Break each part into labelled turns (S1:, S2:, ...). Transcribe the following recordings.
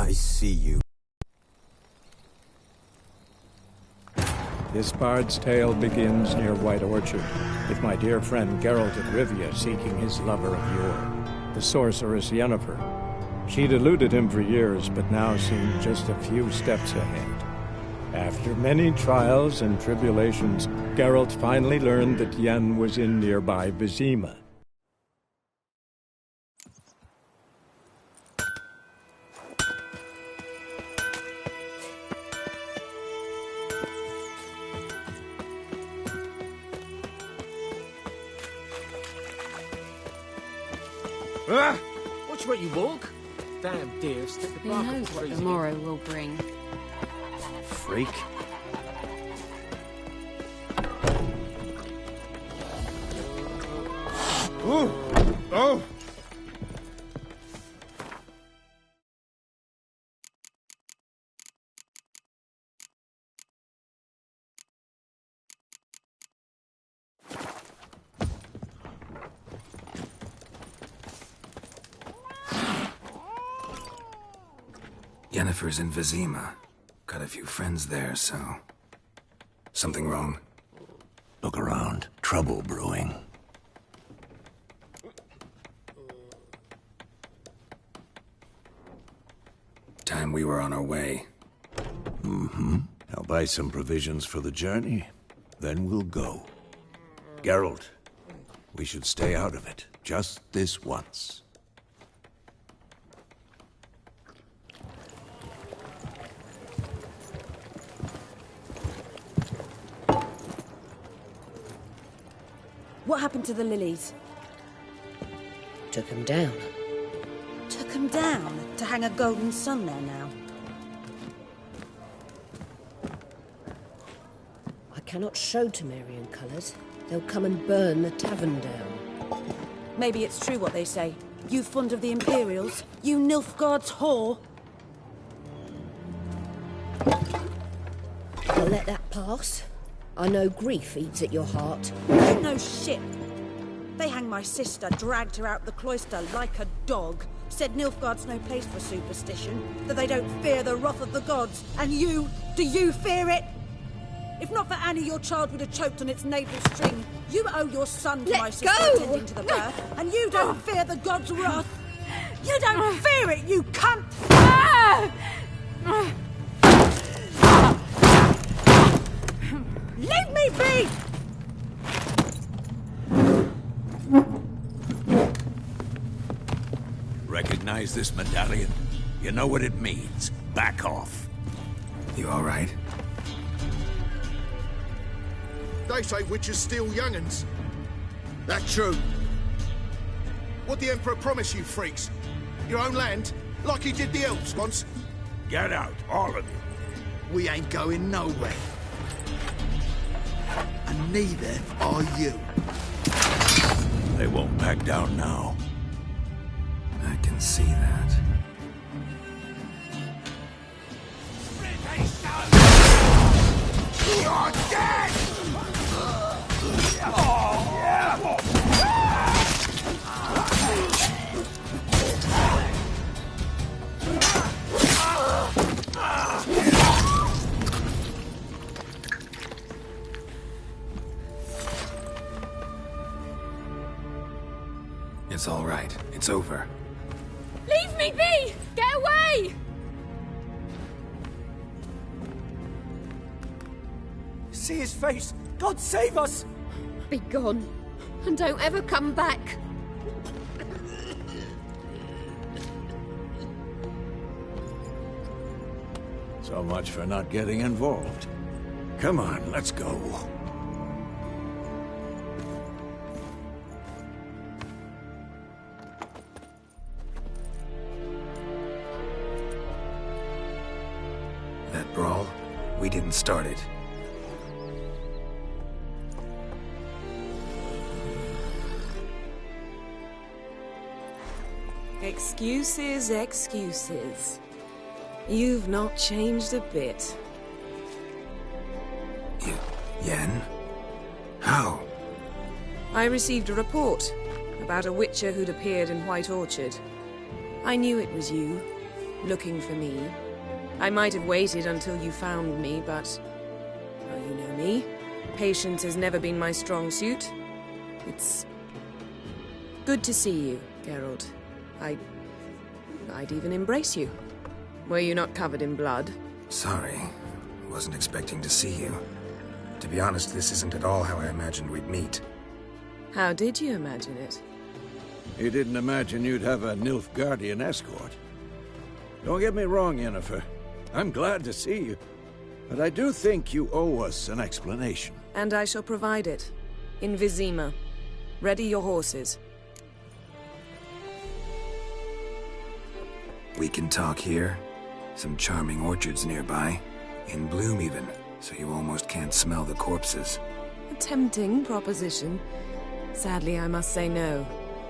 S1: I see you.
S2: This bard's tale begins near White Orchard, with my dear friend Geralt of Rivia seeking his lover of yore, the sorceress Yennefer. She'd eluded him for years, but now seemed just a few steps ahead. After many trials and tribulations, Geralt finally learned that Yen was in nearby Vizima.
S3: Watch where you walk. Damn deer, stick the
S4: Who
S3: bark
S4: knows
S3: up
S4: what
S3: trees
S4: tomorrow will bring?
S1: Freak.
S3: Ooh. Oh!
S1: Yennefer's in Vizima. Got a few friends there, so... Something wrong?
S5: Look around. Trouble brewing.
S1: Time we were on our way.
S5: Mm-hmm. I'll buy some provisions for the journey. Then we'll go. Geralt, we should stay out of it. Just this once.
S6: What happened to the lilies?
S7: Took him down.
S6: Took them down to hang a golden sun there now.
S7: I cannot show Temerian colours. They'll come and burn the tavern down.
S6: Maybe it's true what they say. You fond of the Imperials? You Nilfgaard's whore?
S7: I'll let that pass. I know grief eats at your heart.
S6: You know shit. They hanged my sister, dragged her out the cloister like a dog. Said Nilfgaard's no place for superstition, that they don't fear the wrath of the gods. And you, do you fear it? If not for Annie, your child would have choked on its navel string. You owe your son to my sister attending to the birth, and you don't fear the gods' wrath. You don't fear it, you cunt! Leave me be!
S5: Recognize this medallion? You know what it means. Back off.
S1: You all right?
S8: They say witches steal young'uns. That true? What the Emperor promise you, freaks? Your own land? Like he did the elves once?
S5: Get out, all of you.
S8: We ain't going nowhere. And neither are you.
S5: They won't back down now.
S1: I can see that.
S5: You're dead!
S1: It's all right. It's over.
S4: Leave me be! Get away!
S3: See his face! God save us!
S4: Be gone, and don't ever come back.
S5: So much for not getting involved. Come on, let's go.
S1: That brawl, we didn't start it.
S6: Excuses, excuses. You've not changed a bit.
S1: Yen? How?
S6: I received a report about a witcher who'd appeared in White Orchard. I knew it was you.
S9: looking for me. I might have waited until you found me, but... well, you know me. Patience has never been my strong suit. It's... good to see you, Geralt. I'd even embrace you. Were you not covered in blood?
S1: Sorry. Wasn't expecting to see you. To be honest, this isn't at all how I imagined we'd meet.
S9: How did you imagine it?
S5: You didn't imagine you'd have a Nilfgaardian escort. Don't get me wrong, Yennefer. I'm glad to see you. But I do think you owe us an explanation.
S9: And I shall provide it. In Vizima. Ready your horses.
S1: We can talk here. Some charming orchards nearby. In bloom even, so you almost can't smell the corpses.
S9: A tempting proposition. Sadly, I must say no.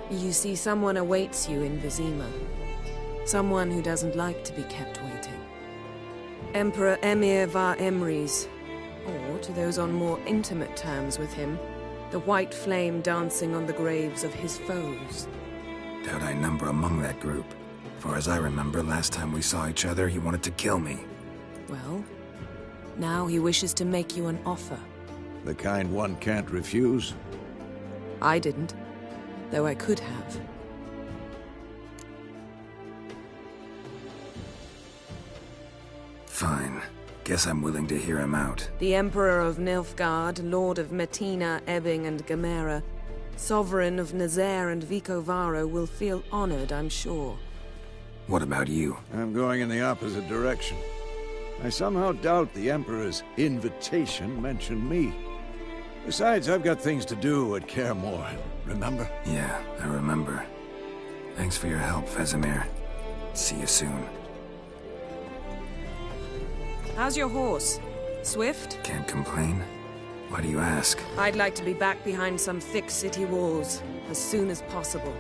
S9: You see, someone awaits you in Vizima. Someone who doesn't like to be kept waiting. Emperor Emir var Emrys. Or, to those on more intimate terms with him, the white flame dancing on the graves of his foes.
S1: Doubt I number among that group. Far as I remember, last time we saw each other, he wanted to kill me.
S9: Well, now he wishes to make you an offer.
S5: The kind one can't refuse?
S9: I didn't, though I could have.
S1: Fine. Guess I'm willing to hear him out.
S9: The Emperor of Nilfgaard, Lord of Metina, Ebbing and Gamera, Sovereign of Nazaire and Vicovaro will feel honored, I'm sure.
S1: What about you?
S5: I'm going in the opposite direction. I somehow doubt the Emperor's invitation mentioned me. Besides, I've got things to do at Kaer Morhen, remember?
S1: Yeah, I remember. Thanks for your help, Vesemir. See you soon.
S9: How's your horse? Swift?
S1: Can't complain. Why do you ask?
S9: I'd like to be back behind some thick city walls, as soon as possible.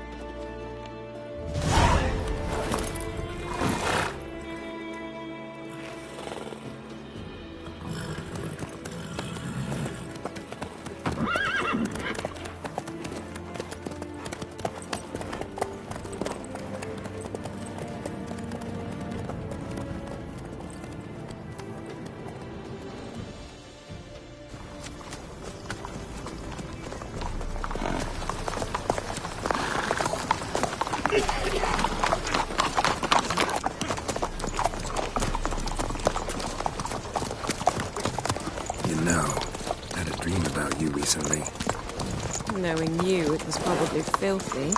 S9: Knowing you, it was probably filthy.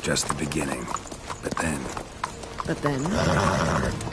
S1: Just the beginning. But then...
S9: But then?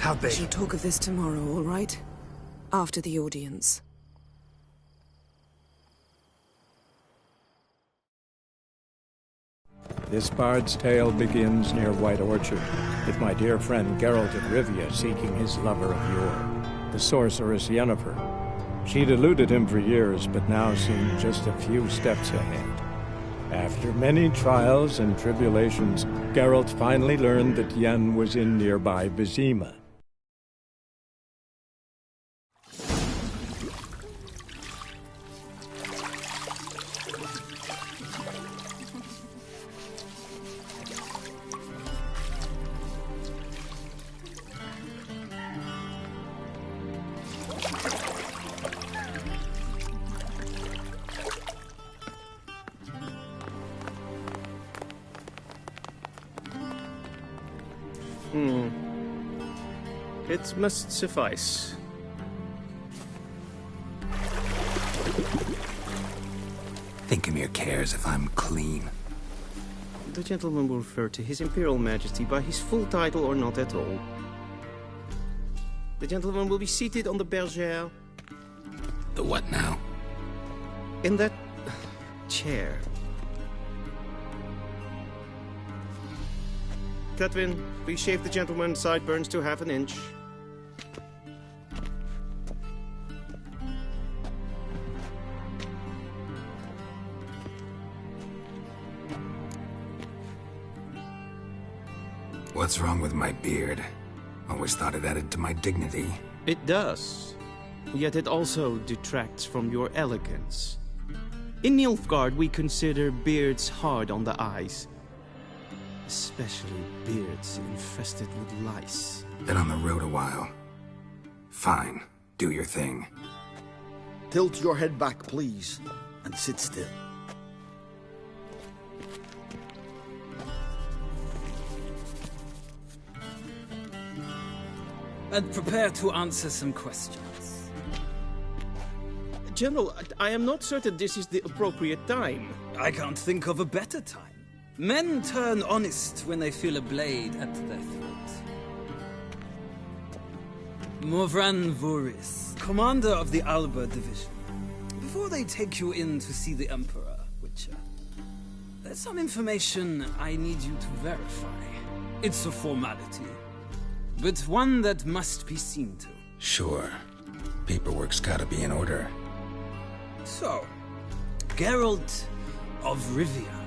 S1: How'd they...
S9: We shall talk of this tomorrow, all right? After the audience.
S2: This bard's tale begins near White Orchard, with my dear friend Geralt of Rivia seeking his lover of yore, the sorceress Yennefer. She'd eluded him for years, but now seemed just a few steps ahead. After many trials and tribulations, Geralt finally learned that Yen was in nearby Vizima.
S10: It must suffice.
S1: Thinkamere cares if I'm clean.
S10: The gentleman will refer to His Imperial Majesty by his full title or not at all. The gentleman will be seated on the bergère.
S1: The what now?
S10: In that chair. Cutwin, please shave the gentleman's sideburns to ½ an inch.
S1: What's wrong with my beard? Always thought it added to my dignity.
S10: It does. Yet it also detracts from your elegance. In Nilfgaard, we consider beards hard on the eyes. Especially beards infested with lice.
S1: Been on the road a while. Fine. Do your thing.
S3: Tilt your head back, please, and sit still.
S11: And prepare to answer some questions.
S10: General, I am not certain this is the appropriate time.
S11: I can't think of a better time. Men turn honest when they feel a blade at their throat. Morvran Voris, commander of the Alba Division. Before they take you in to see the Emperor, Witcher, there's some information I need you to verify. It's a formality, but one that must be seen to.
S1: Sure. Paperwork's gotta be in order.
S11: So, Geralt of Rivia.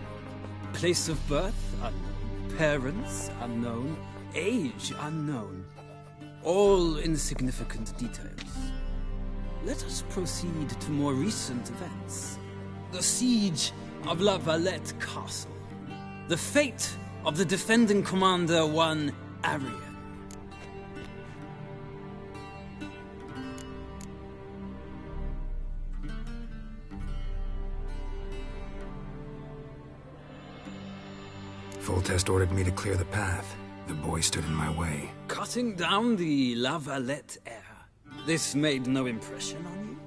S11: Place of birth unknown. Parents unknown. Age unknown. All insignificant details. Let us proceed to more recent events. The siege of La Valette Castle. The fate of the defending commander, one Arian.
S1: Foltest ordered me to clear the path. The boy stood in my way.
S11: Cutting down the La Valette heir. This made no impression on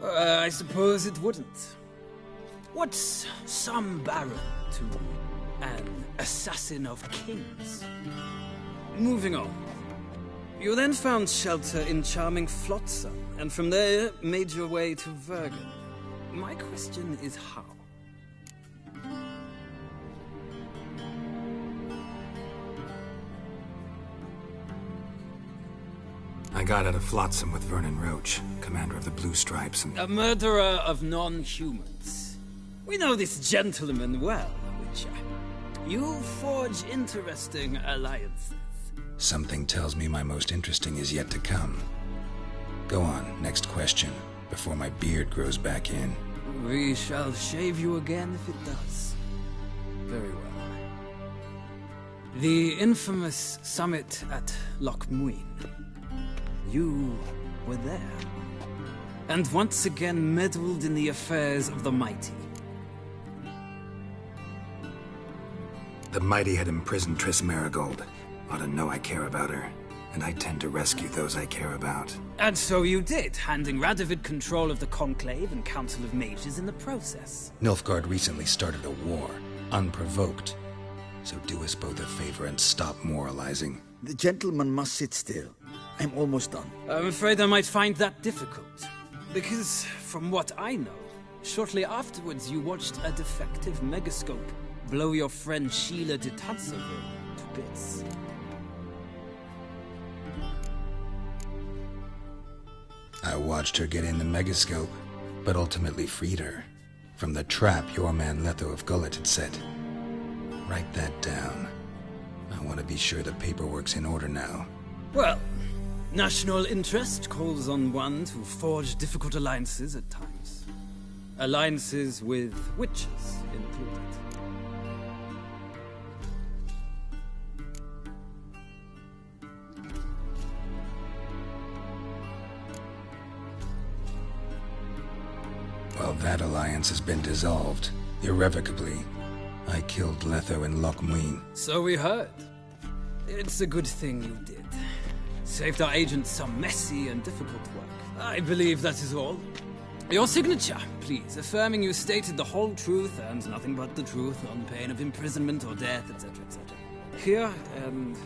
S11: you? I suppose it wouldn't. What's some baron to an assassin of kings? Moving on. You then found shelter in charming Flotsam, and from there made your way to Vergen. My question is how?
S1: I got out of Flotsam with Vernon Roach, commander of the Blue Stripes, and...
S11: A murderer of non-humans. We know this gentleman well, Witcher. You forge interesting alliances.
S1: Something tells me my most interesting is yet to come. Go on, next question, before my beard grows back in.
S11: We shall shave you again if it does. Very well. The infamous summit at Loch Muin. You were there, and once again meddled in the affairs of the mighty.
S1: The mighty had imprisoned Triss Marigold. Ought to know I care about her, and I tend to rescue those I care about.
S11: And so you did, handing Radovid control of the Conclave and Council of Mages in the process.
S1: Nilfgaard recently started a war, unprovoked. So do us both a favor and stop moralizing.
S3: The gentleman must sit still. I'm almost done.
S11: I'm afraid I might find that difficult. Because, from what I know, shortly afterwards you watched a defective megascope blow your friend Sheila de Tanserville to bits.
S1: I watched her get in the megascope, but ultimately freed her from the trap your man Letho of Gullet had set. Write that down. I want to be sure the paperwork's in order now.
S11: Well, national interest calls on one to forge difficult alliances at times. Alliances with witches included.
S1: Well, that alliance has been dissolved, irrevocably. I killed Letho in Loch Muin.
S11: So we heard. It's a good thing you did. Saved our agents some messy and difficult work. I believe that is all. Your signature, please, affirming you stated the whole truth and nothing but the truth on pain of imprisonment or death, etc., etc. Here and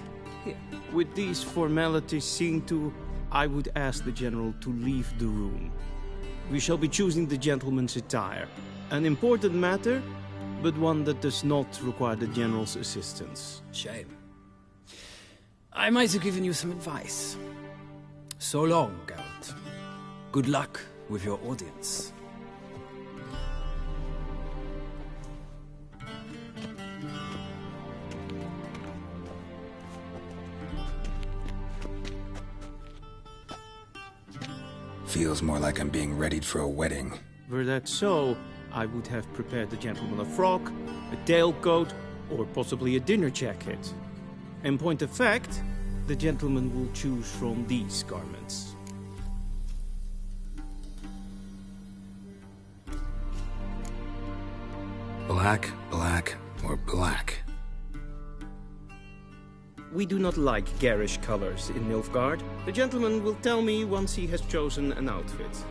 S11: here.
S10: With these formalities seen to, I would ask the General to leave the room. We shall be choosing the gentleman's attire. An important matter, but one that does not require the General's assistance.
S11: Shame. I might have given you some advice. So long, Geralt. Good luck with your audience.
S1: Feels more like I'm being readied for a wedding.
S10: Were that so, I would have prepared the gentleman a frock, a tailcoat, or possibly a dinner jacket. In point of fact, the gentleman will choose from these garments.
S1: Black, black, or black?
S10: We do not like garish colors in Nilfgaard. The gentleman will tell me once he has chosen an outfit.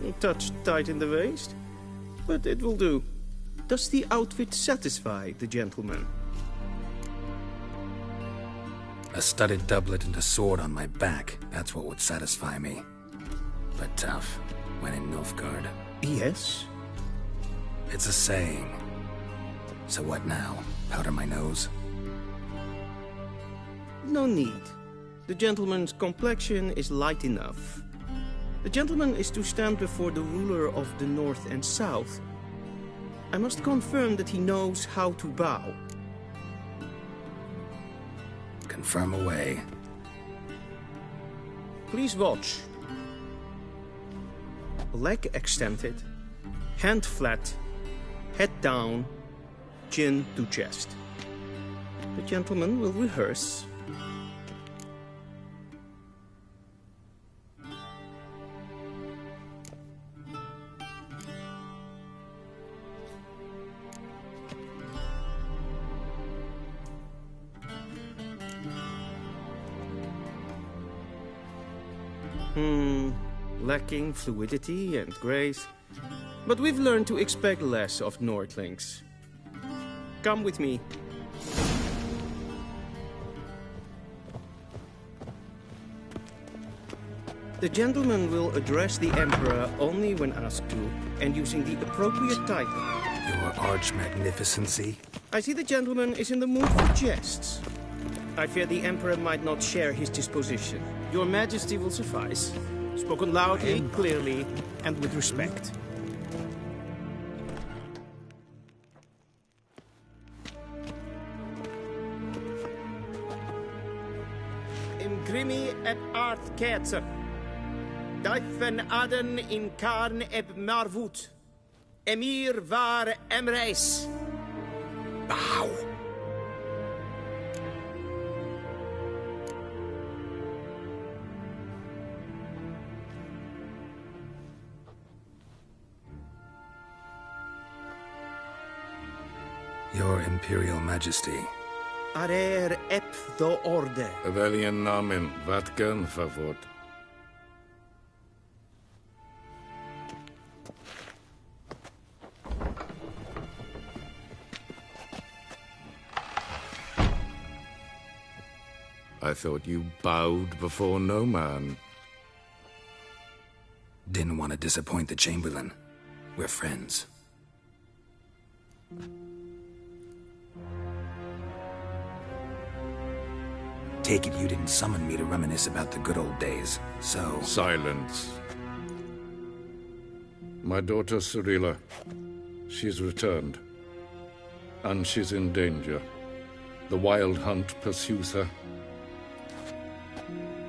S10: A touch tight in the waist, but it will do. Does the outfit satisfy the gentleman?
S1: A studded doublet and a sword on my back, that's what would satisfy me. But tough, when in Nilfgaard.
S10: Yes?
S1: It's a saying. So what now? Powder my nose?
S10: No need. The gentleman's complexion is light enough. The gentleman is to stand before the ruler of the North and South. I must confirm that he knows how to bow.
S1: Confirm away.
S10: Please watch. Leg extended, hand flat, head down, chin to chest. The gentleman will rehearse. Lacking fluidity and grace. But we've learned to expect less of Nordlings. Come with me. The gentleman will address the Emperor only when asked to, and using the appropriate title.
S1: Your Arch-Magnificency?
S10: I see the gentleman is in the mood for jests. I fear the Emperor might not share his disposition. Your Majesty will suffice. Spoken loudly, clearly, and with respect. Imgrimi eb art ketzer. Dijfen aden in karn eb marvoet. Emir var emreis.
S1: Bow. Your Imperial Majesty.
S10: Arer ep do orde.
S12: Weljen namen, wat kan favor? I thought you bowed before no man.
S1: Didn't want to disappoint the Chamberlain. We're friends. Take it you didn't summon me to reminisce about the good old days, so...
S12: Silence. My daughter Cyrilla, she's returned. And she's in danger. The Wildhunt pursues her.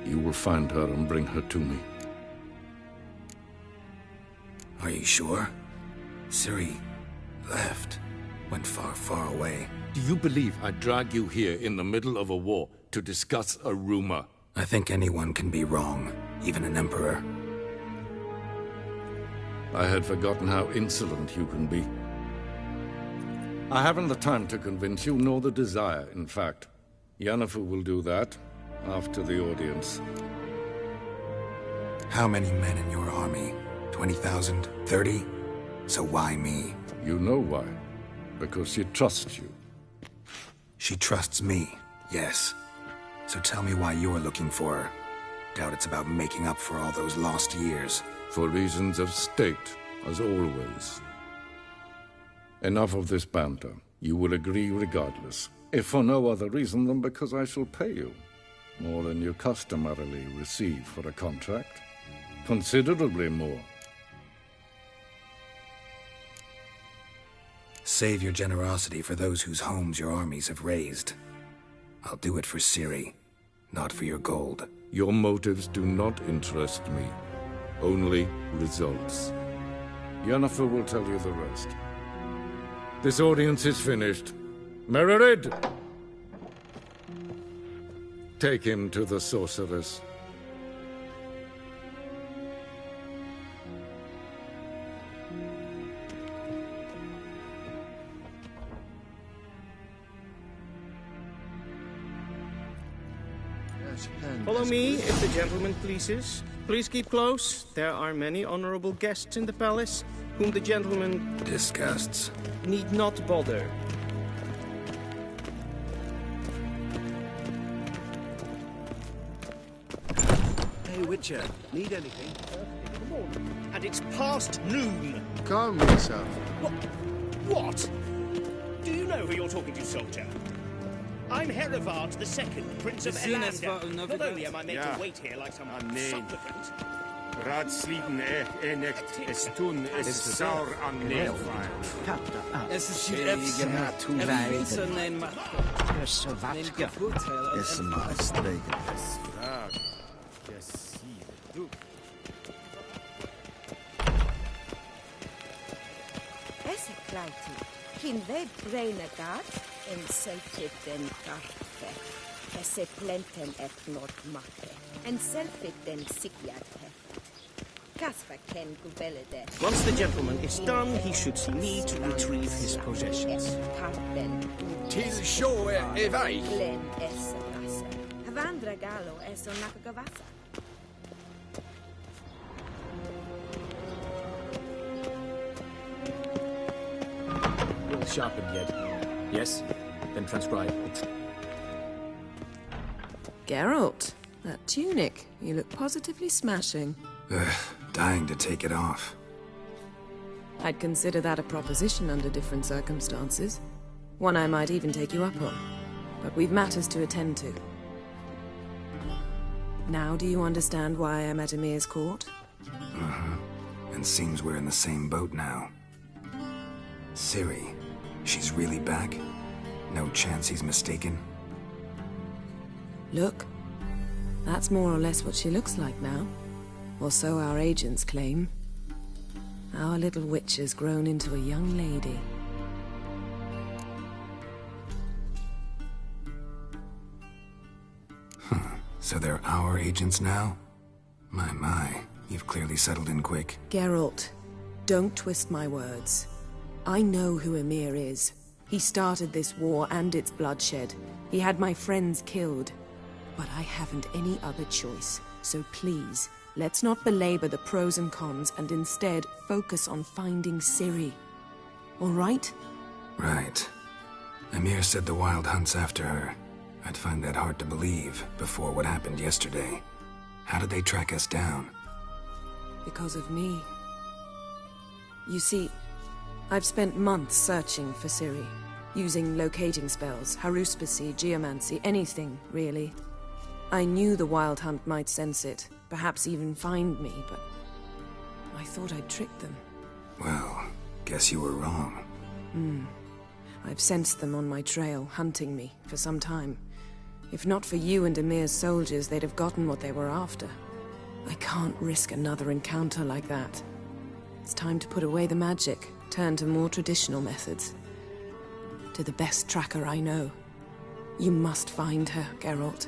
S12: You will find her and bring her to me.
S1: Are you sure? Ciri left. Went far, far away.
S12: Do you believe I'd drag you here in the middle of a war to discuss a rumor?
S1: I think anyone can be wrong, even an emperor.
S12: I had forgotten how insolent you can be. I haven't the time to convince you, nor the desire, in fact. Yennefer will do that after the audience.
S1: How many men in your army? 20,000? 30? So why me?
S12: You know why. Because she trusts you.
S1: She trusts me, yes. So tell me why you're looking for her. Doubt it's about making up for all those lost years.
S12: For reasons of state, as always. Enough of this banter. You will agree regardless. If for no other reason than because I shall pay you. More than you customarily receive for a contract. Considerably more.
S1: Save your generosity for those whose homes your armies have razed. I'll do it for Ciri, not for your gold.
S12: Your motives do not interest me. Only results. Yennefer will tell you the rest. This audience is finished. Mererid! Take him to the sorceress.
S10: Follow me, if the gentleman pleases. Please keep close. There are many honorable guests in the palace, whom the gentleman...
S1: disgusts.
S10: ...need not bother.
S3: Hey, Witcher, need anything?
S13: And it's past noon.
S8: Calm yourself.
S13: What? Do you know who you're talking to, soldier? I'm Herivard II, Prince of Elander. Not only am I made to wait here like some supplicant...
S14: Raadsliden echt es tun es saur an neervaar.
S3: Es ist
S6: Kin ve braine gat en selfit den kaffe. Esse plenten et not makke. En selfit den sikyat heft. Kasper ken gubelede.
S10: Once the gentleman is done, he should see me to retrieve his possessions.
S3: Tis sure evai.
S6: Glen esse gasse. Havandra galo eso nakagavasa.
S15: Sharpened yet? Yes? Then transcribe.
S9: Geralt, that tunic. You look positively smashing.
S1: Dying to take it off.
S9: I'd consider that a proposition under different circumstances. One I might even take you up on. But we've matters to attend to. Now do you understand why I'm at Emir's court?
S1: Uh-huh. And seems we're in the same boat now. Ciri. She's really back? No chance he's mistaken?
S9: Look. That's more or less what she looks like now. Or so our agents claim. Our little witch has grown into a young lady.
S1: So they're our agents now? My, you've clearly settled in quick.
S9: Geralt, don't twist my words. I know who Emir is. He started this war and its bloodshed. He had my friends killed. But I haven't any other choice. So please, let's not belabor the pros and cons and instead focus on finding Ciri. All right?
S1: Right. Emir said the Wildhunt's after her. I'd find that hard to believe before what happened yesterday. How did they track us down?
S9: Because of me. You see, I've spent months searching for Ciri, using locating spells, haruspicy, geomancy, anything, really. I knew the Wildhunt might sense it, perhaps even find me, but I thought I'd tricked them.
S1: Well, guess you were wrong.
S9: I've sensed them on my trail, hunting me, for some time. If not for you and Emir's soldiers, they'd have gotten what they were after. I can't risk another encounter like that. It's time to put away the magic, turn to more traditional methods. To the best tracker I know. You must find her, Geralt.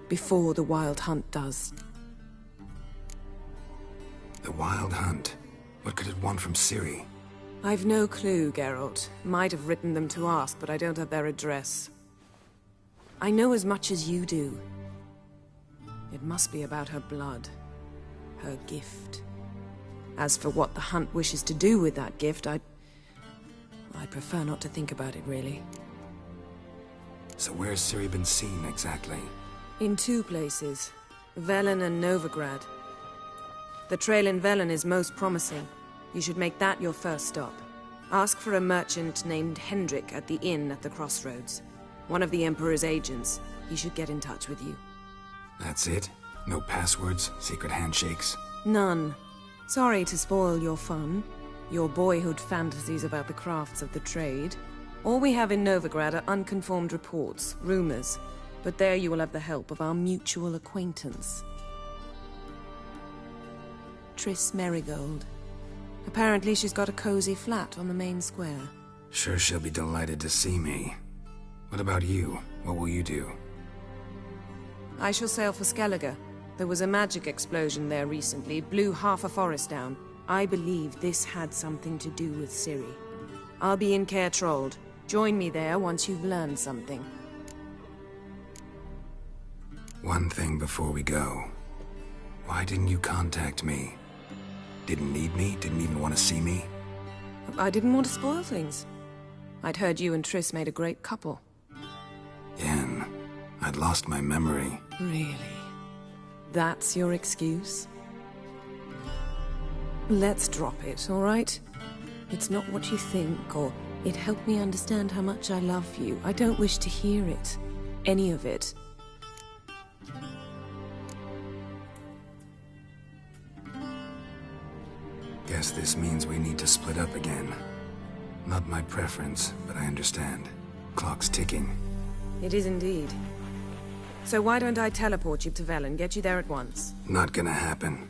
S9: Before the Wildhunt does.
S1: The Wildhunt? What could it want from Ciri?
S9: I've no clue, Geralt. Might have written them to ask, but I don't have their address. I know as much as you do. It must be about her blood. Her gift. As for what the Hunt wishes to do with that gift, I prefer not to think about it, really.
S1: So where's Ciri been seen, exactly?
S9: In 2 places. Velen and Novigrad. The trail in Velen is most promising. You should make that your first stop. Ask for a merchant named Hendrik at the inn at the crossroads. One of the Emperor's agents. He should get in touch with you.
S1: That's it? No passwords, secret handshakes?
S9: None. Sorry to spoil your fun. Your boyhood fantasies about the crafts of the trade. All we have in Novigrad are unconfirmed reports, rumors. But there you will have the help of our mutual acquaintance. Triss Merigold. Apparently she's got a cozy flat on the main square.
S1: Sure she'll be delighted to see me. What about you? What will you do?
S9: I shall sail for Skellige. There was a magic explosion there recently, blew half a forest down. I believe this had something to do with Ciri. I'll be in Caer Trold. Join me there once you've learned something.
S1: One thing before we go. Why didn't you contact me? Didn't need me? Didn't even want to see me?
S9: I didn't want to spoil things. I'd heard you and Triss made a great couple.
S1: Yen, I'd lost my memory.
S9: Really? That's your excuse? Let's drop it, all right? It's not what you think, or it helped me understand how much I love you. I don't wish to hear it. Any of it.
S1: Guess this means we need to split up again. Not my preference, but I understand. Clock's ticking.
S9: It is indeed. So why don't I teleport you to Velen, get you there at once?
S1: Not gonna happen.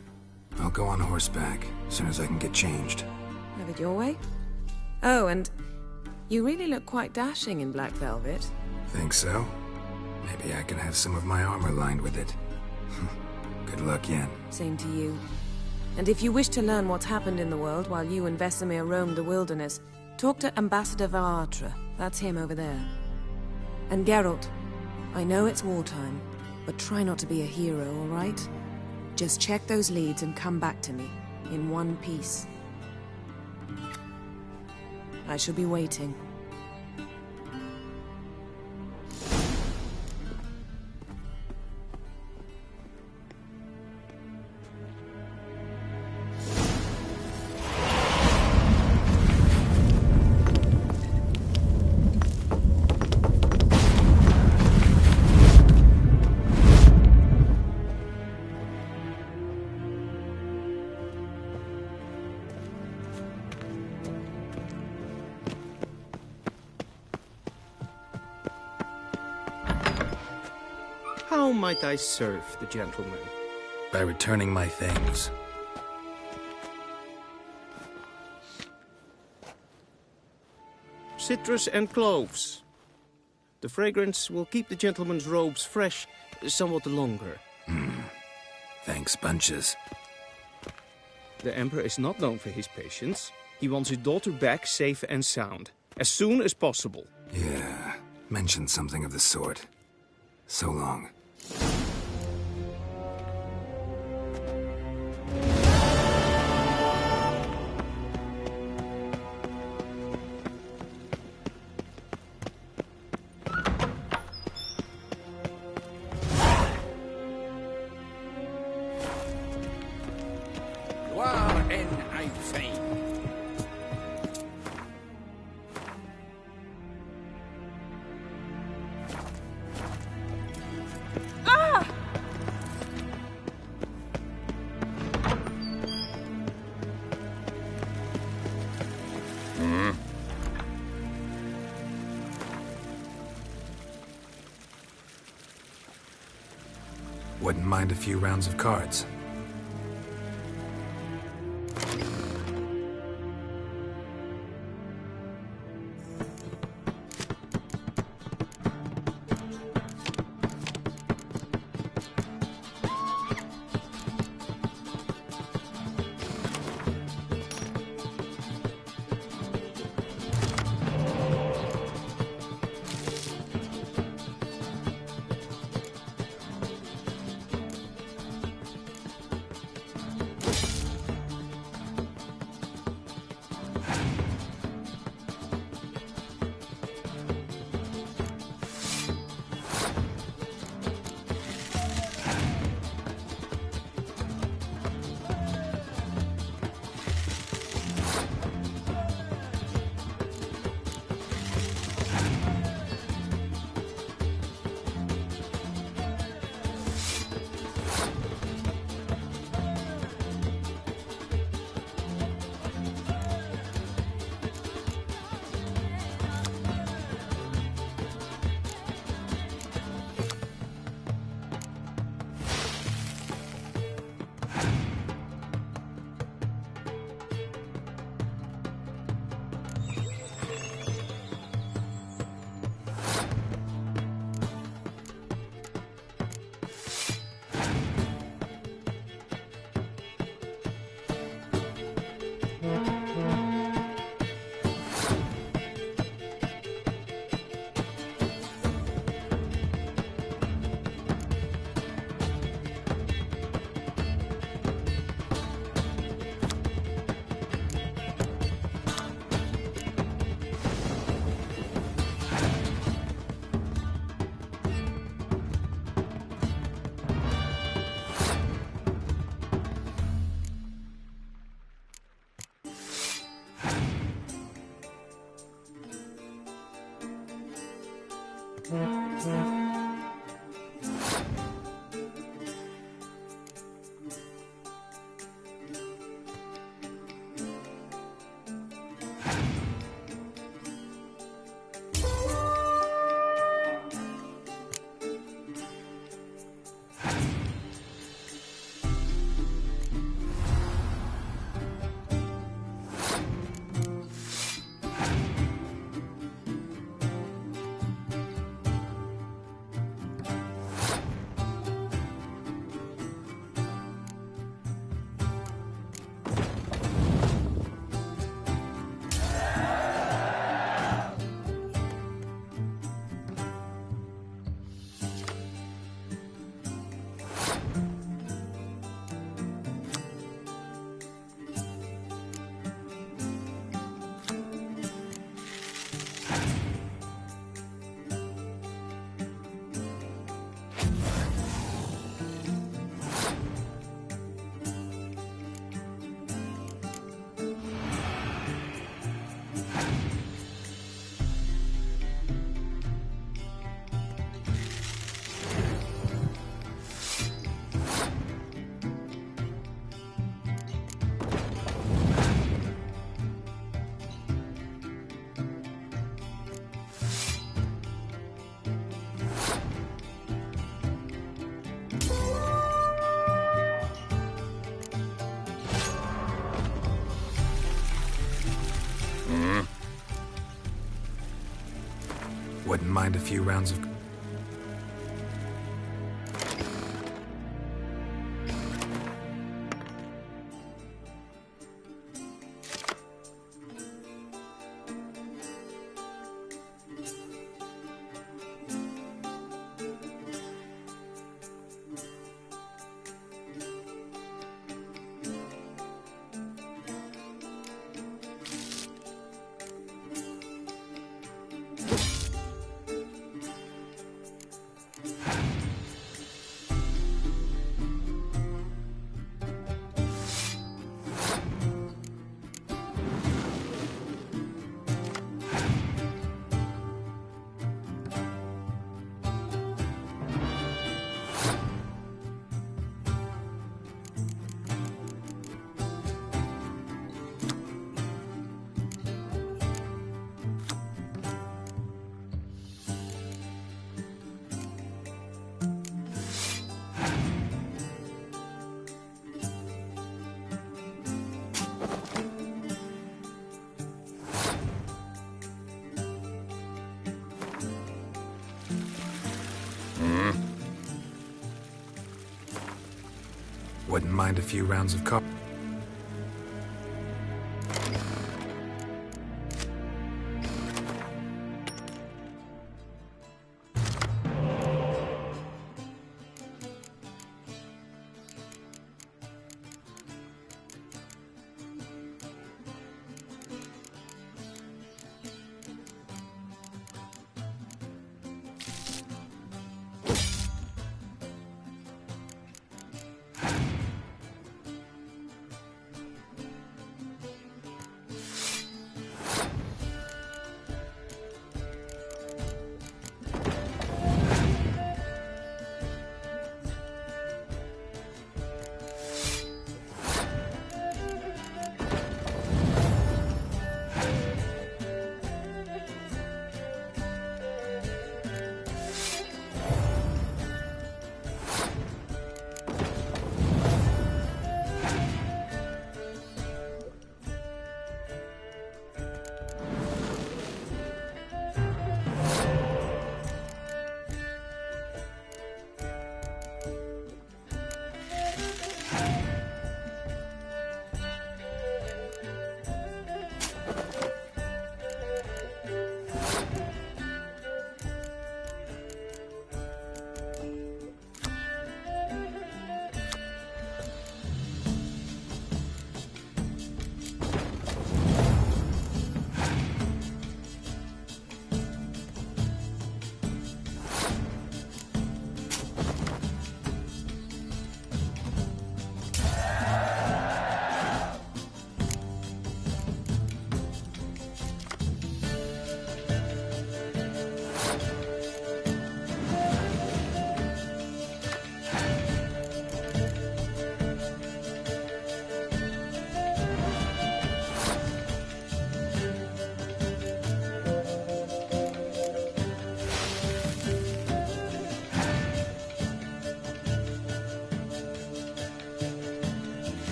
S1: I'll go on horseback, as soon as I can get changed.
S9: Have it your way? Oh, and you really look quite dashing in black velvet.
S1: Think so? Maybe I can have some of my armor lined with it. Good luck, Yen.
S9: Same to you. And if you wish to learn what's happened in the world while you and Vesemir roamed the wilderness, talk to Ambassador Varatra. That's him over there. And Geralt, I know it's wartime, but try not to be a hero, all right? Just check those leads and come back to me, in one piece. I shall be waiting.
S10: How might I serve the gentleman?
S1: By returning my things.
S10: Citrus and cloves. The fragrance will keep the gentleman's robes fresh somewhat longer.
S1: Thanks, bunches.
S10: The Emperor is not known for his patience. He wants his daughter back safe and sound, as soon as possible.
S1: Yeah, mentioned something of the sort. So long. Wouldn't mind a few rounds of cards. Wouldn't mind a few rounds of... Wouldn't mind a few rounds of coffee.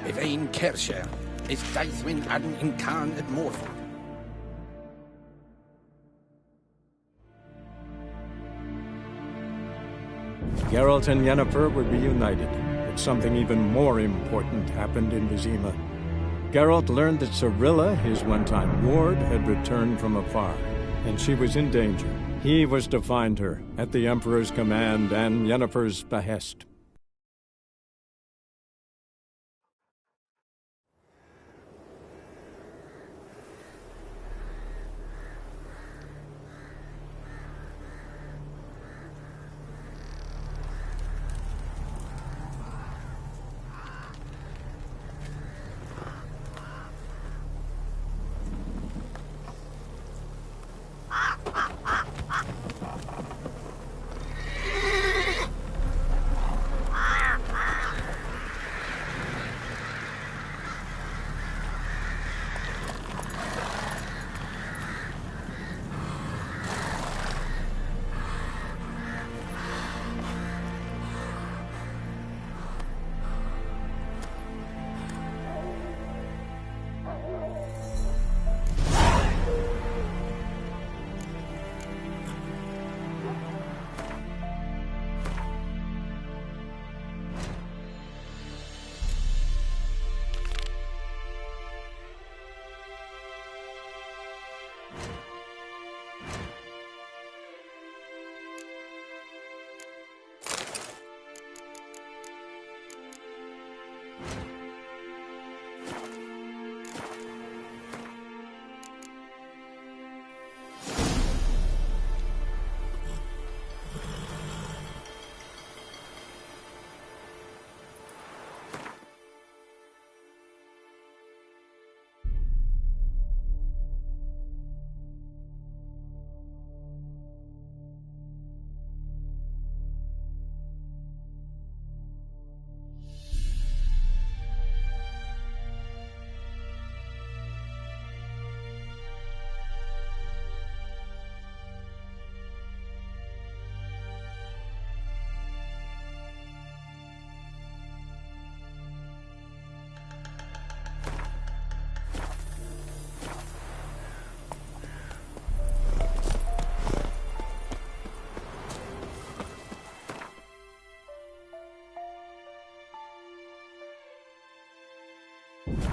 S16: Evain Kersher, is Daithwin Adden in Khan at Morford.
S2: Geralt and Yennefer were reunited, but something even more important happened in Vizima. Geralt learned that Cirilla, his one-time ward, had returned from afar, and she was in danger. He was to find her, at the Emperor's command and Yennefer's behest.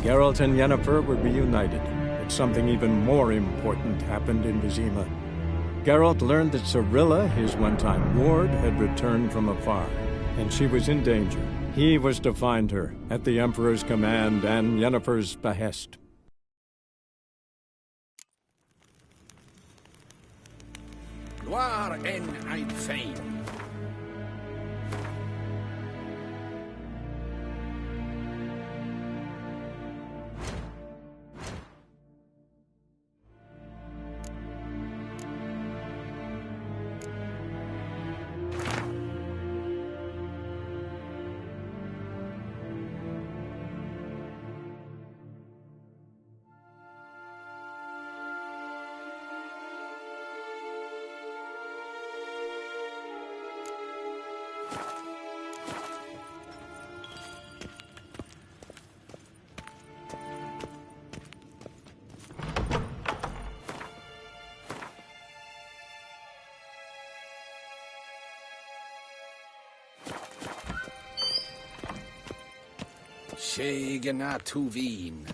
S2: Geralt and Yennefer were reunited, but something even more important happened in Vizima. Geralt learned that Cirilla, his one-time ward, had returned from afar, and she was in danger. He was to find her, at the Emperor's command and Yennefer's behest.
S16: Loire en ein fein. Shegena Tuvin.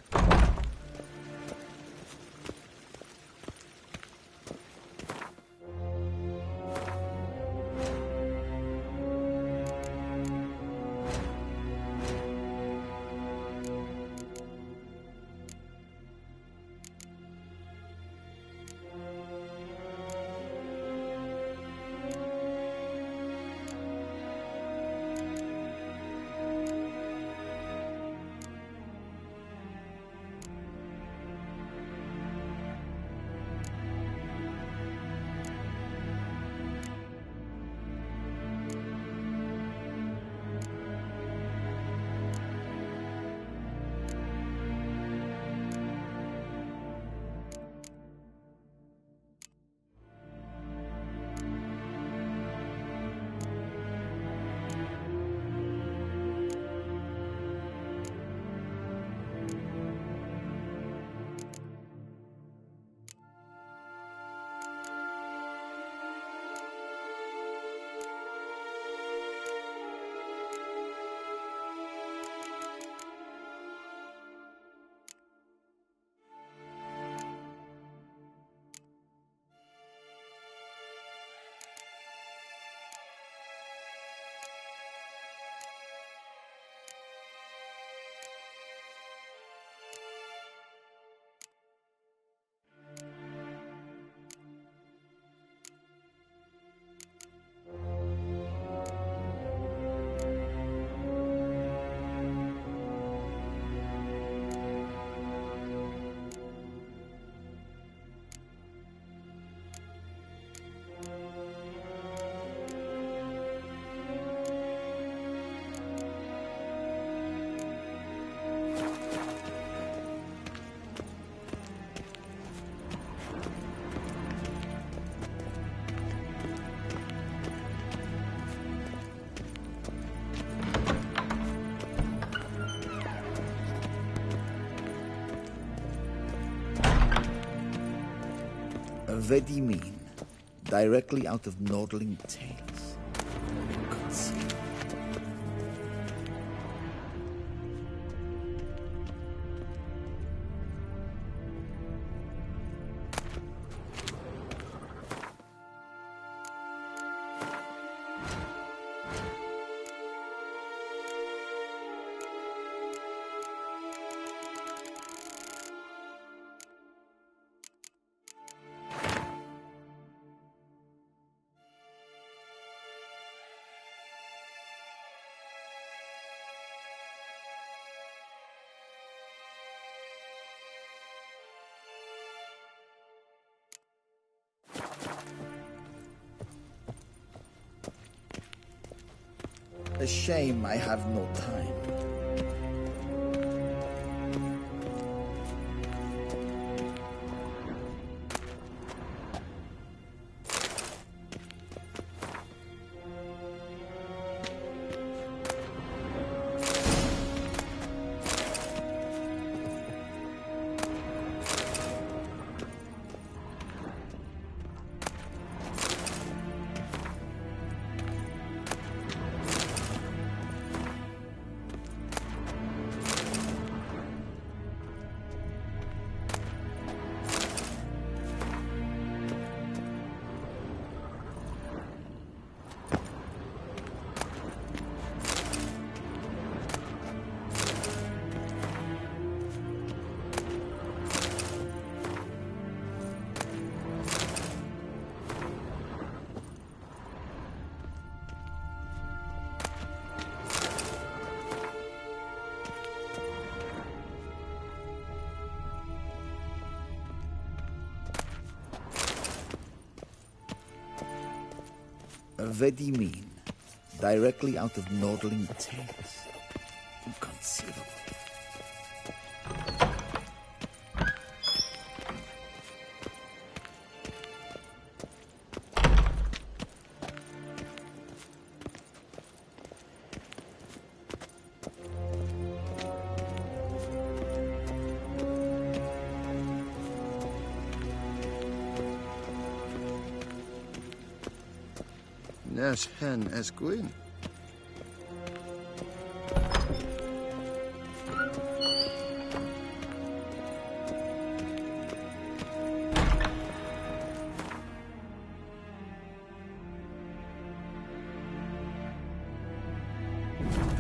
S17: What do you mean? Directly out of Nordling tales? Good see. A shame I have no time. Vedimin, directly out of Nordling Tales. Inconceivable.
S8: Nes hen esgwyn.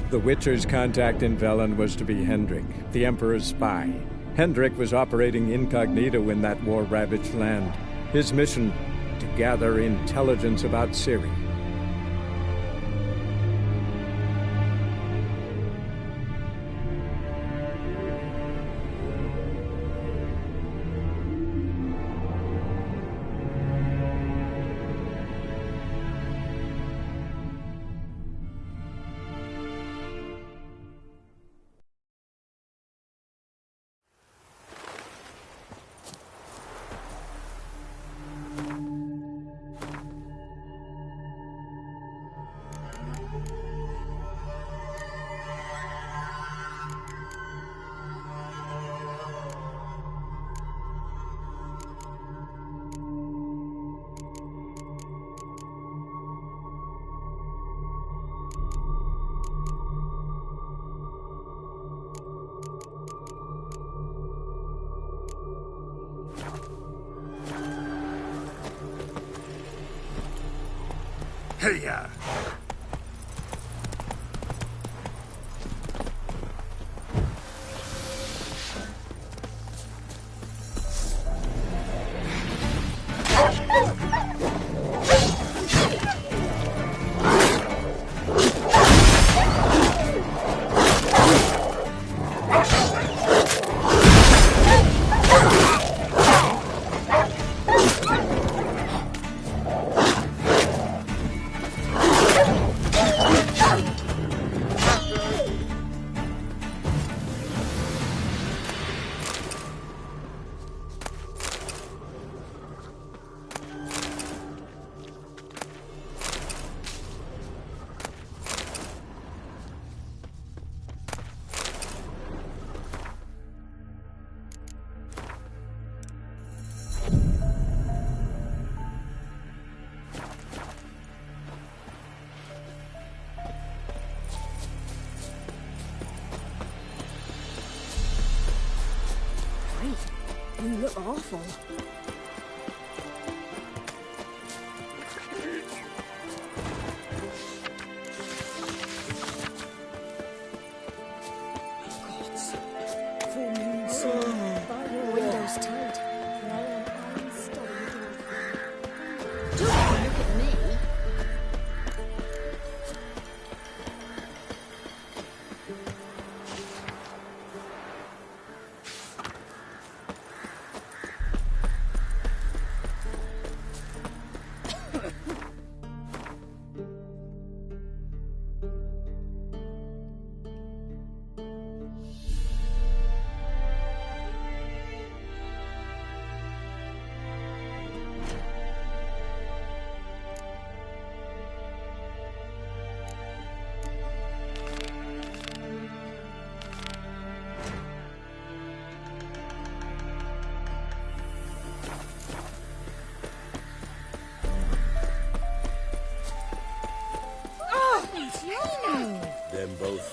S2: The Witcher's contact in Velen was to be Hendrik, the Emperor's spy. Hendrik was operating incognito in that war-ravaged land. His mission, to gather intelligence about Ciri.
S8: Hey-ya!
S6: You look awful. Gods. Full moon soon. Windows tight.
S4: Don't look at me.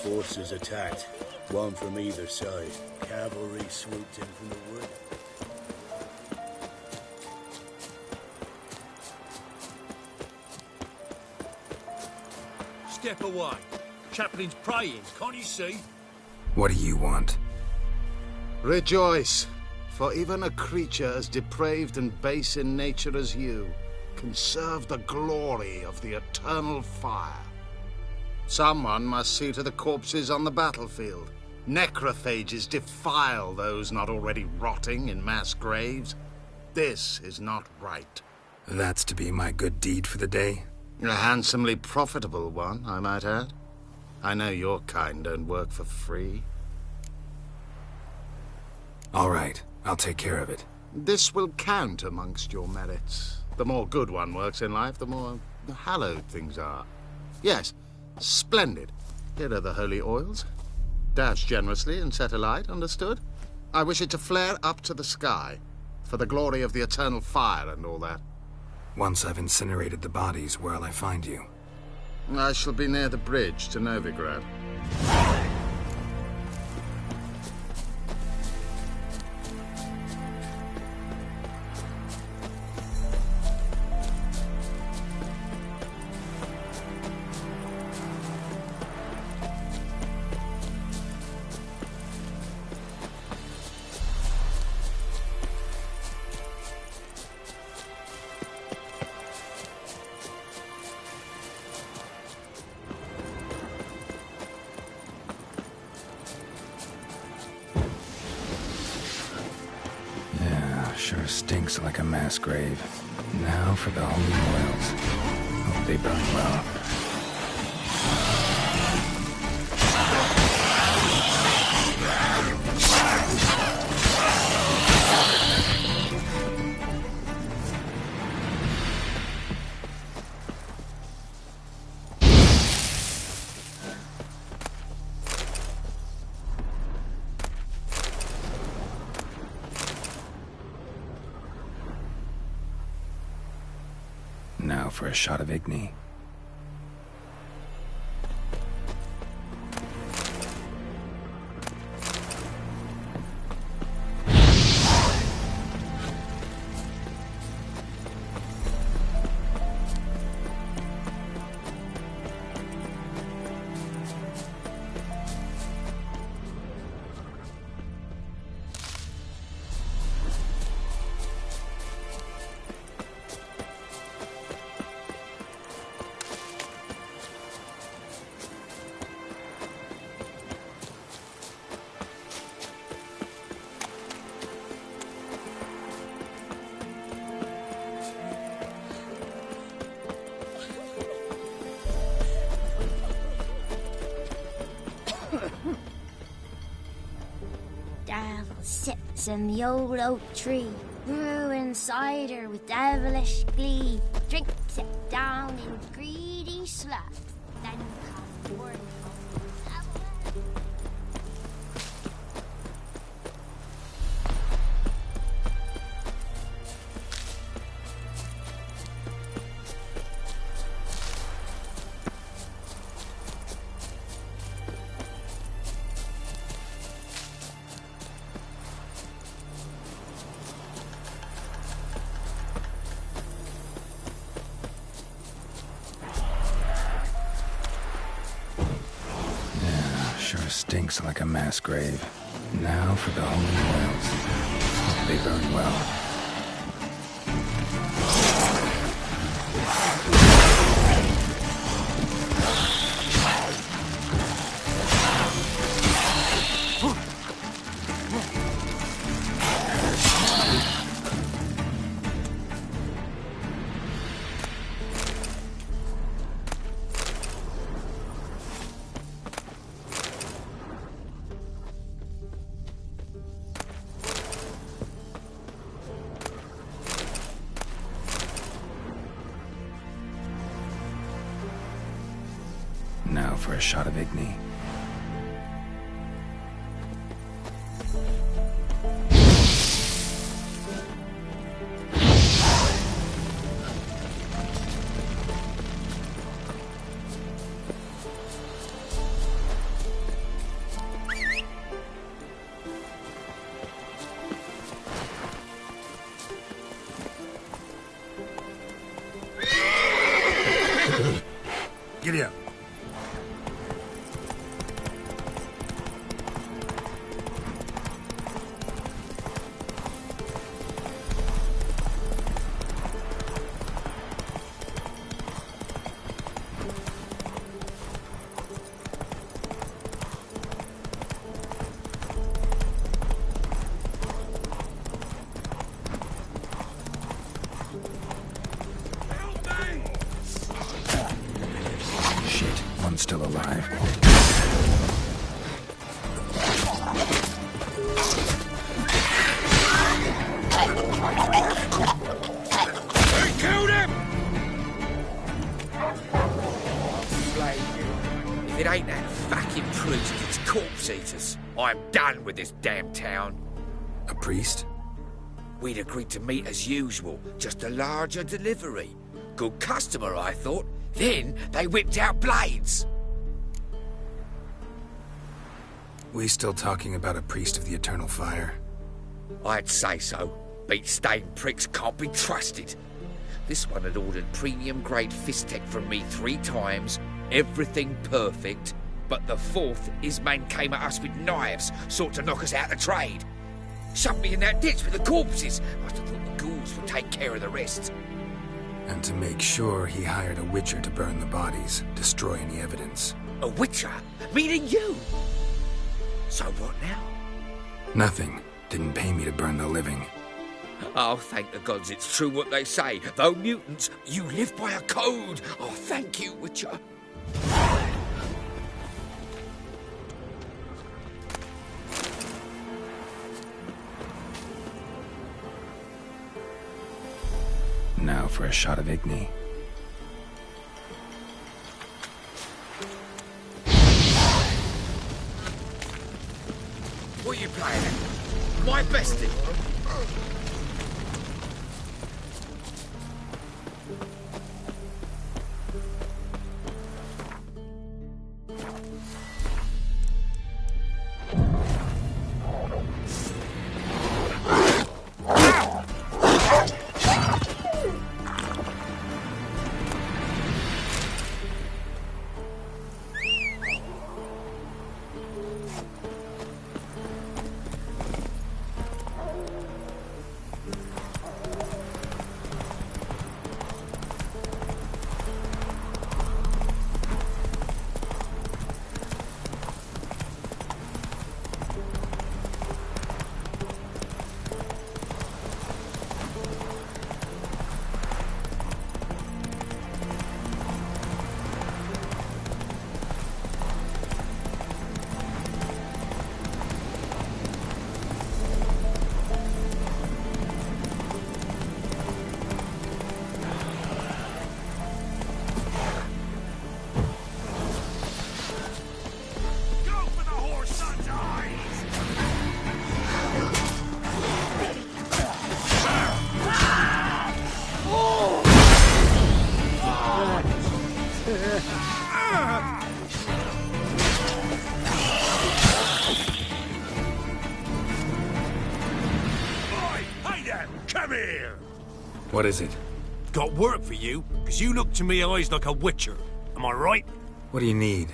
S18: forces attacked. One from either side. Cavalry swooped in from the wood.
S19: Step away. Chaplain's praying, can't you see?
S1: What do you want?
S8: Rejoice, for even a creature as depraved and base in nature as you can serve the glory of the eternal fire. Someone must see to the corpses on the battlefield. Necrophages defile those not already rotting in mass graves. This is not right.
S1: That's to be my good deed for the day?
S8: A handsomely profitable one, I might add. I know your kind don't work for free.
S1: All right, I'll take care of it.
S8: This will count amongst your merits. The more good one works in life, the more hallowed things are. Yes, splendid. Here are the holy oils. Dash generously and set alight, understood? I wish it to flare up to the sky, for the glory of the eternal fire and all that.
S1: Once I've incinerated the bodies, where'll I find you?
S8: I shall be near the bridge to Novigrad.
S1: Sure stinks like a mass grave. Now for the holy oils. Hope they burn well. Now for a shot of Igni.
S20: Devil sits in the old oak tree, brewing cider with devilish glee. Drinks it down in greedy sluts, then comes word from the devil.
S1: Sure stinks like a mass grave. Now for the holy oils. Hope they burn well. Now for a shot of Igni.
S21: corpse eaters. I'm done with this damn town.
S1: A priest?
S21: We'd agreed to meet as usual, just a larger delivery. Good customer, I thought. Then they whipped out blades.
S1: We still talking about a priest of the eternal fire?
S21: I'd say so. Beat-stained pricks can't be trusted. This one had ordered premium-grade fistek from me 3 times, everything perfect, but the 4th, his man came at us with knives, sought to knock us out of trade. Shoved me in that ditch with the corpses. Must have thought the ghouls would take care of the rest.
S1: And to make sure, he hired a witcher to burn the bodies, destroy any evidence.
S21: A witcher? Meaning you? So what now?
S1: Nothing. Didn't pay me to burn the living.
S21: Oh, thank the gods it's true what they say. Though mutants, you live by a code. Oh, thank you, Witcher.
S1: Now for a shot of Igni.
S21: What are you playing at? My bestie.
S1: What is it?
S19: Got work for you, because you look to me eyes like a witcher. Am I right?
S1: What do you need?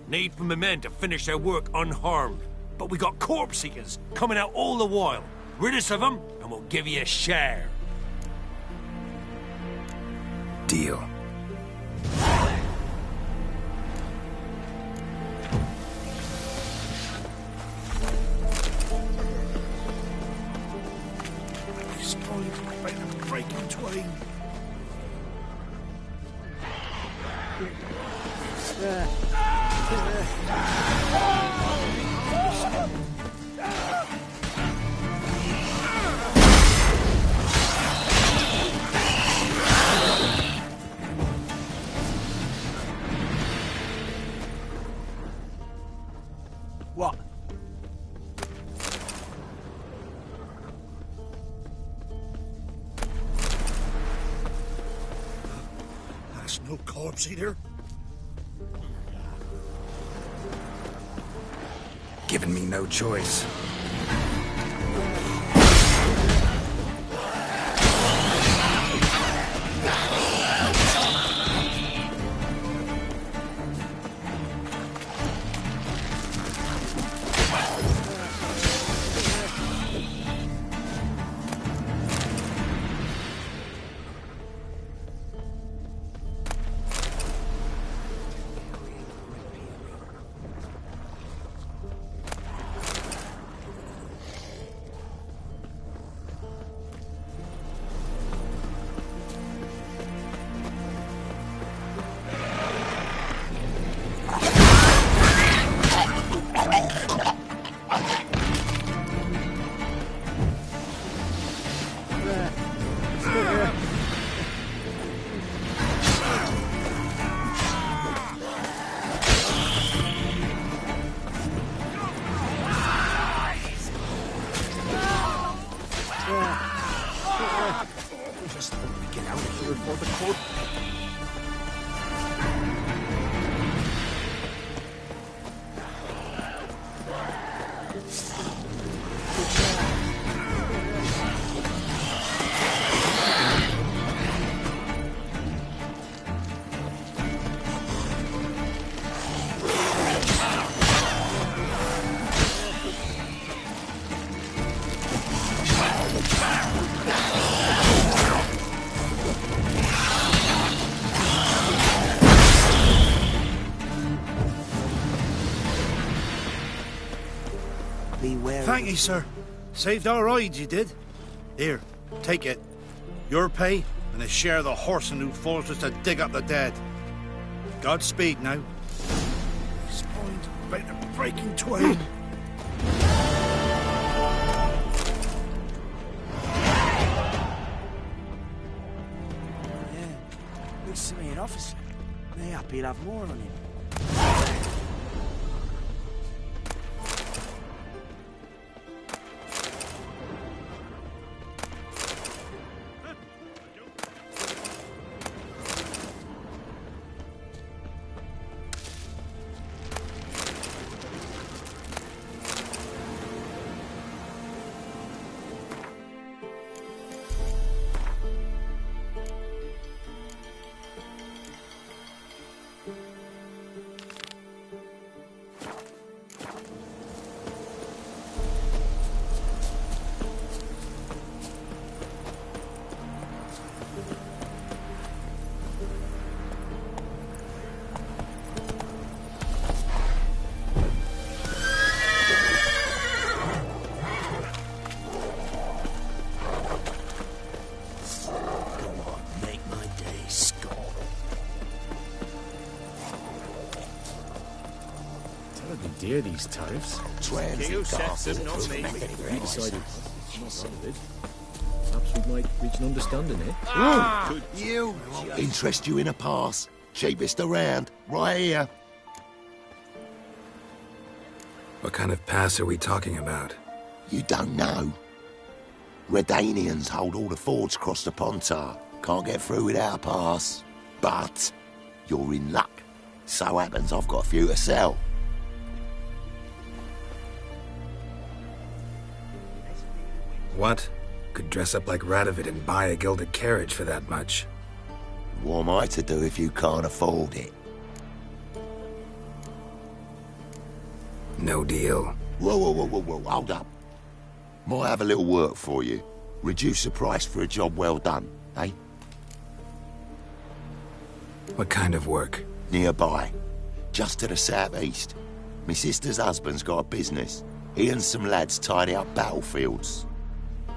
S19: Need for my men to finish their work unharmed. But we got corpse eaters coming out all the while. Rid us of them, and we'll give you a share.
S1: Deal.
S3: What?
S19: That's no corpse eater.
S1: Giving me no choice.
S17: order for the court.
S7: Thank you, sir. Saved our hides, you did. Here, take it. Your pay, and a share of the horseman who forced us to dig up the dead. Godspeed now. Spine about to break in twain.
S3: Yeah, looks to me an officer. Mayhap he'll have more on him.
S15: Dear, these tariffs.
S14: You set them, not me.
S15: We decided not some of it. Perhaps we might reach an understanding here.
S18: You! Interest you in a pass? Cheapest around, right here.
S1: What kind of pass are we talking about?
S18: You don't know. Redanians hold all the fords across the Pontar. Can't get through without a pass. But you're in luck. So happens I've got a few to sell.
S1: What? Could dress up like Radovid and buy a gilded carriage for that much.
S18: What am I to do if you can't afford it?
S1: No deal.
S18: Whoa, hold up. Might have a little work for you. Reduce the price for a job well done, eh?
S1: What kind of work?
S18: Nearby. Just to the southeast. My sister's husband's got a business. He and some lads tidy up battlefields.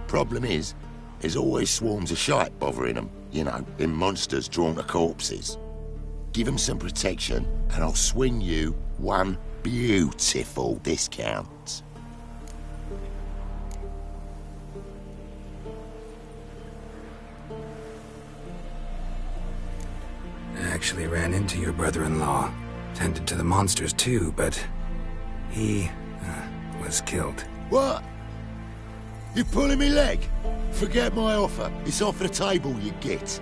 S18: Problem is, there's always swarms of shite bothering them. You know, them monsters drawn to corpses. Give them some protection, and I'll swing you one beautiful discount.
S1: I actually ran into your brother-in-law. Tended to the monsters too, but he was killed.
S18: What? You pulling me leg? Forget my offer. It's off the table, you git.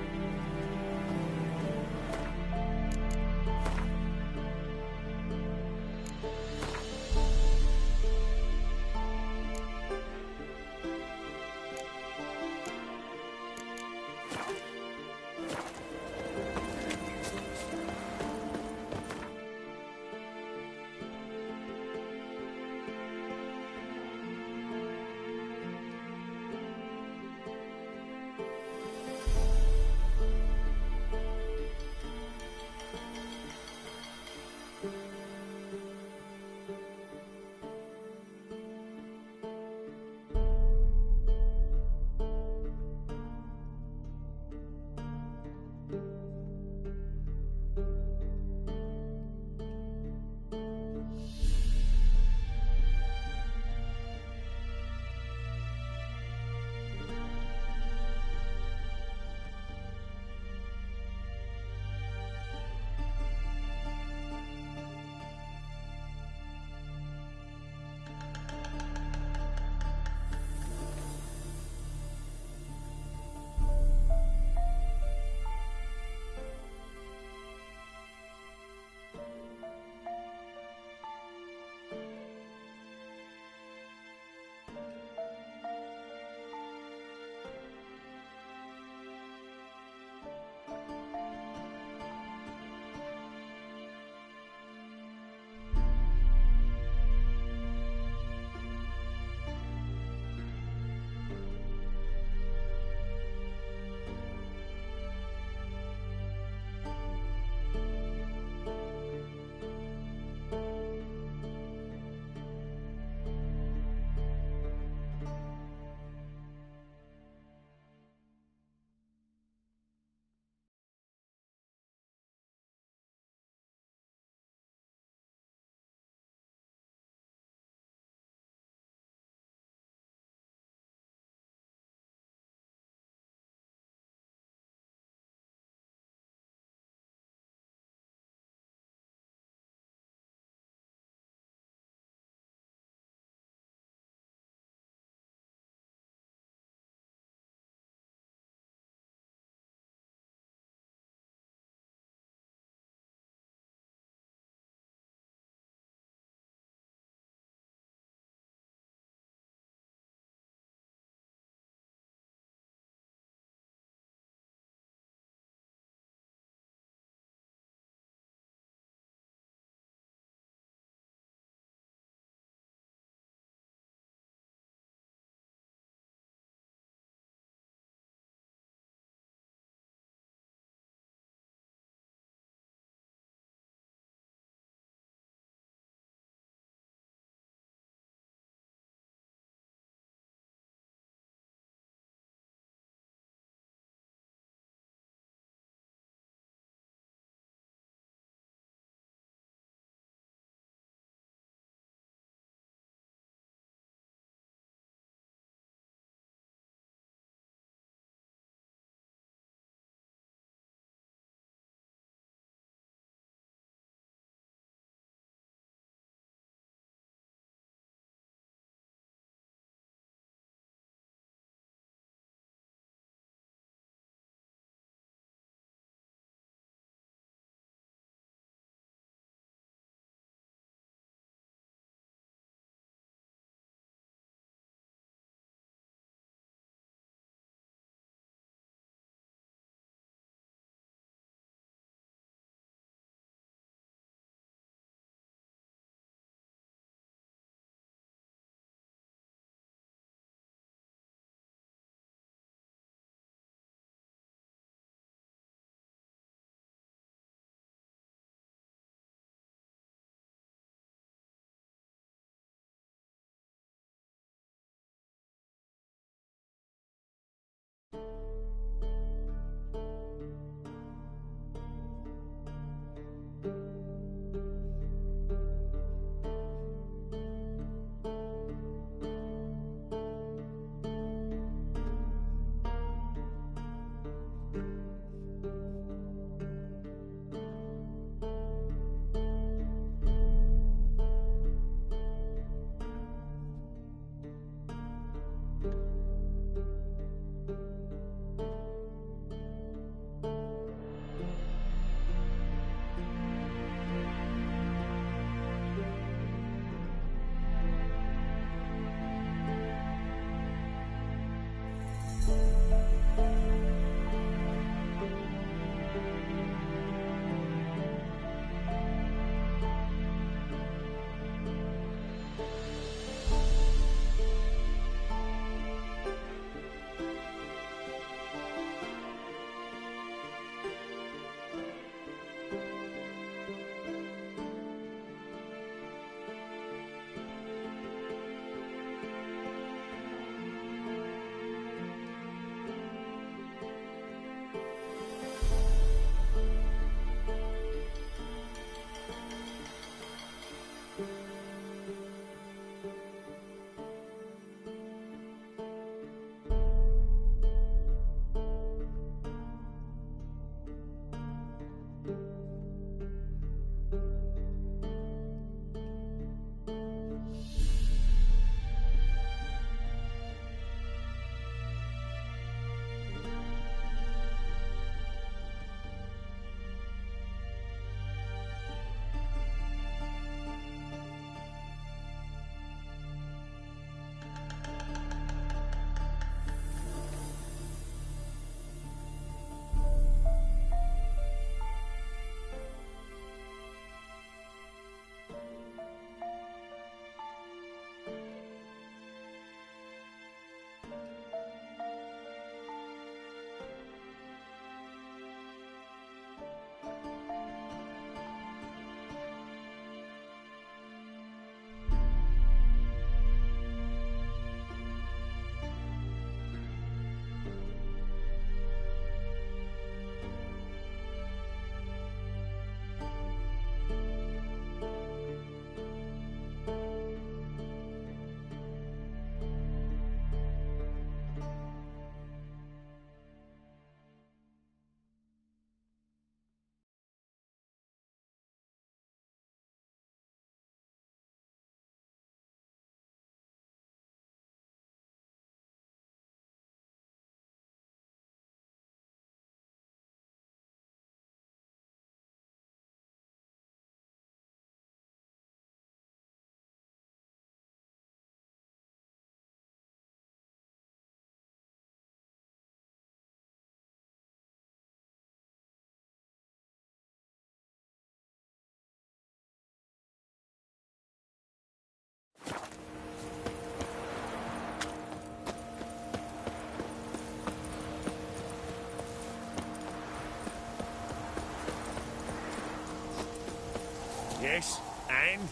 S14: Yes, and?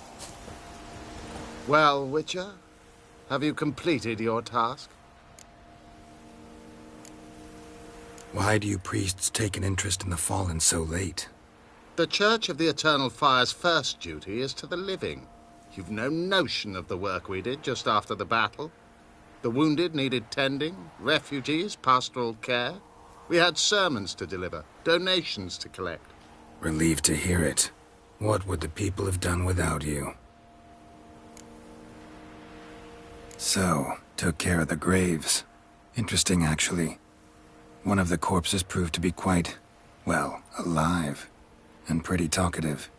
S8: Well, Witcher, have you completed your task?
S1: Why do you priests take an interest in the fallen so late?
S8: The Church of the Eternal Fire's first duty is to the living. You've no notion of the work we did just after the battle. The wounded needed tending, refugees, pastoral care. We had sermons to deliver, donations to collect.
S1: Relieved to hear it. What would the people have done without you? So, took care of the graves. Interesting, actually. One of the corpses proved to be quite, well, alive. And pretty talkative.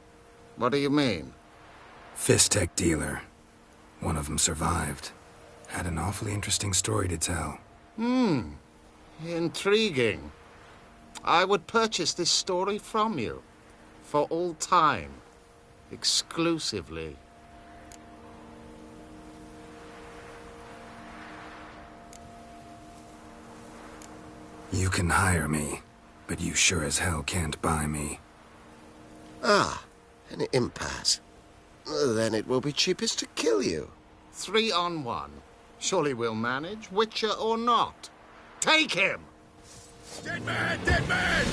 S8: What do you mean?
S1: Fist-tech dealer. One of them survived. Had an awfully interesting story to tell.
S8: Intriguing. I would purchase this story from you. For all time. Exclusively.
S1: You can hire me, but you sure as hell can't buy me.
S5: Ah, an impasse. Then it will be cheapest to kill you.
S8: 3 on 1. Surely we'll manage, Witcher or not. Take him!
S14: Dead man! Dead man!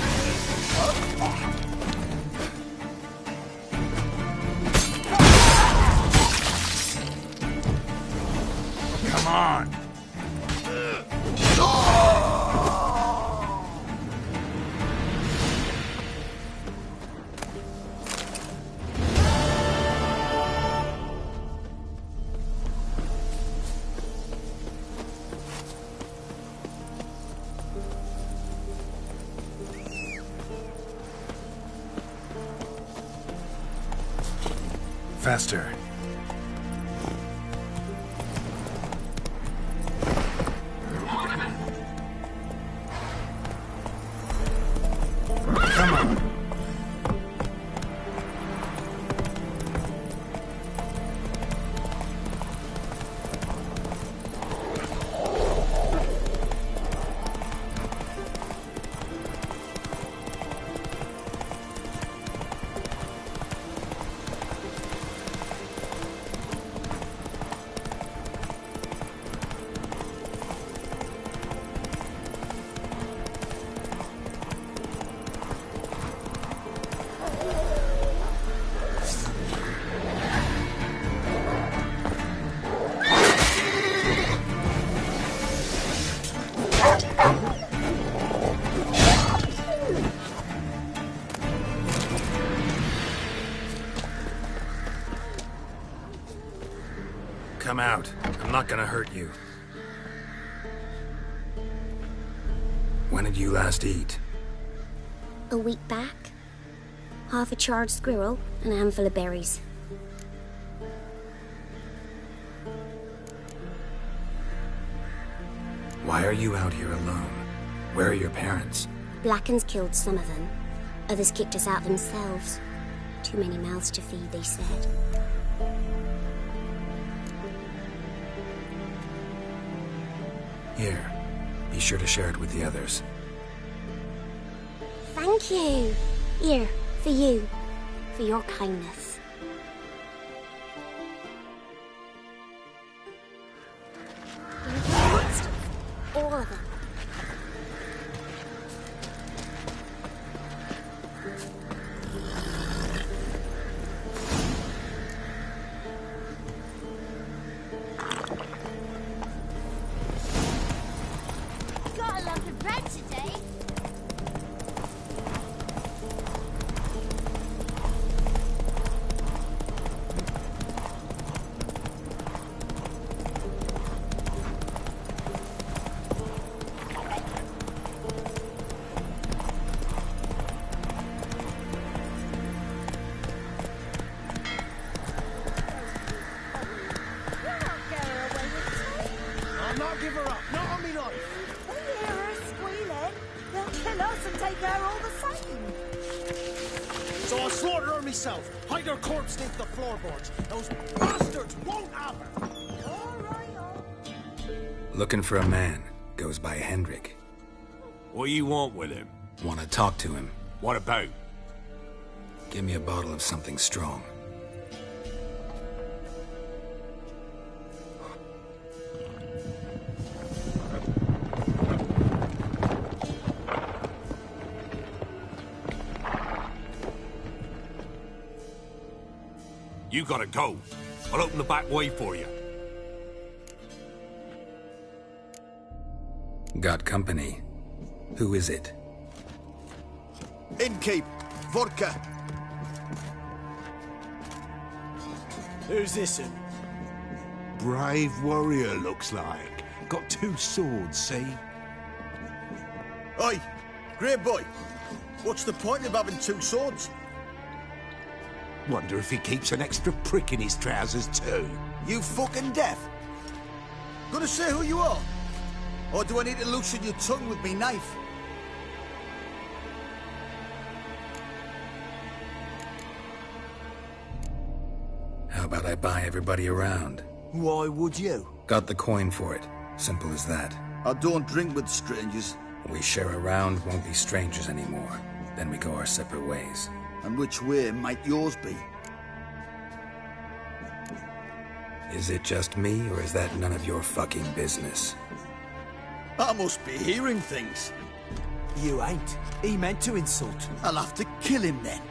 S14: Come on!
S1: Faster. Come on. Come out. I'm not gonna hurt you. When did you last eat?
S20: A week back. Half a charred squirrel and a handful of berries.
S1: Why are you out here alone? Where are your parents?
S20: Blackens killed some of them. Others kicked us out themselves. Too many mouths to feed, they said.
S1: Here. Be sure to share it with the others.
S20: Thank you. Here, for you. For your kindness. All of them.
S22: Got a lump of bread today.
S13: I'll not give her up, not on me life.
S6: They hear her squealing. They'll kill us and take her all the same.
S13: So I'll slaughter her myself. Hide her corpse into the floorboards. Those bastards won't have her.
S1: Looking for a man. Goes by Hendrik.
S19: What do you want with him?
S1: Want to talk to him.
S19: What about?
S1: Give me a bottle of something strong.
S19: You gotta go. I'll open the back way for you.
S1: Got company. Who is it?
S3: Innkeep, vodka. Who's this?
S11: Brave warrior, looks like. Got 2 swords, see?
S3: Oi, great boy. What's the point of having 2 swords?
S11: Wonder if he keeps an extra prick in his trousers too.
S3: You fucking deaf? Gonna say who you are? Or do I need to loosen your tongue with me knife?
S1: How about I buy everybody around?
S3: Why would you?
S1: Got the coin for it. Simple as that.
S3: I don't drink with strangers.
S1: We share a round, won't be strangers anymore. Then we go our separate ways.
S3: And which way might yours be?
S1: Is it just me, or is that none of your fucking business?
S3: I must be hearing things.
S12: You ain't. He meant to insult.
S3: I'll have to kill him then.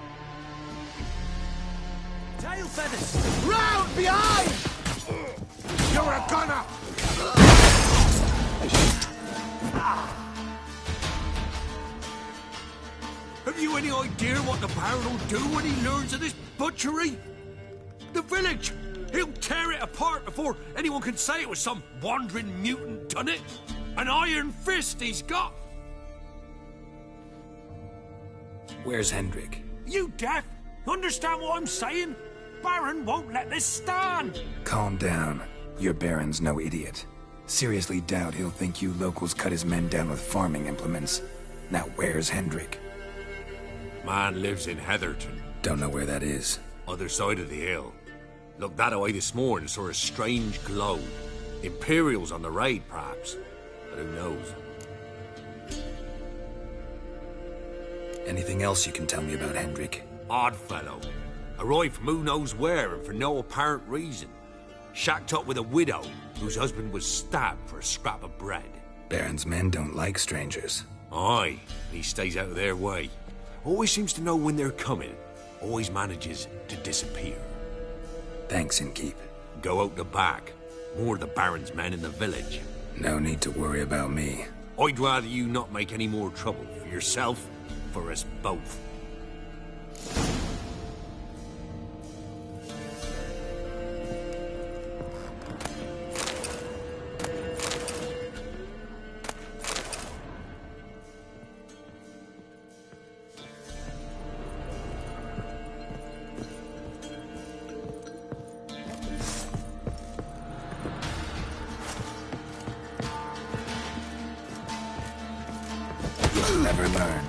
S12: Tail feathers!
S3: Round behind!
S11: You're a gunner!
S19: Have you any idea what the Baron will do when he learns of this butchery? The village! He'll tear it apart before anyone can say it was some wandering mutant done it. An iron fist he's got!
S1: Where's Hendrik?
S19: You deaf? Understand what I'm saying? Baron won't let this stand!
S1: Calm down. Your Baron's no idiot. Seriously doubt he'll think you locals cut his men down with farming implements. Now where's Hendrik?
S19: Man lives in Heatherton.
S1: Don't know where that is.
S19: Other side of the hill. Looked that away this morning, saw a strange glow. Imperials on the raid, perhaps. But who knows?
S1: Anything else you can tell me about Hendrik?
S19: Odd fellow. Arrived from who knows where and for no apparent reason. Shacked up with a widow whose husband was stabbed for a scrap of bread.
S1: Baron's men don't like strangers.
S19: Aye, he stays out of their way. Always seems to know when they're coming. Always manages to disappear.
S1: Thanks, Innkeep.
S19: Go out the back. More of the Baron's men in the village.
S1: No need to worry about me.
S19: I'd rather you not make any more trouble for yourself, for us both.
S1: You'll never learn.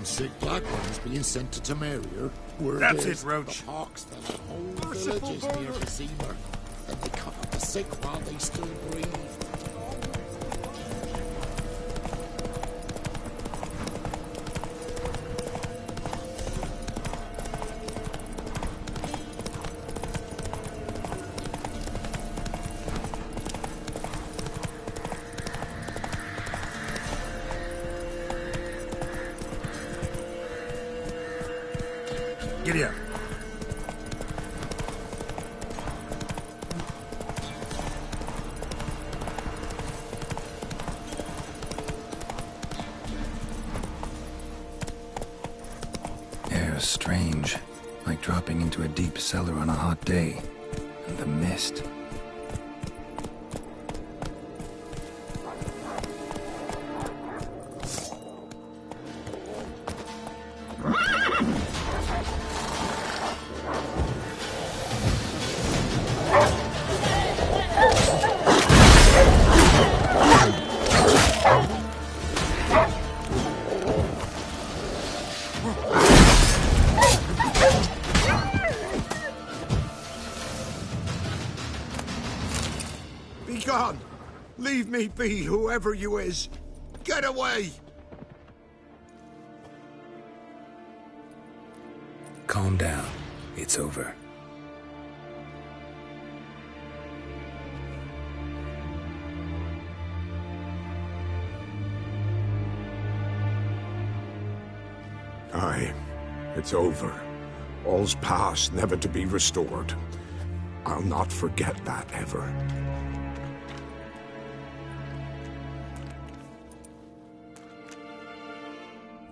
S18: Sick black ones being sent to Temeria.
S7: That's it, Roach.
S18: The hawks fell on whole villages near Vizima, and they cut up the sick while they still breathe.
S7: Giddy up.
S1: Air's strange, like dropping into a deep cellar on a hot day. And the mist.
S11: Gone! Leave me be, whoever you is! Get away!
S1: Calm down. It's over.
S11: Aye, it's over. All's past, never to be restored. I'll not forget that ever.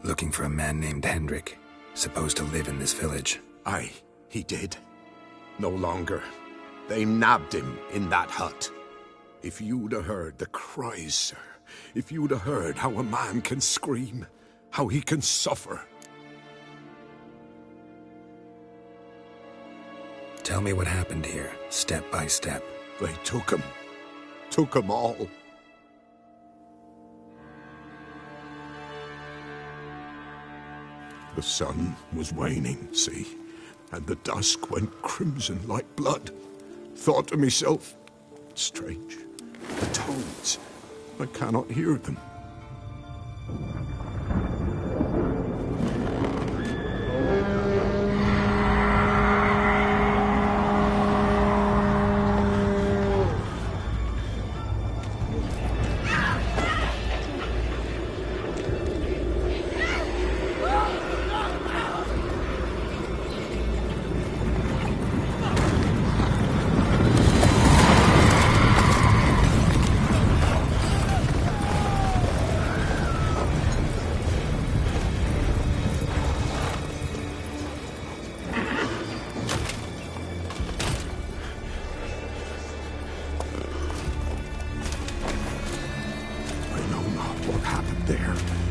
S1: Looking for a man named Hendrik, supposed to live in this village.
S11: Aye, he did. No longer. They nabbed him in that hut. If you'd have heard the cries, sir, if you'd have heard how a man can scream, how he can suffer.
S1: Tell me what happened here, step by step.
S11: They took him. Took him all. The sun was waning, see, and the dusk went crimson like blood. Thought to myself, strange, the toads, I cannot hear them.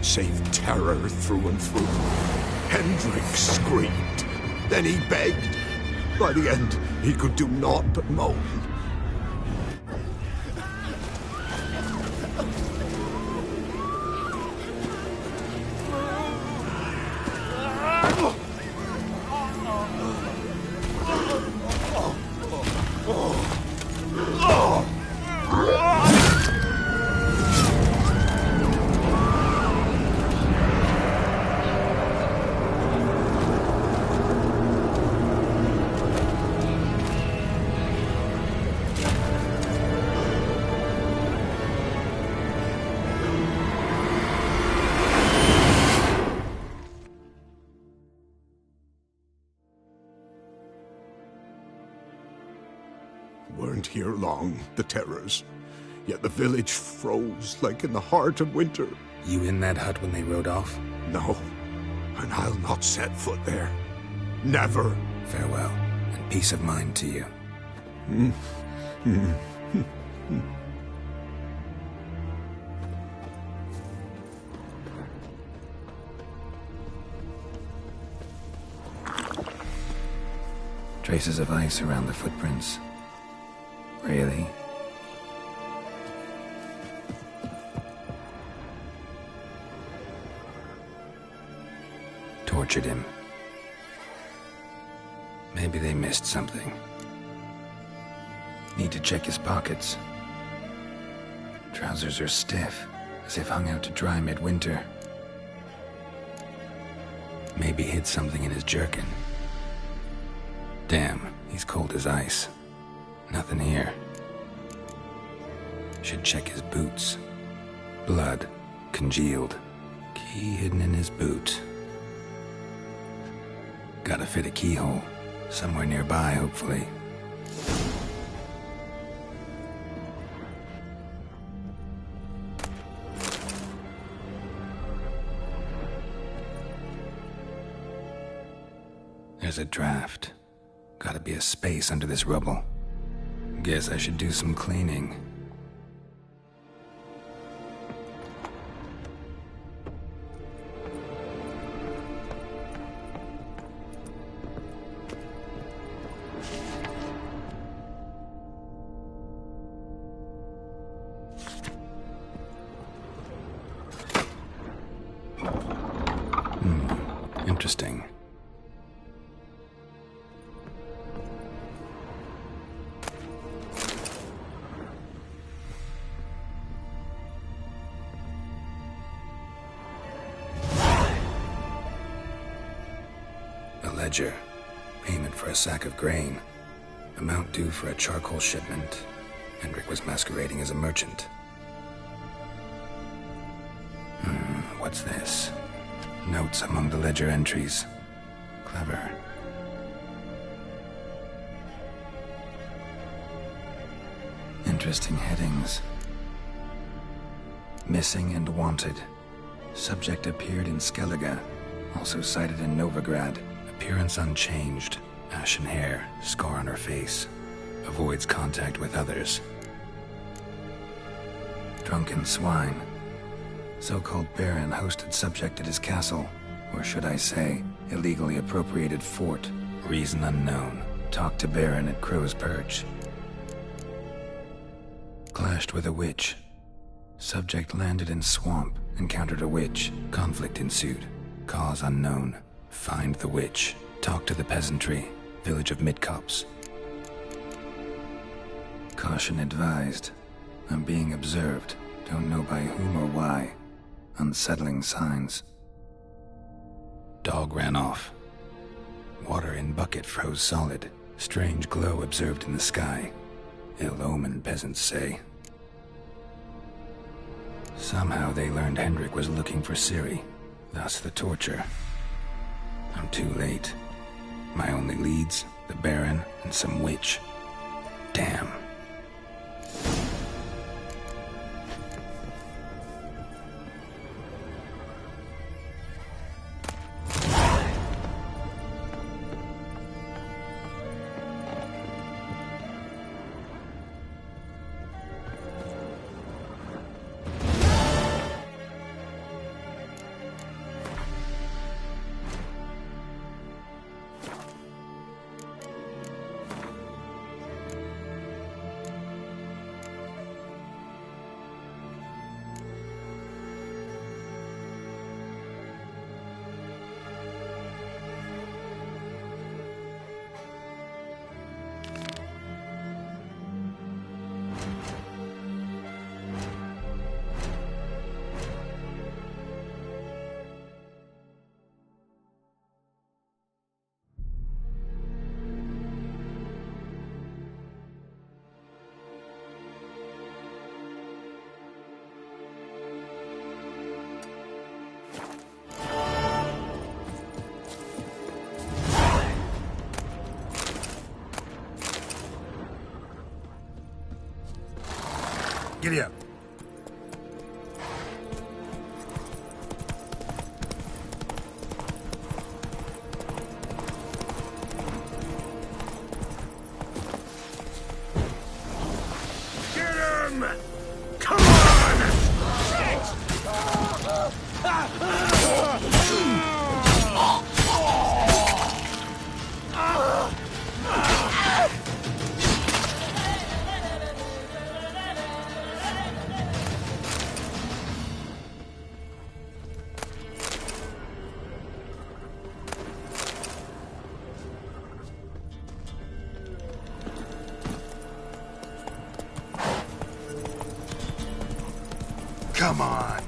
S11: Save terror through and through. Hendrik screamed. Then he begged. By the end, he could do naught but moan. Weren't here long, the terrors. Yet the village froze like in the heart of winter.
S1: You in that hut when they rode off?
S11: No, and I'll not set foot there. Never.
S1: Farewell, and peace of mind to you. Traces of ice around the footprints. Really? Tortured him. Maybe they missed something. Need to check his pockets. Trousers are stiff, as if hung out to dry midwinter. Maybe hid something in his jerkin. Damn, he's cold as ice. Nothing here. Should check his boots. Blood, congealed. Key hidden in his boot. Gotta fit a keyhole. Somewhere nearby, hopefully. There's a draft. Gotta be a space under this rubble. Guess I should do some cleaning. Interesting. A ledger. Payment for a sack of grain. Amount due for a charcoal shipment. Hendrik was masquerading as a merchant. What's this? Notes among the ledger entries. Clever. Interesting headings. Missing and wanted. Subject appeared in Skellige. Also cited in Novigrad. Appearance unchanged. Ashen hair. Scar on her face. Avoids contact with others. Drunken swine. So-called Baron hosted subject at his castle, or should I say, illegally appropriated fort. Reason unknown. Talked to Baron at Crow's Perch. Clashed with a witch. Subject landed in swamp, encountered a witch. Conflict ensued. Cause unknown. Find the witch. Talk to the peasantry. Village of Midcopse. Caution advised. I'm being observed. Don't know by whom or why. Unsettling signs. Dog ran off. Water in bucket froze solid. Strange glow observed in the sky. Ill omen, peasants say. Somehow they learned Hendrik was looking for Ciri. Thus the torture. I'm too late. My only leads, the Baron and some witch. Damn.
S7: Giddy up.
S19: Get him! Come on!
S7: Come on.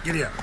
S7: Giddy up.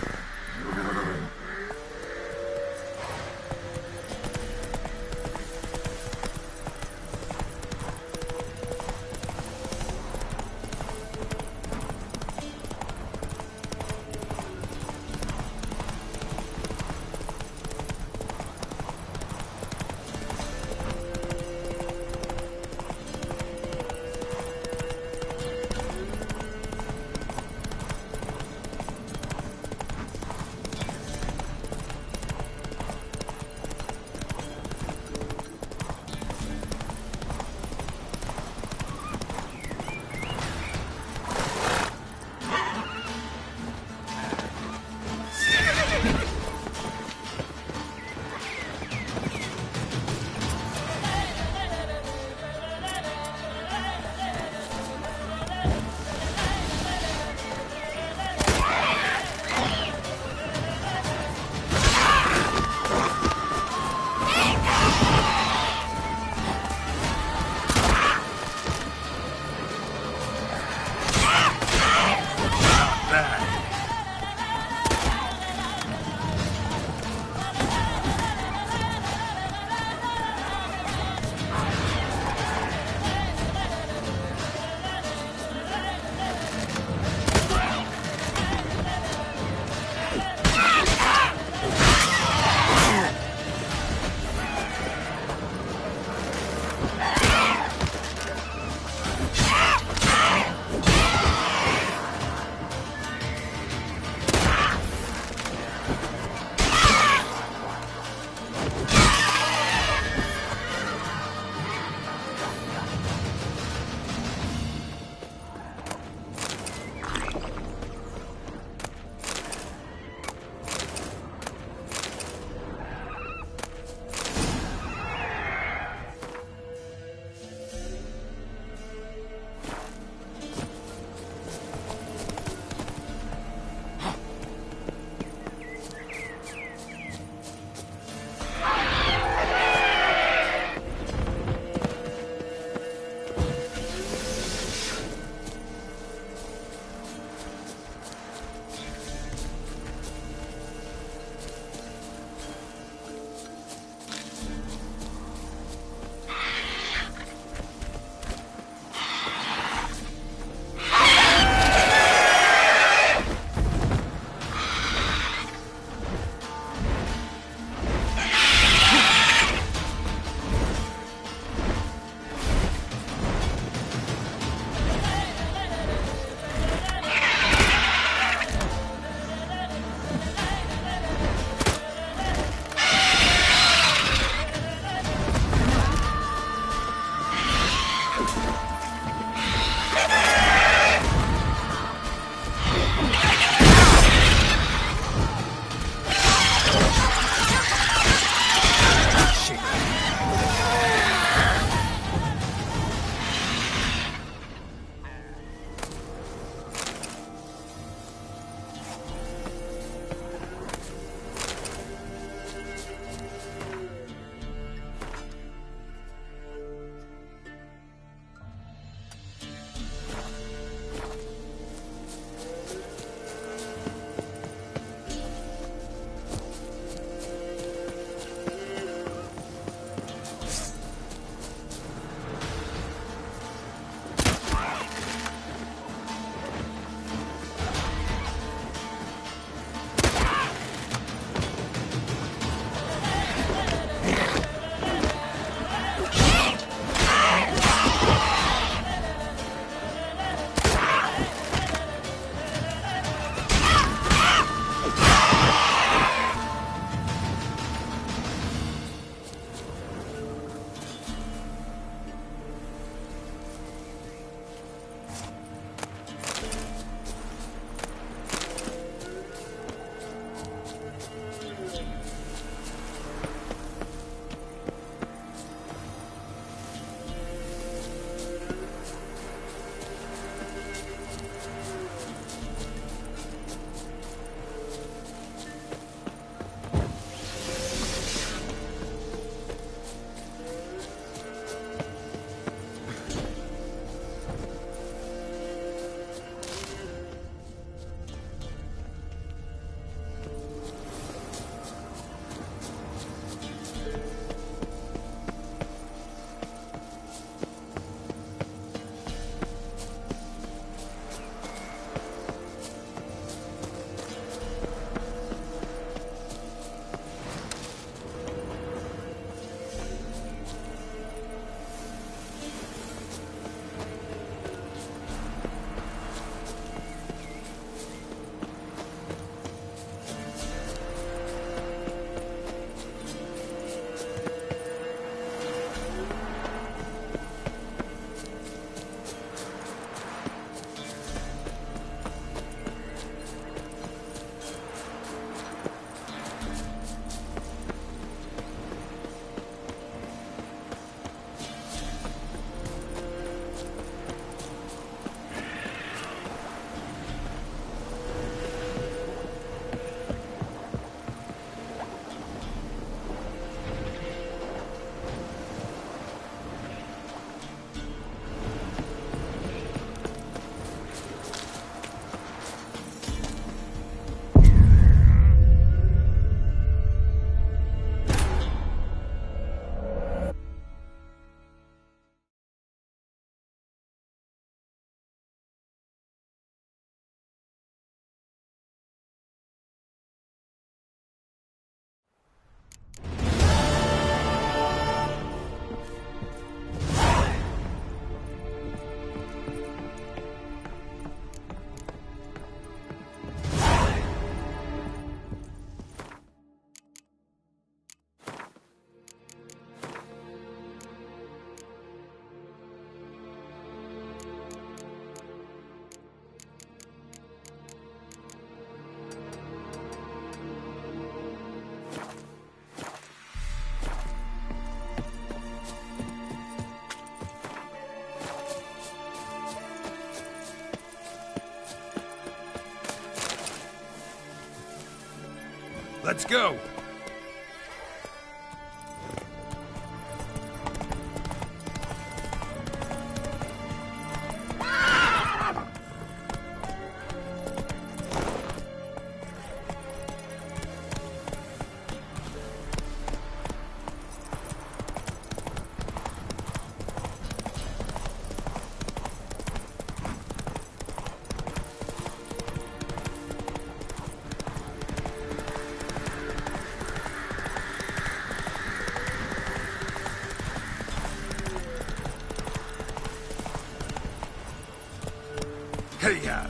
S19: Let's go. Hey-ya!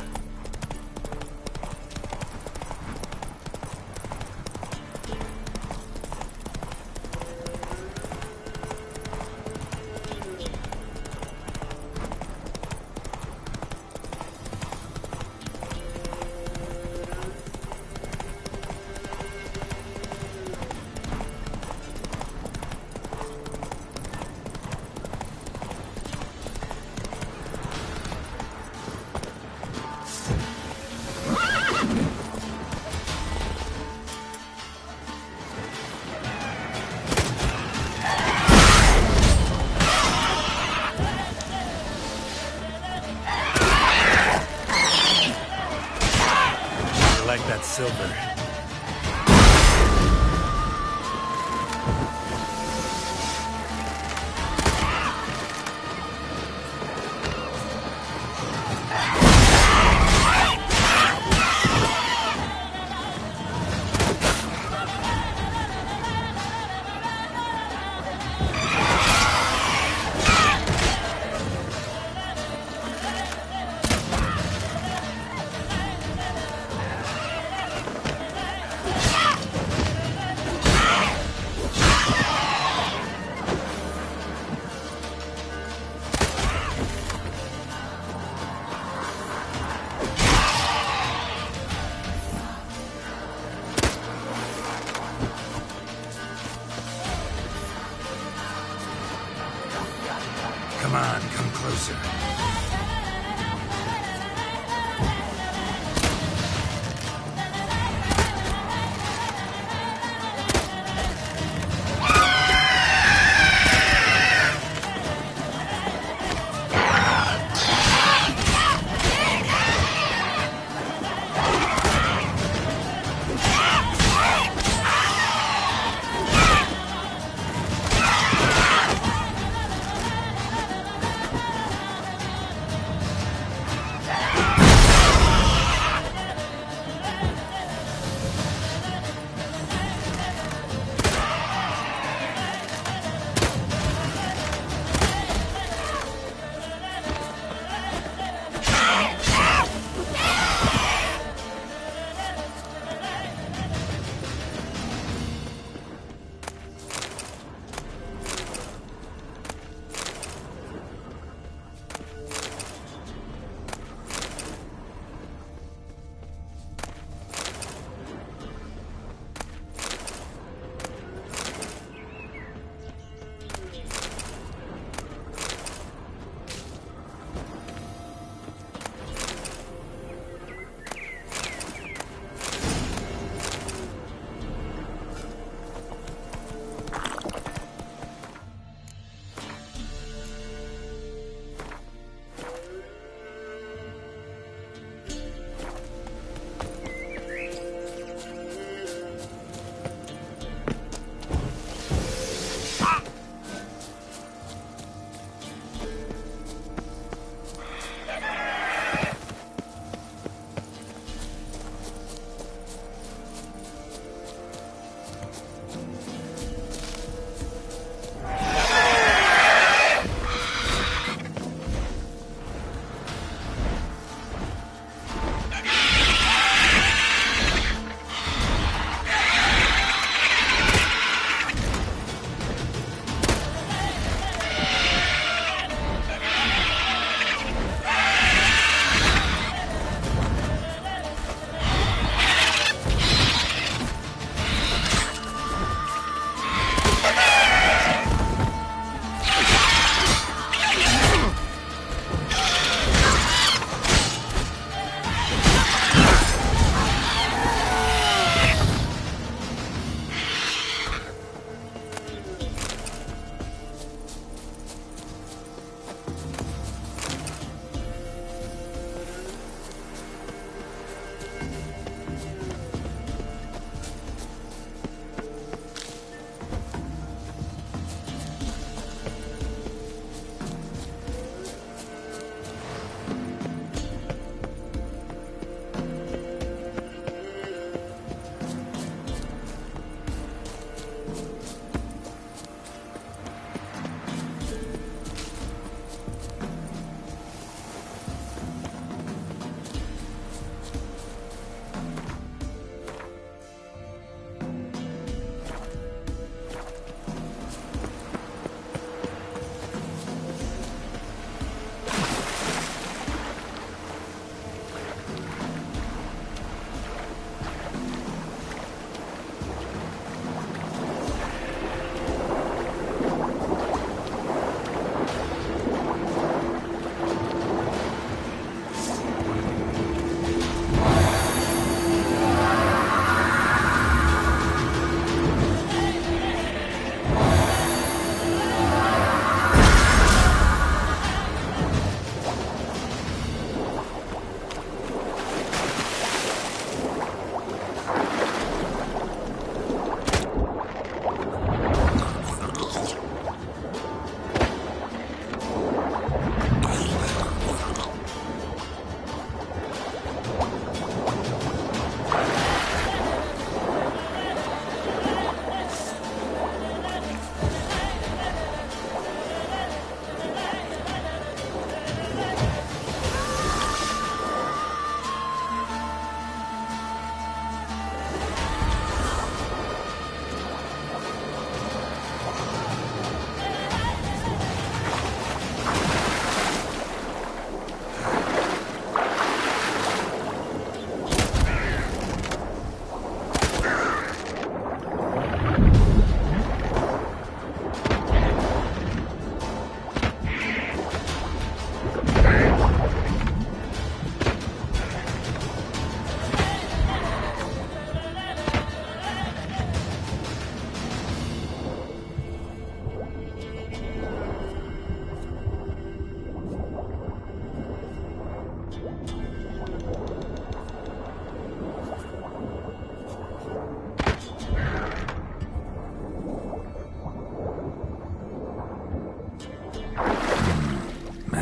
S1: Silver. Come on, come closer.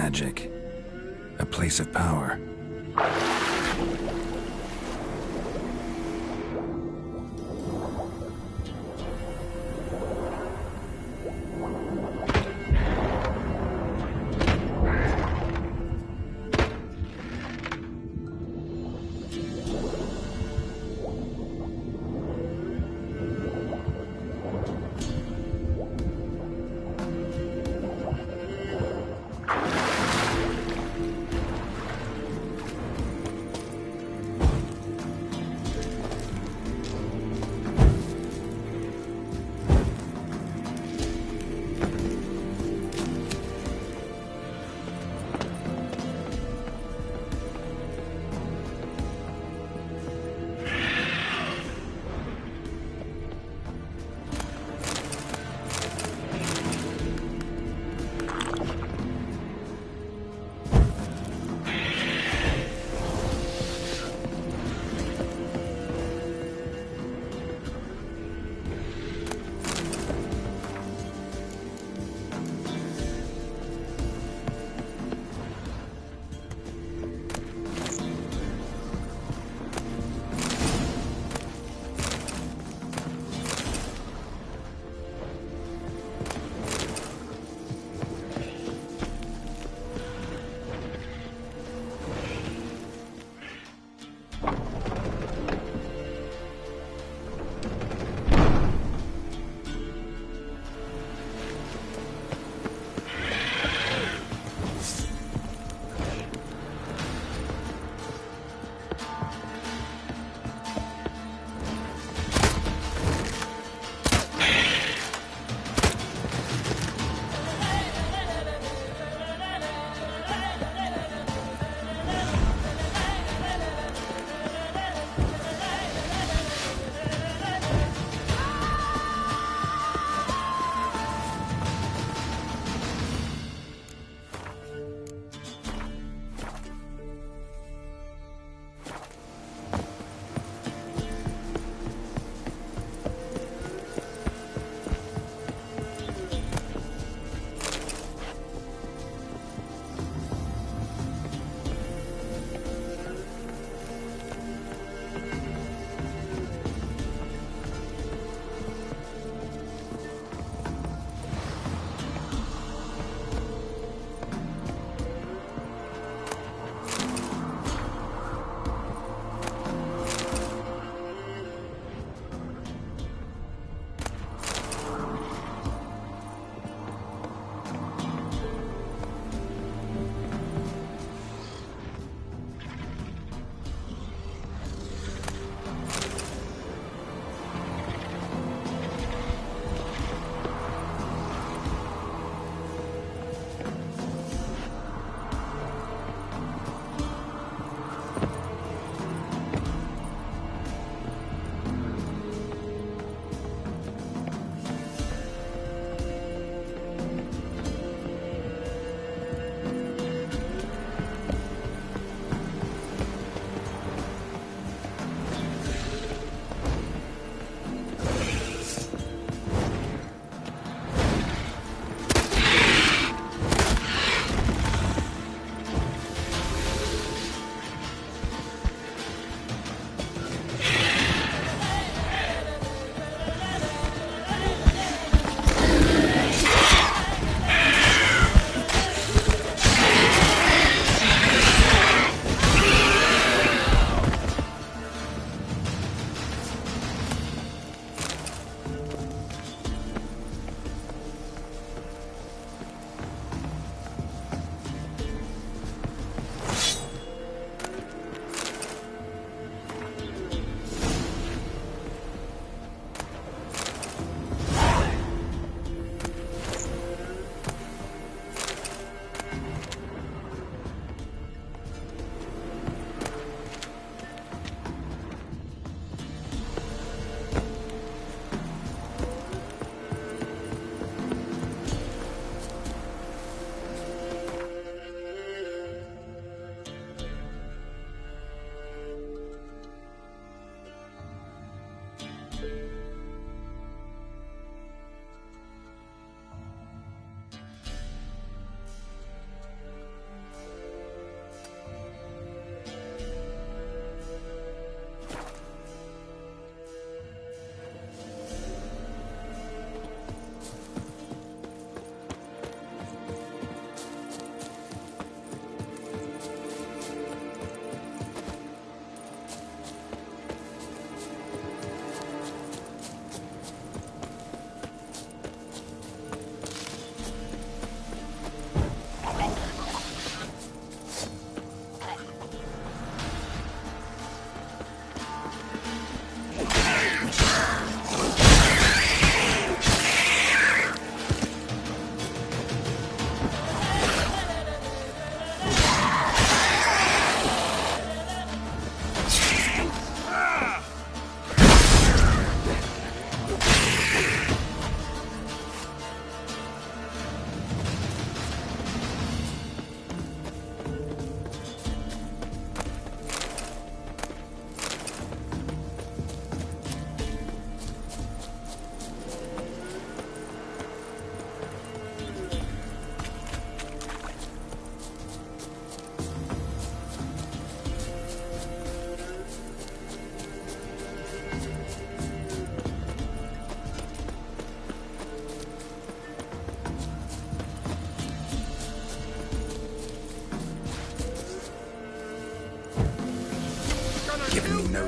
S1: magic. A place of power.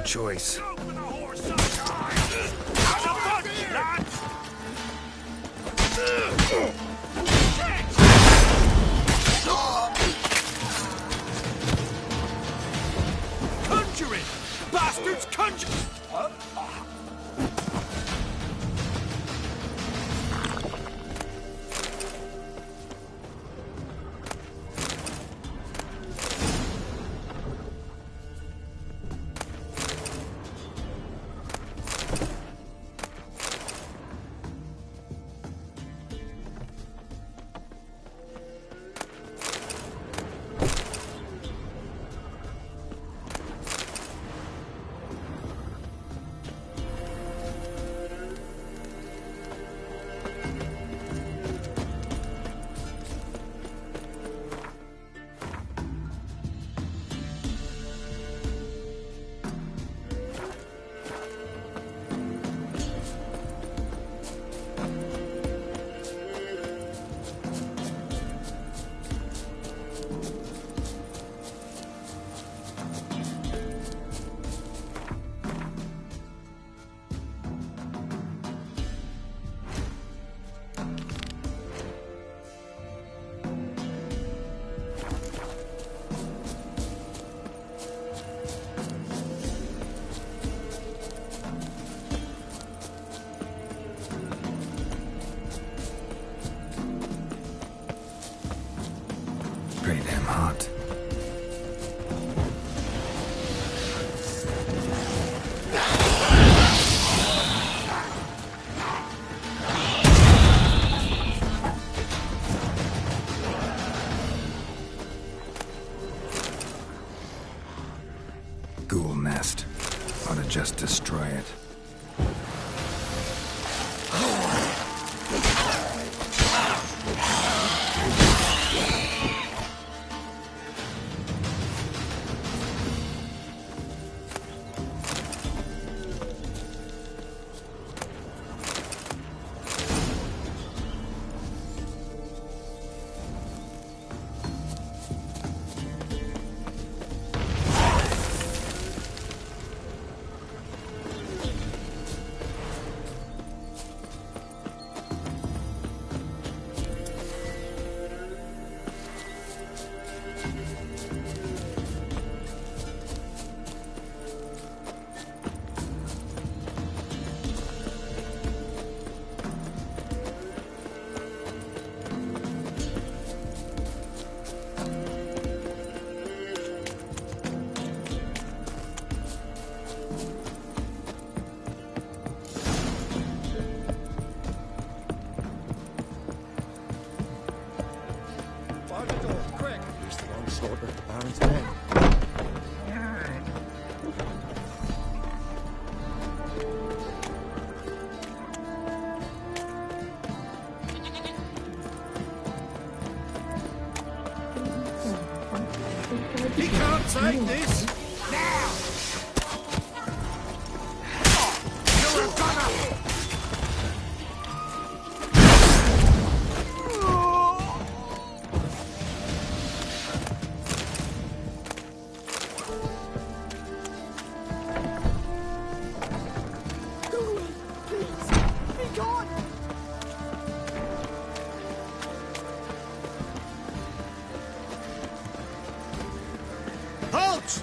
S1: choice.
S19: Conjuring! Bastards, conjure!
S1: Pretty damn hot. Ghoul nest. Ought to just destroy it.
S19: He can't take this! Now! You're a gunner!
S3: Halt!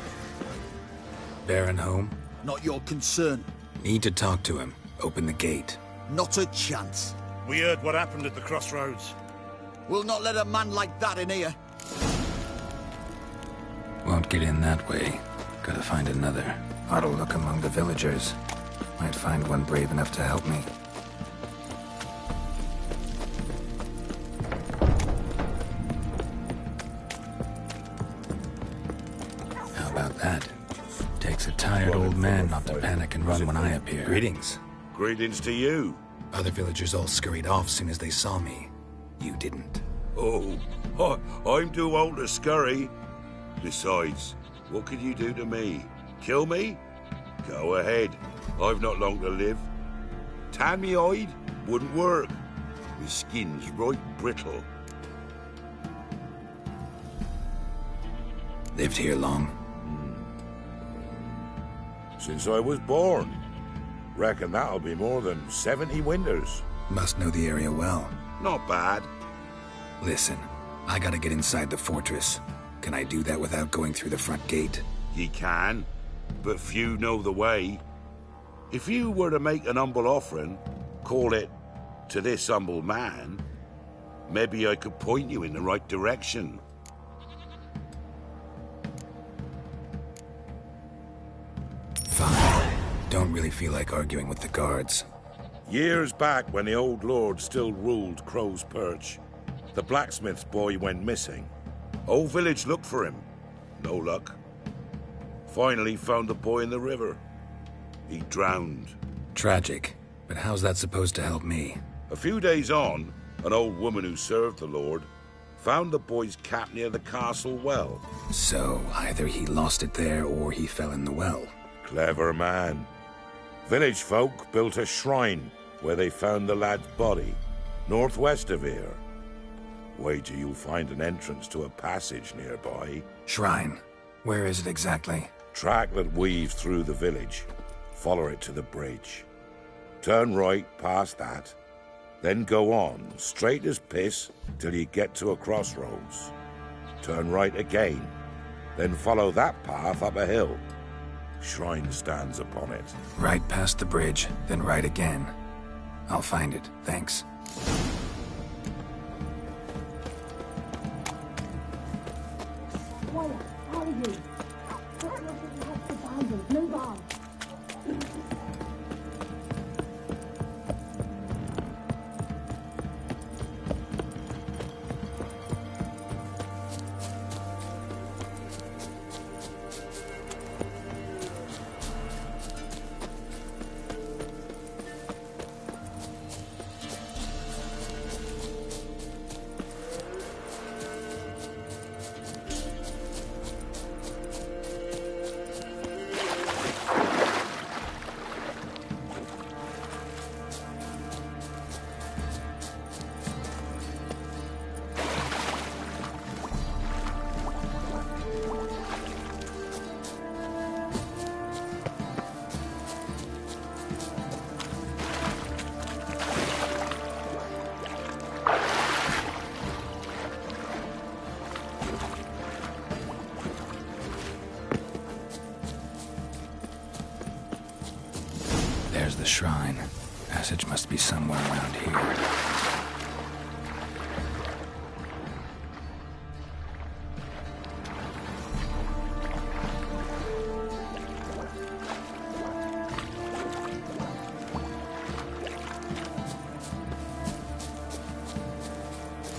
S1: Baron home?
S3: Not your concern.
S1: Need to talk to him. Open the gate.
S3: Not a chance.
S7: We heard what happened at the crossroads.
S3: We'll not let a man like that in here.
S1: Won't get in that way. Gotta find another. Ought to look among the villagers. Might find one brave enough to help me. How about that? Takes a tired old man not to panic and run when I appear. Greetings.
S9: Greetings to you.
S1: Other villagers all scurried off soon as they saw me. You didn't.
S9: Oh, I'm too old to scurry. Besides, what could you do to me? Kill me? Go ahead. I've not long to live. Tan me hide? Wouldn't work. My skin's right brittle.
S1: Lived here long?
S9: Since I was born. Reckon that'll be more than 70 winters.
S1: Must know the area well.
S9: Not bad.
S1: Listen, I gotta get inside the fortress. Can I do that without going through the front gate?
S9: Ye can, but few know the way. If you were to make an humble offering, call it, to this humble man, maybe I could point you in the right direction.
S1: Fine. Don't really feel like arguing with the guards.
S9: Years back, when the old lord still ruled Crow's Perch, the blacksmith's boy went missing. Whole village looked for him. No luck. Finally found the boy in the river. He drowned.
S1: Tragic. But how's that supposed to help me?
S9: A few days on, an old woman who served the lord found the boy's cap near the castle well.
S1: So, either he lost it there or he fell in the well.
S9: Clever man. Village folk built a shrine where they found the lad's body, northwest of here. Wait till you'll find an entrance to a passage nearby.
S1: Shrine? Where is it exactly?
S9: Track that weaves through the village. Follow it to the bridge. Turn right past that. Then go on, straight as piss, till you get to a crossroads. Turn right again. Then follow that path up a hill. Shrine stands upon it.
S1: Right past the bridge, then right again. I'll find it, thanks.
S10: Quiet, how are you? Move on.
S1: There's the shrine. Passage must be somewhere around here.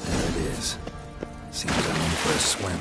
S1: There it is. Seems I'm in for a swim.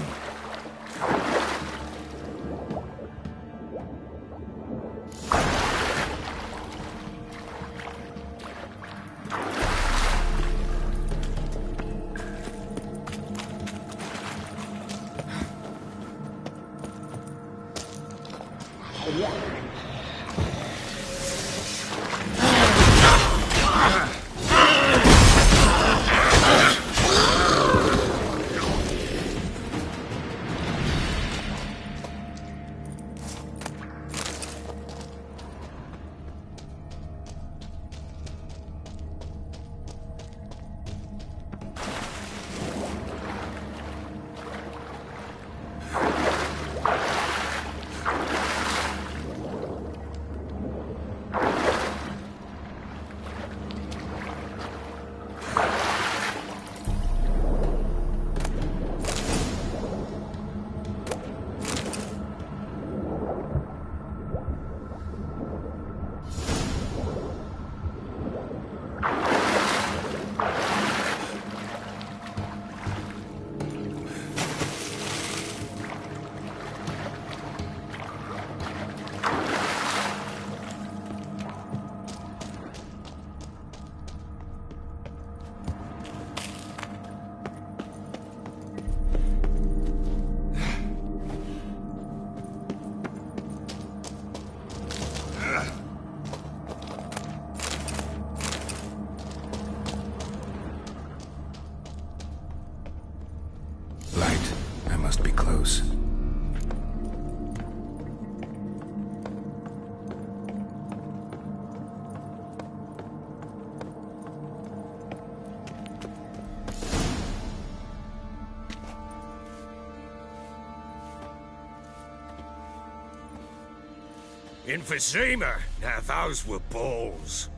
S14: Emphysema. Now those were balls.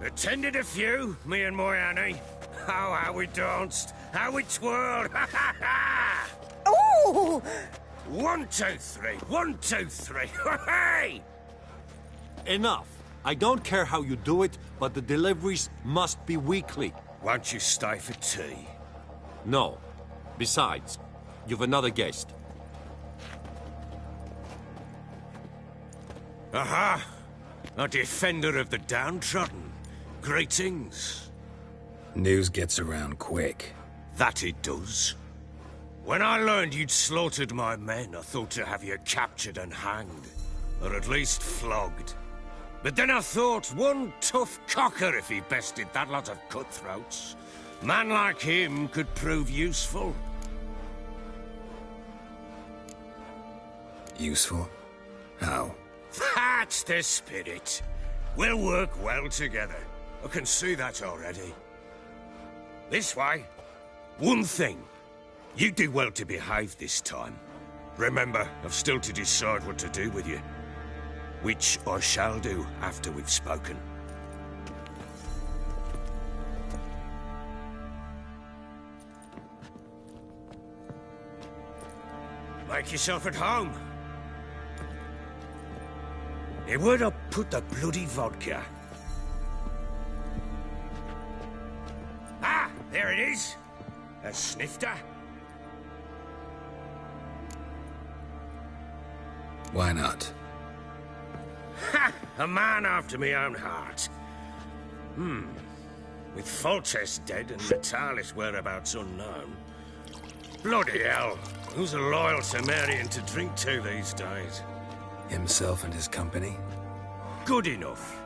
S14: Attended a few, me and my Annie. Oh, how we danced, how we twirled.
S6: Oh!
S14: 1, 2, 3. 1, 2, 3. Hey!
S19: Enough. I don't care how you do it, but the deliveries must be weekly.
S14: Won't you stay for tea?
S19: No. Besides, you've another guest.
S14: Aha! A defender of the downtrodden. Greetings.
S1: News gets around quick.
S14: That it does. When I learned you'd slaughtered my men, I thought to have you captured and hanged. Or at least flogged. But then I thought, one tough cocker if he bested that lot of cutthroats. Man like him could prove useful.
S1: Useful? How?
S14: That's the spirit. We'll work well together. I can see that already. This way. One thing. You do well to behave this time. Remember, I've still to decide what to do with you. Which I shall do after we've spoken. Make yourself at home. Hey, where'd I put the bloody vodka? Ah, there it is. A snifter.
S1: Why not?
S14: Ha! A man after my own heart. With Foltest dead and Natalis whereabouts unknown. Bloody hell. Who's a loyal Sumerian to drink to these days?
S1: Himself and his company?
S14: Good enough.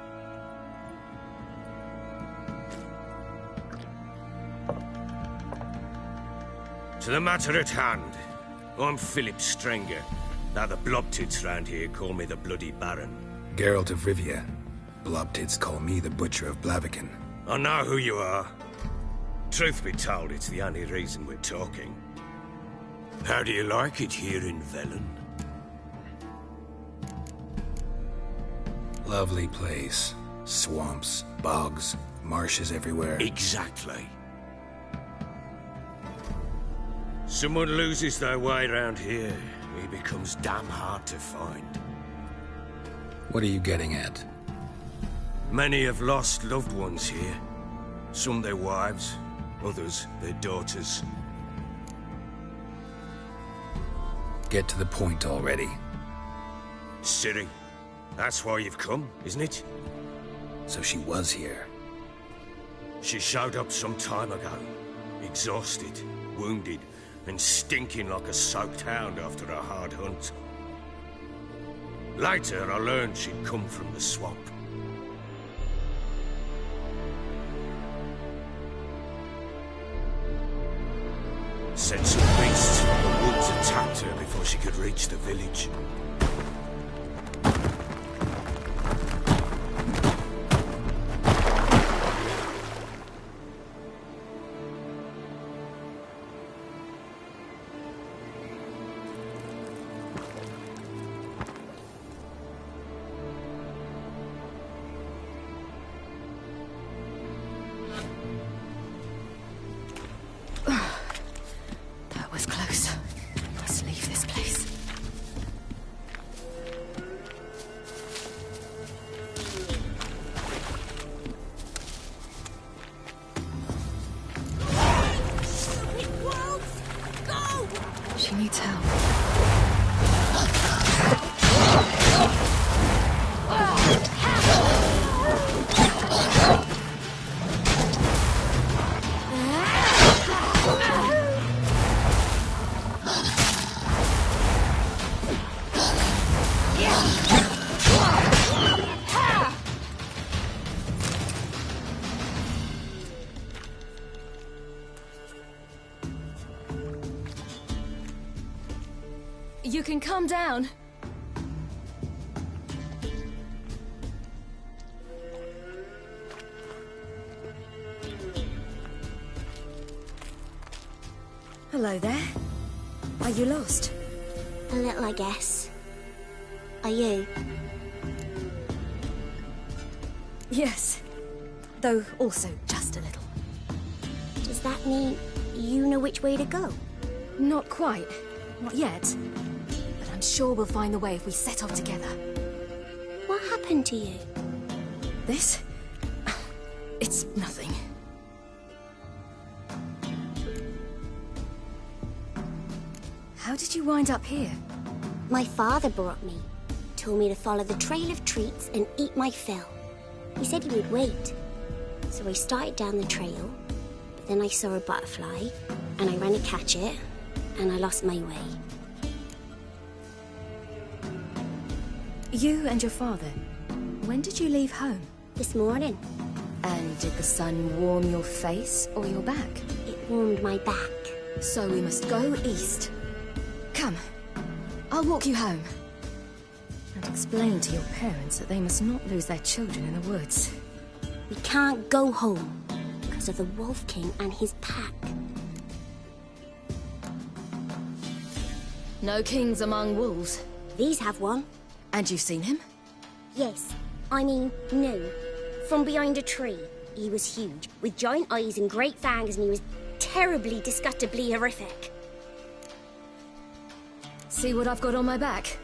S14: To the matter at hand. I'm Philip Strenger. Now the blobtits round here call me the Bloody Baron.
S1: Geralt of Rivia. Blobtits call me the Butcher of Blaviken.
S14: I know who you are. Truth be told, it's the only reason we're talking. How do you like it here in Velen?
S1: Lovely place. Swamps, bogs, marshes everywhere.
S14: Exactly. Someone loses their way around here, he becomes damn hard to find.
S1: What are you getting at?
S14: Many have lost loved ones here. Some their wives, others their daughters.
S1: Get to the point already.
S14: Ciri, that's why you've come, isn't it?
S1: So she was here.
S14: She showed up some time ago. Exhausted, wounded, and stinking like a soaked hound after a hard hunt. Later, I learned she'd come from the swamp. Said some beasts from the woods attacked her before she could reach the village.
S10: That was close. Must leave this place. She needs help. You can calm down.
S6: Hello there. Are you lost?
S20: A little, I guess. Are you?
S10: Yes. Though also just a little.
S20: Does that mean you know which way to go?
S10: Not quite. Not yet. But I'm sure we'll find the way if we set off together.
S20: What happened to you?
S10: This? It's nothing. How did you wind up here?
S20: My father brought me. Told me to follow the trail of treats and eat my fill. He said he would wait. So I started down the trail, but then I saw a butterfly, and I ran to catch it, and I lost my way.
S10: You and your father, when did you leave home?
S20: This morning.
S10: And did the sun warm your face or your back?
S20: It warmed my back.
S10: So we must go east. Come, I'll walk you home. And explain to your parents that they must not lose their children in the woods.
S20: We can't go home because of the Wolf King and his pack.
S10: No kings among wolves.
S20: These have one.
S10: And you've seen him?
S20: Yes. I mean, no. From behind a tree. He was huge, with giant eyes and great fangs, and he was terribly, disgustingly horrific.
S10: See what I've got on my back?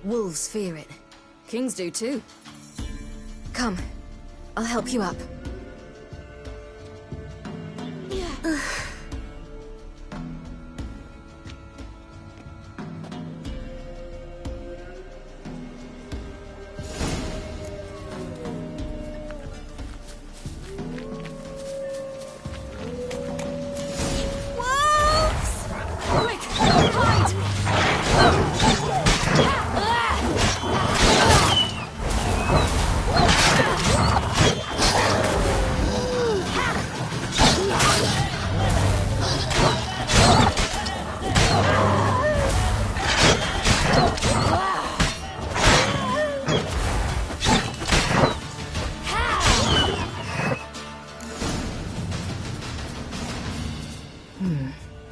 S10: Wolves fear it. Kings do too. Come, I'll help you up.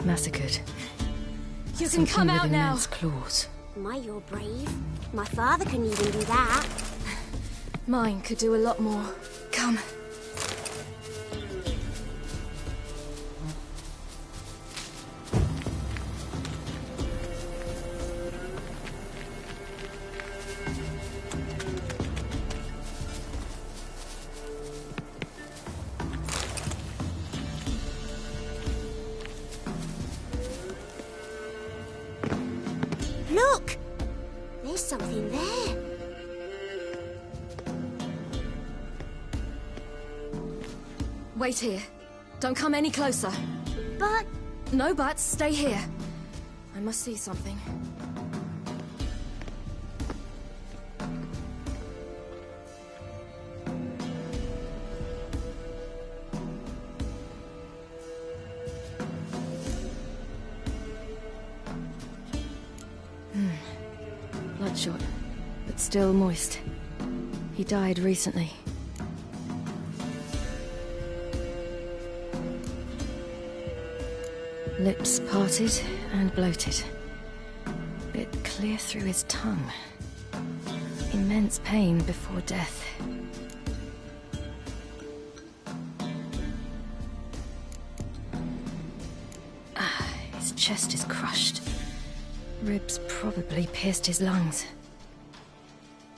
S10: Massacred.
S20: You
S10: can come out now. Claws.
S20: My, you're brave. My father couldn't even do that.
S10: Mine could do a lot more. Come.
S20: Look! There's something there.
S10: Wait here. Don't come any closer.
S20: But...
S10: No buts. Stay here. I must see something. Bloodshot, but still moist. He died recently. Lips parted and bloated. Bit clear through his tongue. Immense pain before death. His chest is crushed. Ribs probably pierced his lungs.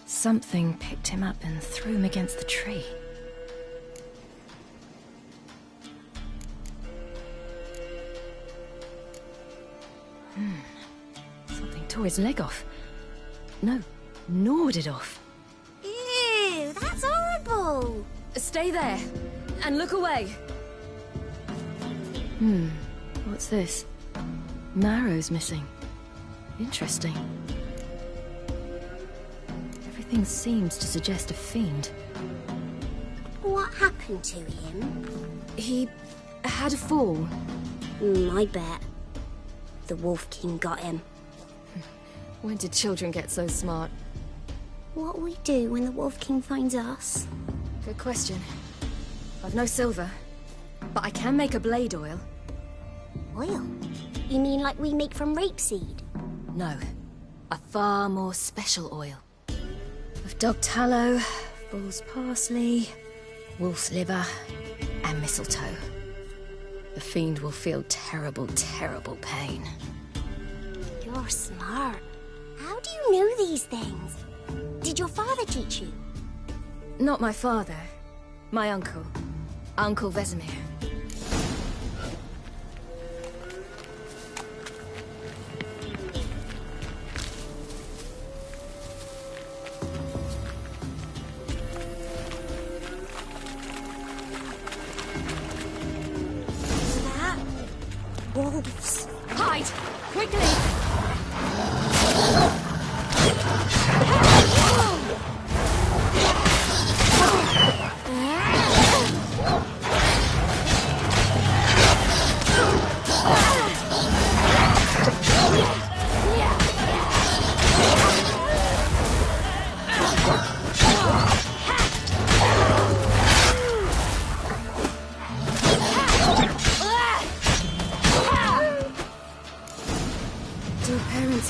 S10: Something picked him up and threw him against the tree. Something tore his leg off. No, gnawed it off.
S20: Ew, that's horrible!
S10: Stay there, and look away. What's this? Marrow's missing. Interesting. Everything seems to suggest a fiend.
S20: What happened to him?
S10: He had a fall.
S20: I bet. The Wolf King got him.
S10: When did children get so smart?
S20: What'll we do when the Wolf King finds us?
S10: Good question. I've no silver, but I can make a blade oil.
S20: Oil? You mean like we make from rapeseed?
S10: No, a far more special oil. Of dog tallow, bull's parsley, wolf's liver, and mistletoe. The fiend will feel terrible, terrible pain.
S22: You're smart. How do you know these things? Did your father teach you?
S10: Not my father. My uncle. Uncle Vesemir.
S22: Wolves.
S10: Hide! Quickly!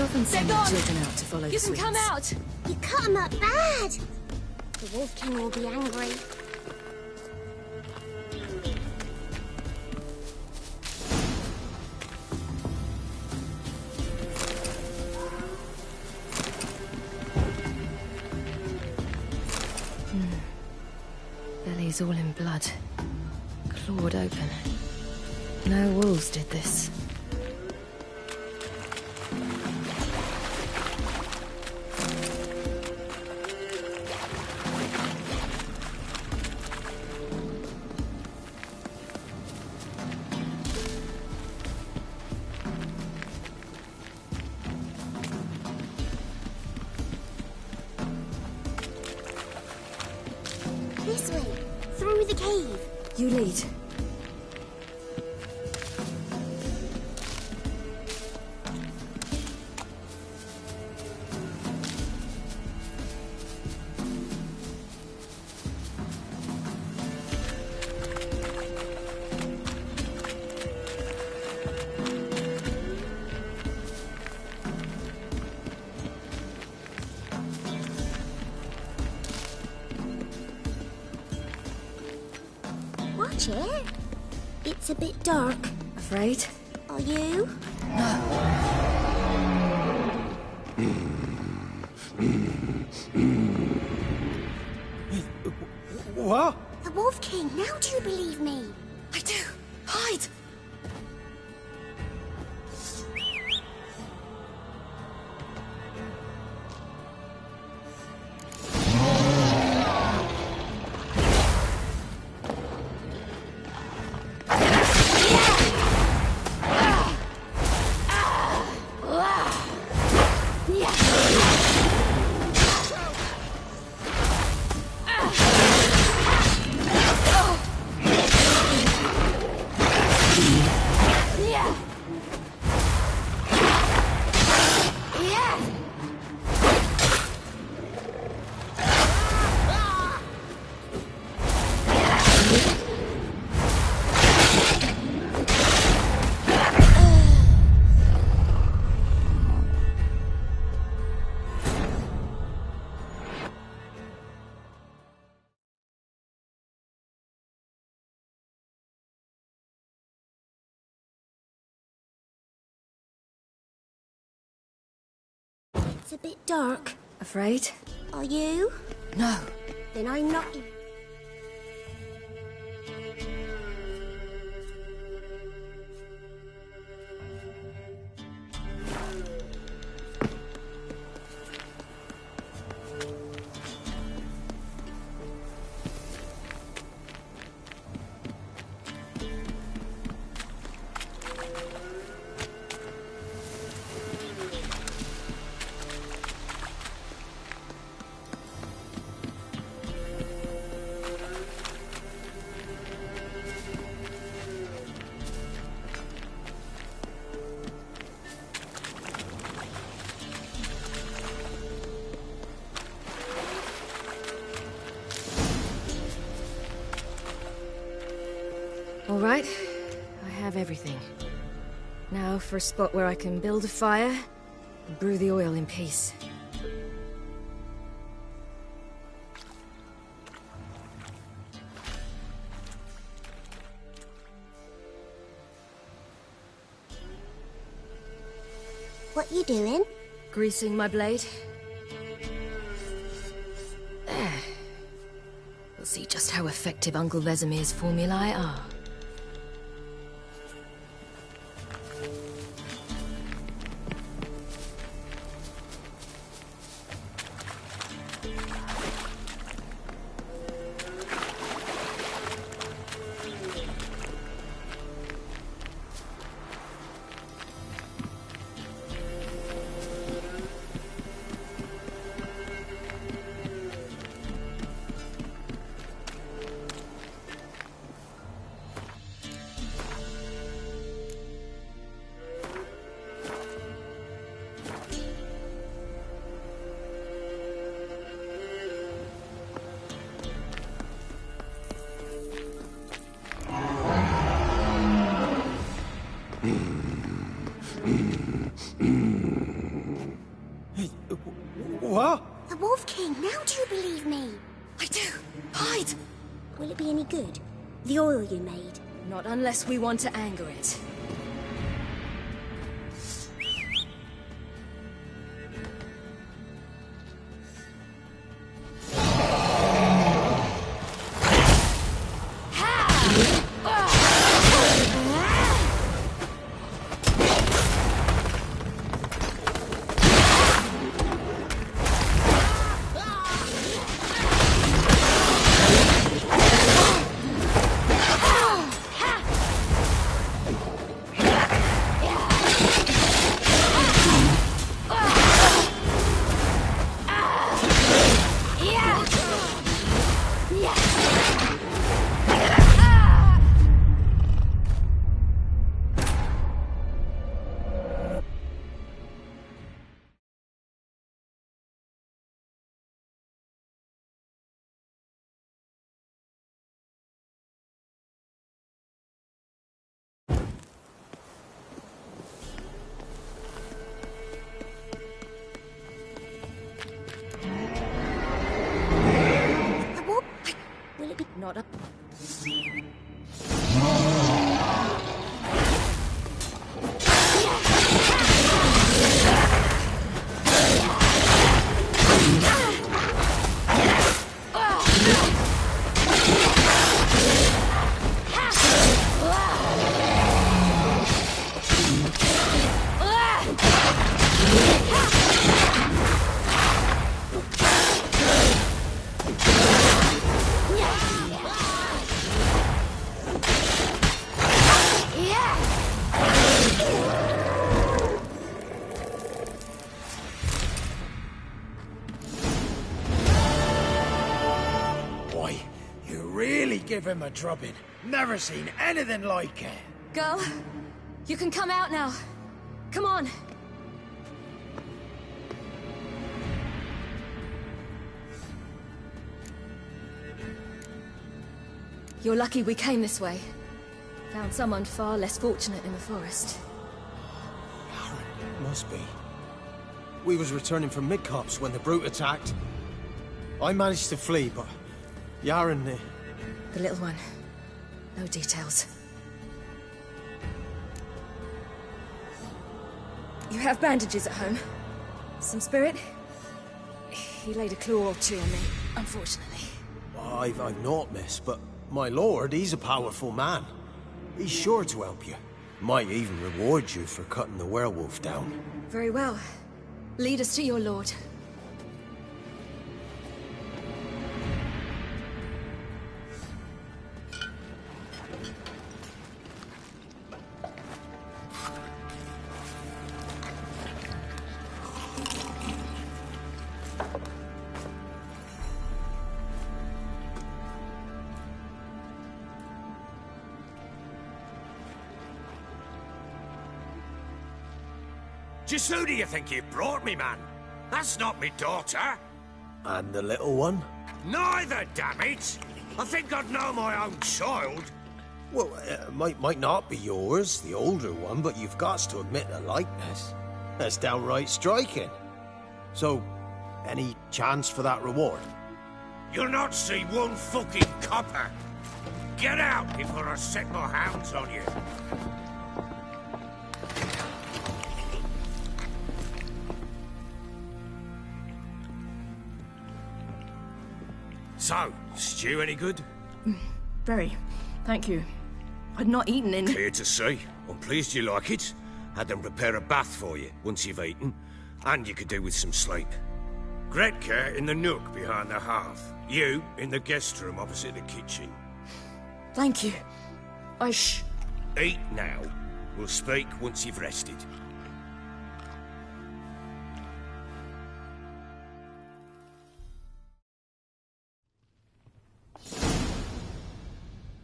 S10: Often send their children out to follow
S22: You
S10: sweets.
S22: can come out! You cut him up bad! The Wolf King will be angry.
S10: Belly's all in blood. Clawed open. No wolves did this.
S22: This way, through the cave.
S10: You lead.
S22: Watch it. It's a bit dark.
S10: Afraid?
S22: Are you?
S12: What?
S22: The Wolf King, now do you believe me?
S10: I do. Hide!
S22: It's a bit dark.
S10: Afraid?
S22: Are you?
S10: No.
S22: Then I'm not.
S10: All right. I have everything. Now for a spot where I can build a fire and brew the oil in peace.
S22: What you doing?
S10: Greasing my blade. There. We'll see just how effective Uncle Vesemir's formulae are.
S22: What? The Wolf King, now do you believe me?
S10: I do. Hide!
S22: Will it be any good? The oil you made?
S10: Not unless we want to anger it. Not a...
S12: Give him a drubbing. Never seen anything like it.
S10: Girl, you can come out now. Come on. You're lucky we came this way. Found someone far less fortunate in the forest.
S12: It must be. We was returning from Midcops when the brute attacked. I managed to flee, but Yaren...
S10: The little one. No details. You have bandages at home? Some spirit? He laid a claw or two on me, unfortunately.
S12: I've not, miss, but my lord, he's a powerful man. He's sure to help you. Might even reward you for cutting the werewolf down.
S10: Very well. Lead us to your lord.
S14: Just who do you think you brought me, man? That's not me daughter.
S12: And the little one?
S14: Neither, damn it! I think I'd know my own child.
S12: Well, might not be yours, the older one, but you've got to admit a likeness. That's downright striking. So, any chance for that reward?
S14: You'll not see one fucking copper. Get out before I set my hounds on you. So, stew any good?
S2: Very. Thank you. I'd not eaten in...
S14: Clear to see. I'm pleased you like it. Had them prepare a bath for you once you've eaten. And you could do with some sleep. Gretka in the nook behind the hearth. You in the guest room opposite the kitchen.
S2: Thank you.
S14: Eat now. We'll speak once you've rested.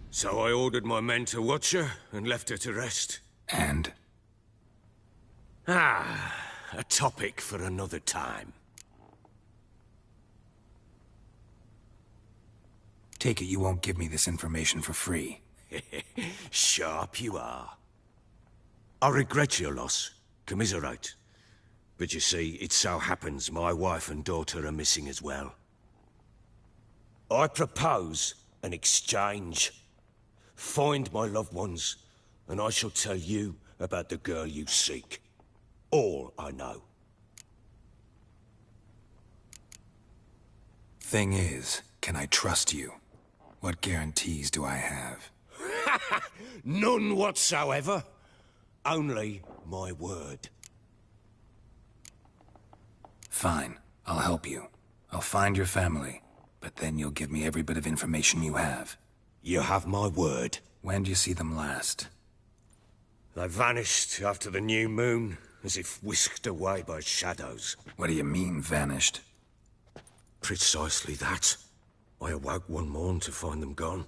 S14: So I ordered my men to watch her and left her to rest.
S1: And?
S14: A topic for another time.
S1: Take it you won't give me this information for free.
S14: Sharp you are. I regret your loss. Commiserate. But you see, it so happens my wife and daughter are missing as well. I propose an exchange. Find my loved ones, and I shall tell you about the girl you seek. All I know.
S1: Thing is, can I trust you? What guarantees do I have?
S14: None whatsoever. Only my word.
S1: Fine, I'll help you. I'll find your family, but then you'll give me every bit of information you have.
S14: You have my word.
S1: When do you see them last?
S14: They vanished after the new moon, as if whisked away by shadows.
S1: What do you mean, vanished?
S14: Precisely that. I awoke one morn to find them gone.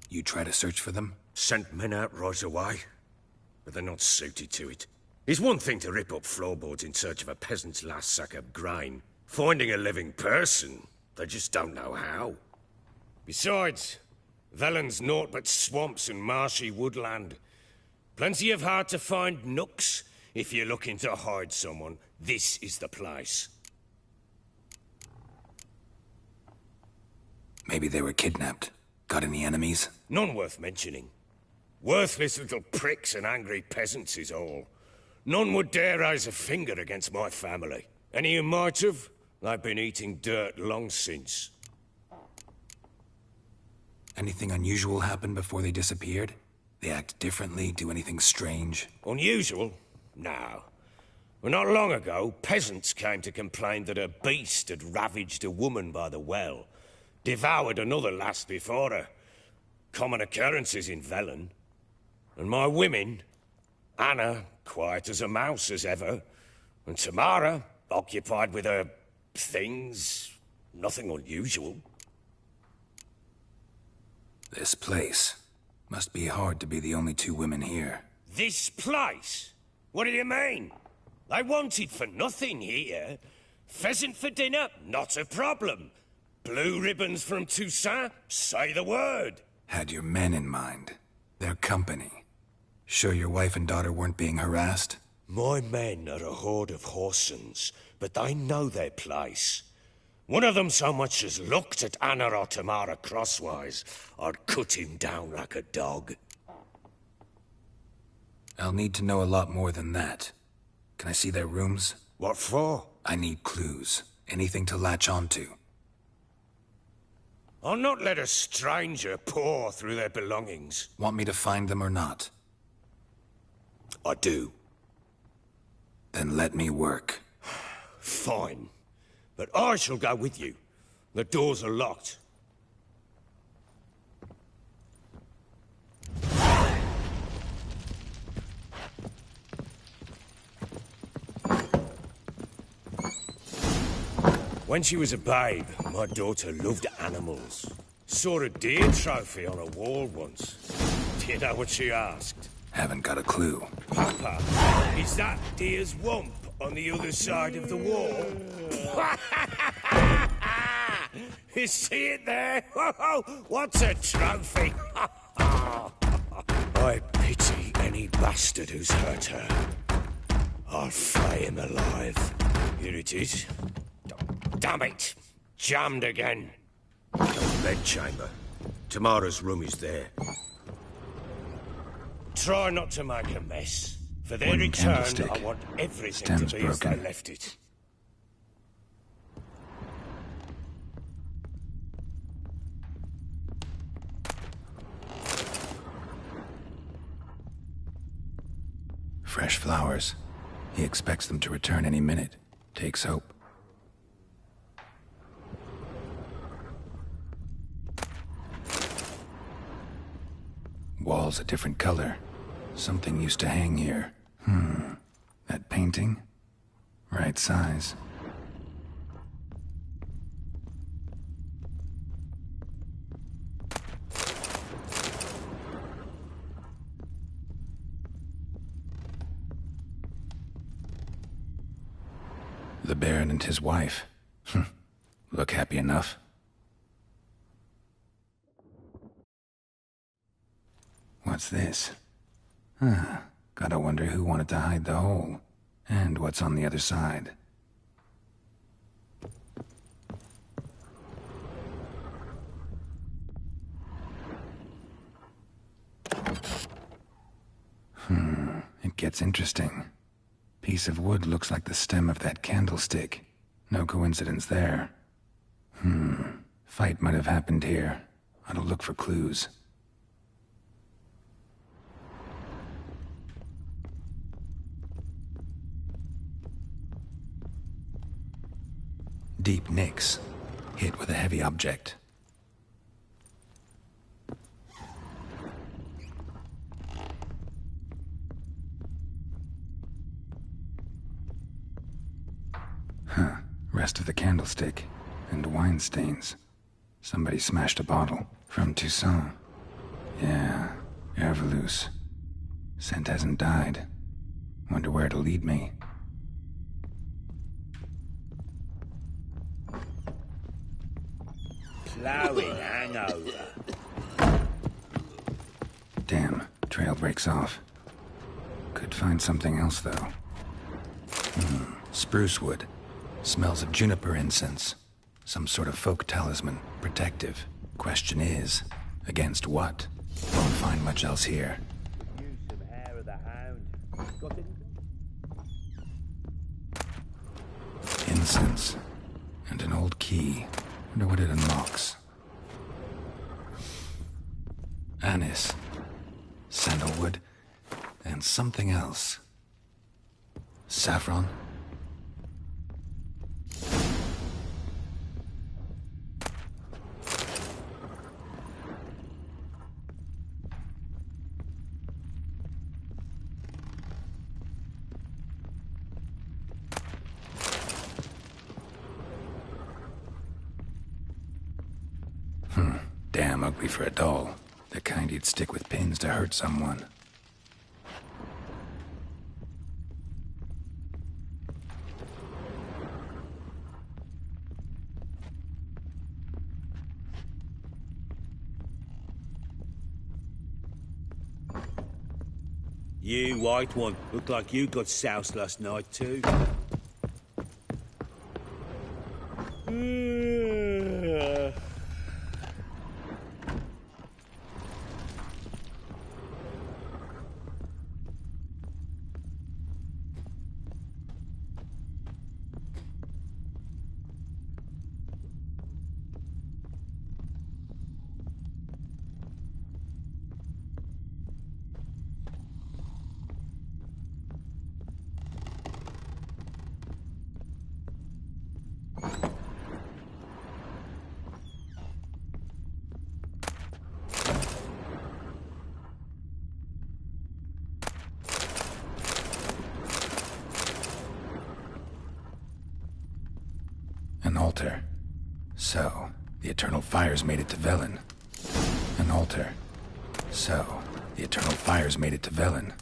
S1: You try to search for them?
S14: Sent men out right away, but they're not suited to it. It's one thing to rip up floorboards in search of a peasant's last sack of grain. Finding a living person, they just don't know how. Besides, Velen's naught but swamps and marshy woodland. Plenty of hard-to-find nooks. If you're looking to hide someone, this is the place.
S1: Maybe they were kidnapped. Got any enemies?
S14: None worth mentioning. Worthless little pricks and angry peasants is all. None would dare raise a finger against my family. Any who might have, they've been eating dirt long since.
S1: Anything unusual happen before they disappeared? They act differently, do anything strange?
S14: Unusual? No. Well, not long ago, peasants came to complain that a beast had ravaged a woman by the well. Devoured another lass before her. Common occurrences in Velen. And my women, Anna, quiet as a mouse as ever, and Tamara, occupied with her things, nothing unusual.
S1: This place. Must be hard to be the only two women here.
S14: This place? What do you mean? They wanted for nothing here. Pheasant for dinner? Not a problem. Blue ribbons from Toussaint? Say the word.
S1: Had your men in mind. Their company. Sure your wife and daughter weren't being harassed?
S14: My men are a horde of whoresons, but they know their place. One of them so much as looked at Anna or Tamara crosswise, I'd cut him down like a dog.
S1: I'll need to know a lot more than that. Can I see their rooms?
S14: What for?
S1: I need clues. Anything to latch onto.
S14: I'll not let a stranger pore through their belongings.
S1: Want me to find them or not?
S14: I do.
S1: Then let me work.
S14: Fine. But I shall go with you. The doors are locked. When she was a babe, my daughter loved animals. Saw a deer trophy on a wall once. Do you know what she asked?
S1: Haven't got a clue.
S14: Papa, is that deer's wump on the other side of the wall? You see it there? What's a trophy? I pity any bastard who's hurt her. I'll flay him alive. Here it is. Damn it! Jammed again. Bedchamber. Tamara's room is there. Try not to make a mess. For their return, I want everything to be as they left it.
S1: fresh flowers. He expects them to return any minute. Takes hope. Walls a different color. Something used to hang here. That painting? Right size. The Baron and his wife. Look happy enough. What's this? Gotta wonder who wanted to hide the hole. And what's on the other side. It gets interesting. Piece of wood looks like the stem of that candlestick. No coincidence there. Fight might have happened here. Ought to look for clues. Deep nicks, hit with a heavy object. Rest of the candlestick, and wine stains. Somebody smashed a bottle. From Toussaint. Yeah, Herveloos. Scent hasn't died. Wonder where it'll lead me.
S13: Ploughing hangover.
S1: Damn, trail breaks off. Could find something else, though. Spruce wood. Smells of juniper incense. Some sort of folk talisman. Protective. Question is, against what? Won't find much else here.
S13: Use some hair of the hound. Got it?
S1: Incense. And an old key. Wonder what it unlocks. Anise. Sandalwood. And something else. Saffron? Damn ugly for a doll. The kind you'd stick with pins to hurt someone.
S13: You, white one, look like you got soused last night too.
S1: An altar. So, the Eternal Fires made it to Velen. An altar. So, the Eternal Fires made it to Velen.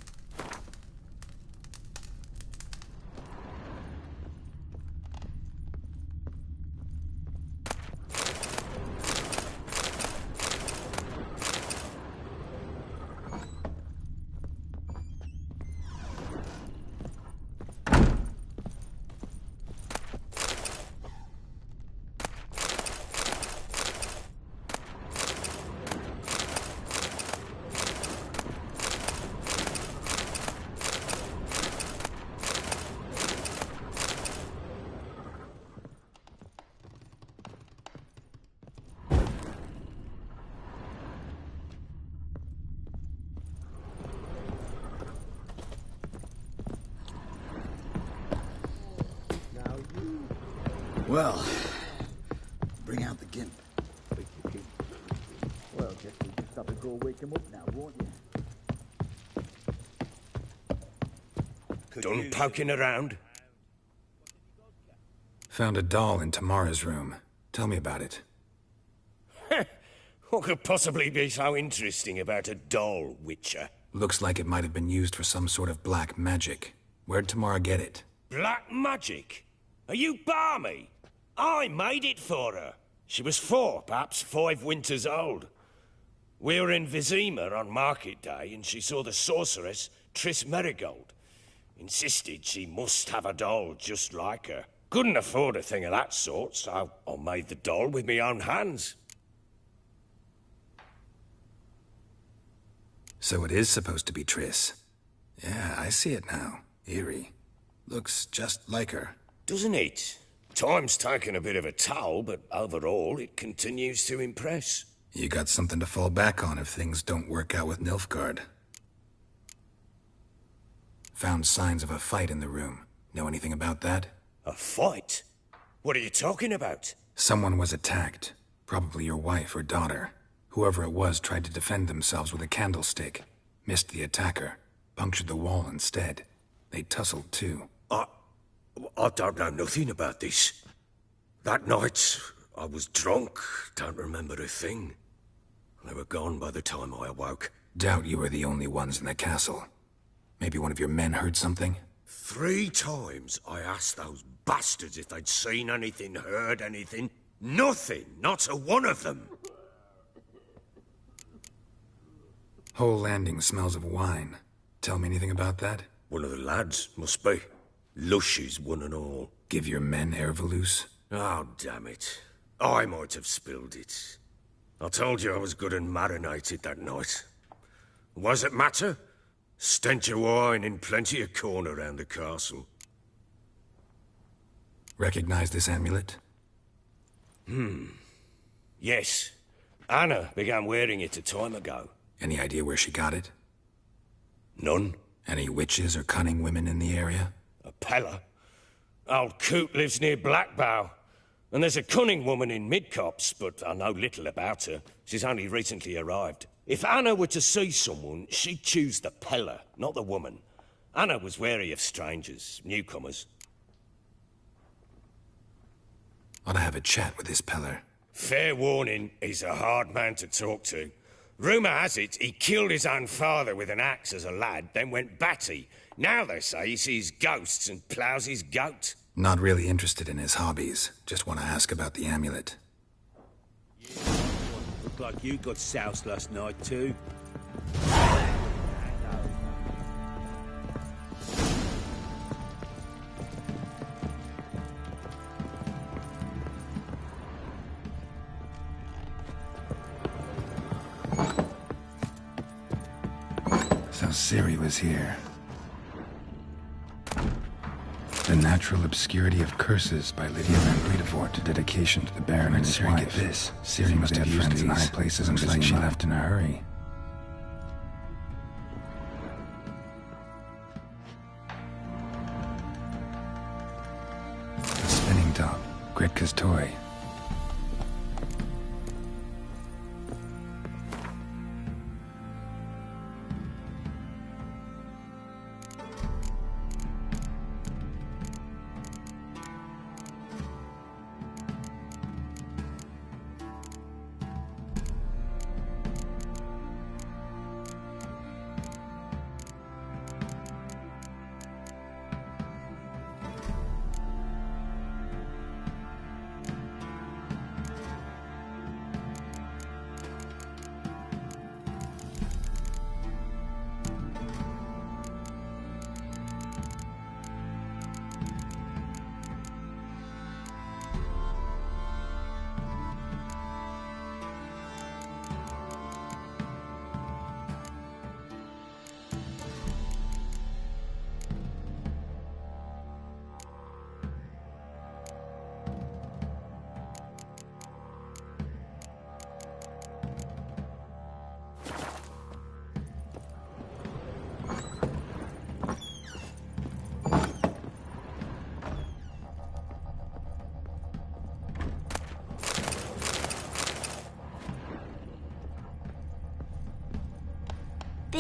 S17: Well, bring out the gimp. Well, Jesse, just have to go wake him up now, won't you?
S14: Done poking around?
S1: Found a doll in Tamara's room. Tell me about it.
S14: What could possibly be so interesting about a doll, Witcher?
S1: Looks like it might have been used for some sort of black magic. Where'd Tamara get it?
S14: Black magic? Are you balmy? I made it for her. She was 4, perhaps 5 winters old. We were in Vizima on market day, and she saw the sorceress, Triss Merigold. Insisted she must have a doll just like her. Couldn't afford a thing of that sort, so I made the doll with my own hands.
S1: So it is supposed to be Triss. Yeah, I see it now. Eerie. Looks just like her.
S14: Doesn't it? Time's taken a bit of a toll, but overall it continues to impress.
S1: You got something to fall back on if things don't work out with Nilfgaard. Found signs of a fight in the room. Know anything about that?
S14: A fight? What are you talking about?
S1: Someone was attacked. Probably your wife or daughter. Whoever it was tried to defend themselves with a candlestick. Missed the attacker. Punctured the wall instead. They tussled too.
S14: I don't know nothing about this. That night, I was drunk, don't remember a thing. They were gone by the time I awoke.
S1: Doubt you were the only ones in the castle. Maybe one of your men heard something?
S14: 3 times I asked those bastards if they'd seen anything, heard anything. Nothing, not a one of them.
S1: Whole landing smells of wine. Tell me anything about that?
S14: One of the lads, must be. Lushes, one and all.
S1: Give your men Ervalus?
S14: Oh, damn it. I might have spilled it. I told you I was good and marinated that night. Was it matter? Stench of wine in plenty of corn around the castle.
S1: Recognize this amulet?
S14: Yes. Anna began wearing it a time ago.
S1: Any idea where she got it?
S14: None.
S1: Any witches or cunning women in the area?
S14: A Pella? Old Coot lives near Blackbow. And there's a cunning woman in Midcopse, but I know little about her. She's only recently arrived. If Anna were to see someone, she'd choose the Pella, not the woman. Anna was wary of strangers, newcomers.
S1: Ought to have a chat with this Peller.
S14: Fair warning, he's a hard man to talk to. Rumour has it he killed his own father with an axe as a lad, then went batty. Now they say he sees ghosts and ploughs his goat.
S1: Not really interested in his hobbies. Just want to ask about the amulet.
S13: Looked like you got soused last night, too.
S1: So Ciri was here. The Natural Obscurity of Curses by Lydia van Bredevoort. Dedication to the Baron and his wife. Get this. Ciri must have friends in high places and like she left in a hurry. A spinning top. Gretka's toy.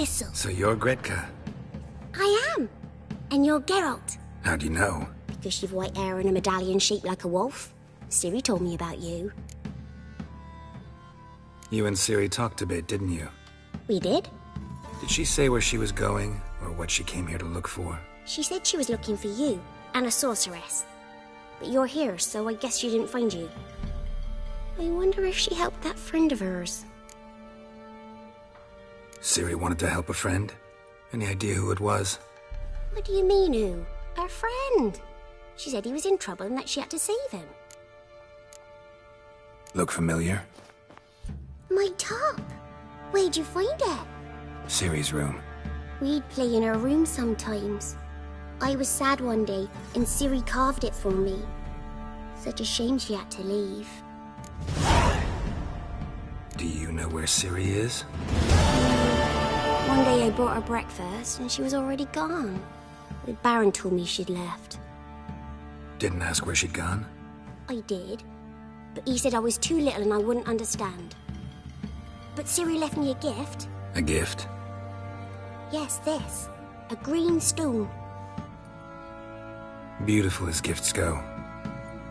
S22: whistle.
S1: So you're Gretka.
S22: I am. And you're Geralt.
S1: How do you know?
S22: Because you've white hair and a medallion shaped like a wolf. Ciri told me about you.
S1: You and Ciri talked a bit, didn't you?
S22: We did.
S1: Did she say where she was going, or what she came here to look for?
S22: She said she was looking for you, and a sorceress. But you're here, so I guess she didn't find you. I wonder if she helped that friend of hers.
S1: Ciri wanted to help a friend? Any idea who it was?
S22: What do you mean, who? Her friend. She said he was in trouble and that she had to save him.
S1: Look familiar?
S22: My top. Where'd you find it?
S1: Ciri's room.
S22: We'd play in her room sometimes. I was sad one day, and Ciri carved it for me. Such a shame she had to leave.
S1: Do you know where Ciri is?
S22: One day I brought her breakfast, and she was already gone. The Baron told me she'd left.
S1: Didn't ask where she'd gone?
S22: I did, but he said I was too little and I wouldn't understand. But Ciri left me a gift.
S1: A gift?
S22: Yes, this. A green stone.
S1: Beautiful as gifts go.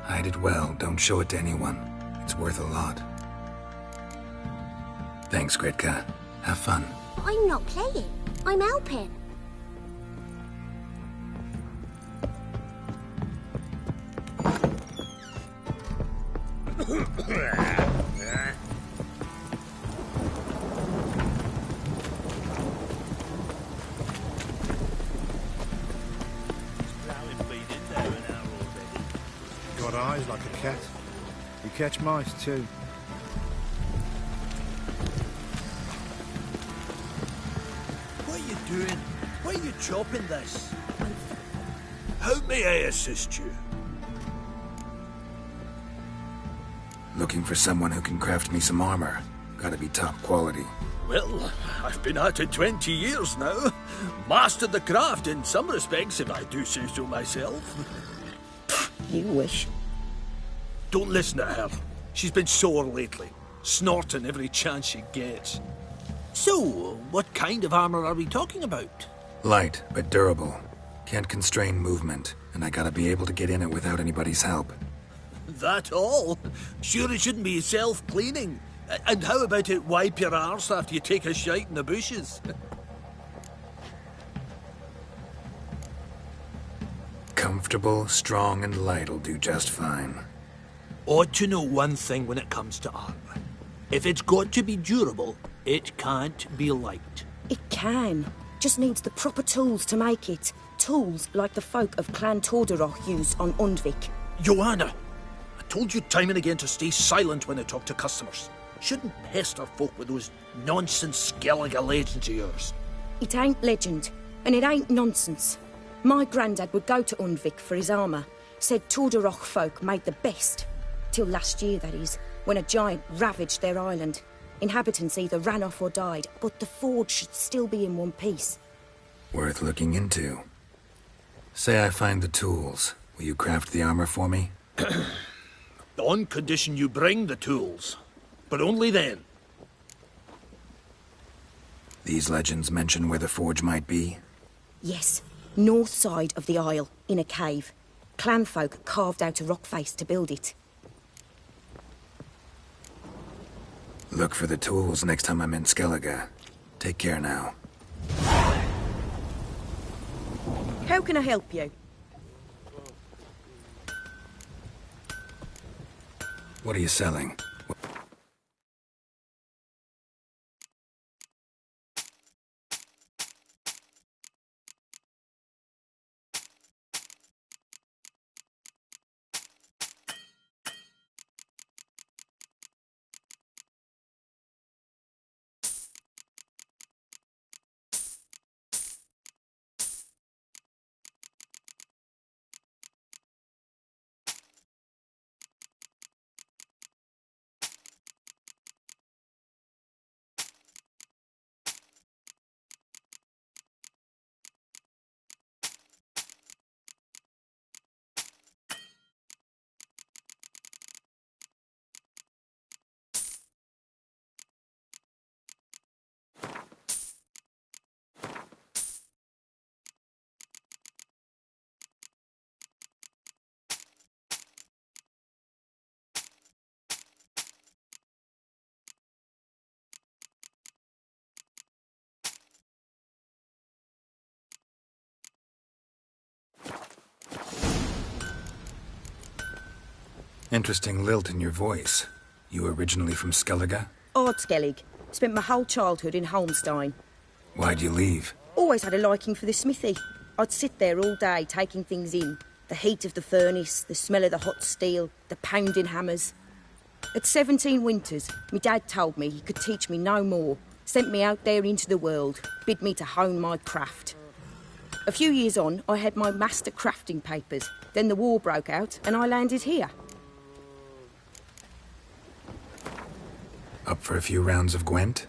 S1: Hide it well, don't show it to anyone. It's worth a lot. Thanks, Gretka. Have fun.
S22: I'm not playing. I'm helping.
S7: Got eyes like a cat. You catch mice too.
S19: What are you doing? Why are you chopping this? How may I assist you?
S1: Looking for someone who can craft me some armor. Gotta be top quality.
S19: Well, I've been at it 20 years now. Mastered the craft in some respects, if I do say so myself.
S6: You wish.
S19: Don't listen to her. She's been sore lately, snorting every chance she gets. So, what kind of armor are we talking about?
S1: Light, but durable. Can't constrain movement, and I gotta be able to get in it without anybody's help.
S19: That all? Sure it shouldn't be self-cleaning. And how about it wipe your arse after you take a shite in the bushes?
S1: Comfortable, strong, and light'll do just fine.
S19: Ought to know one thing when it comes to armor. If it's got to be durable, it can't be light.
S6: It can. Just needs the proper tools to make it. Tools like the folk of Clan Tordaroch use on Undvik.
S19: Joanna, I told you time and again to stay silent when I talk to customers. Shouldn't pester folk with those nonsense Skellige legends of yours.
S6: It ain't legend, and it ain't nonsense. My granddad would go to Undvik for his armour. Said Tordaroch folk made the best. Till last year, that is, when a giant ravaged their island. Inhabitants either ran off or died, but the forge should still be in one piece.
S1: Worth looking into. Say I find the tools. Will you craft the armor for me?
S19: On condition you bring the tools. But only then.
S1: These legends mention where the forge might be?
S6: Yes, north side of the isle, in a cave. Clanfolk carved out a rock face to build it.
S1: Look for the tools next time I'm in Skellige. Take care now.
S6: How can I help you?
S1: What are you selling? Interesting lilt in your voice. You originally from Skellige?
S6: Ardskellig. Spent my whole childhood in Holmstein.
S1: Why'd you leave?
S6: Always had a liking for the smithy. I'd sit there all day taking things in. The heat of the furnace, the smell of the hot steel, the pounding hammers. At 17 winters, my dad told me he could teach me no more. Sent me out there into the world, bid me to hone my craft. A few years on, I had my master crafting papers. Then the war broke out and I landed here.
S1: Up for a few rounds of Gwent?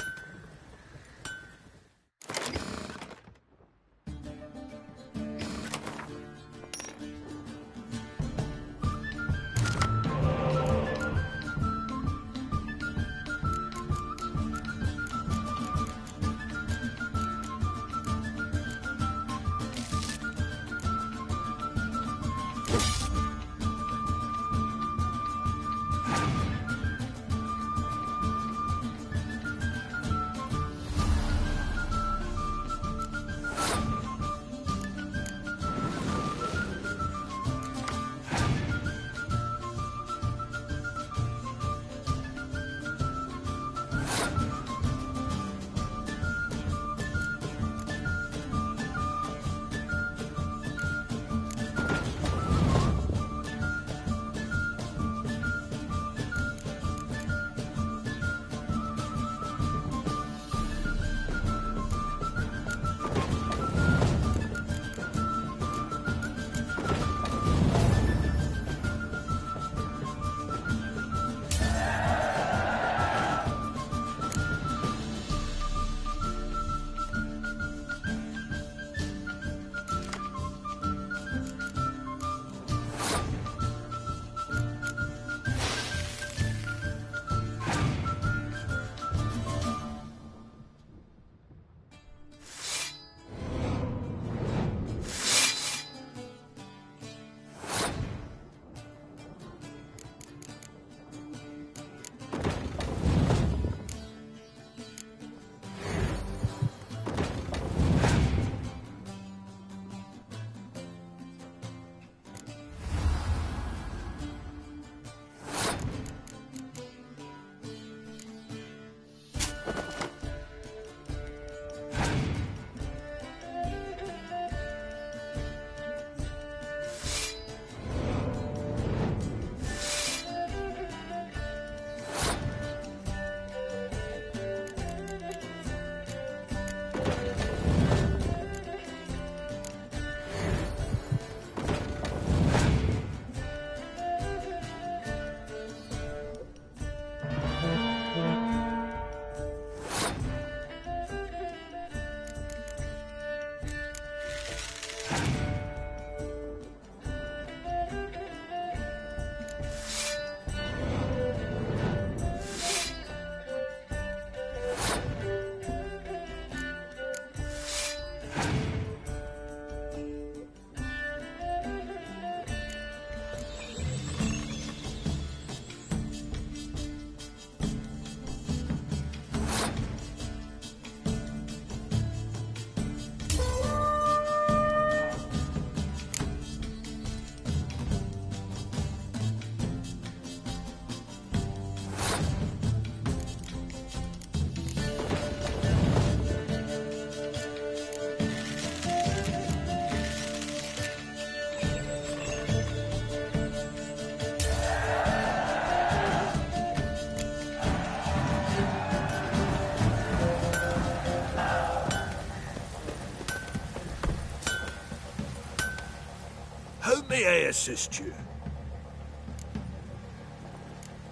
S19: May I assist you?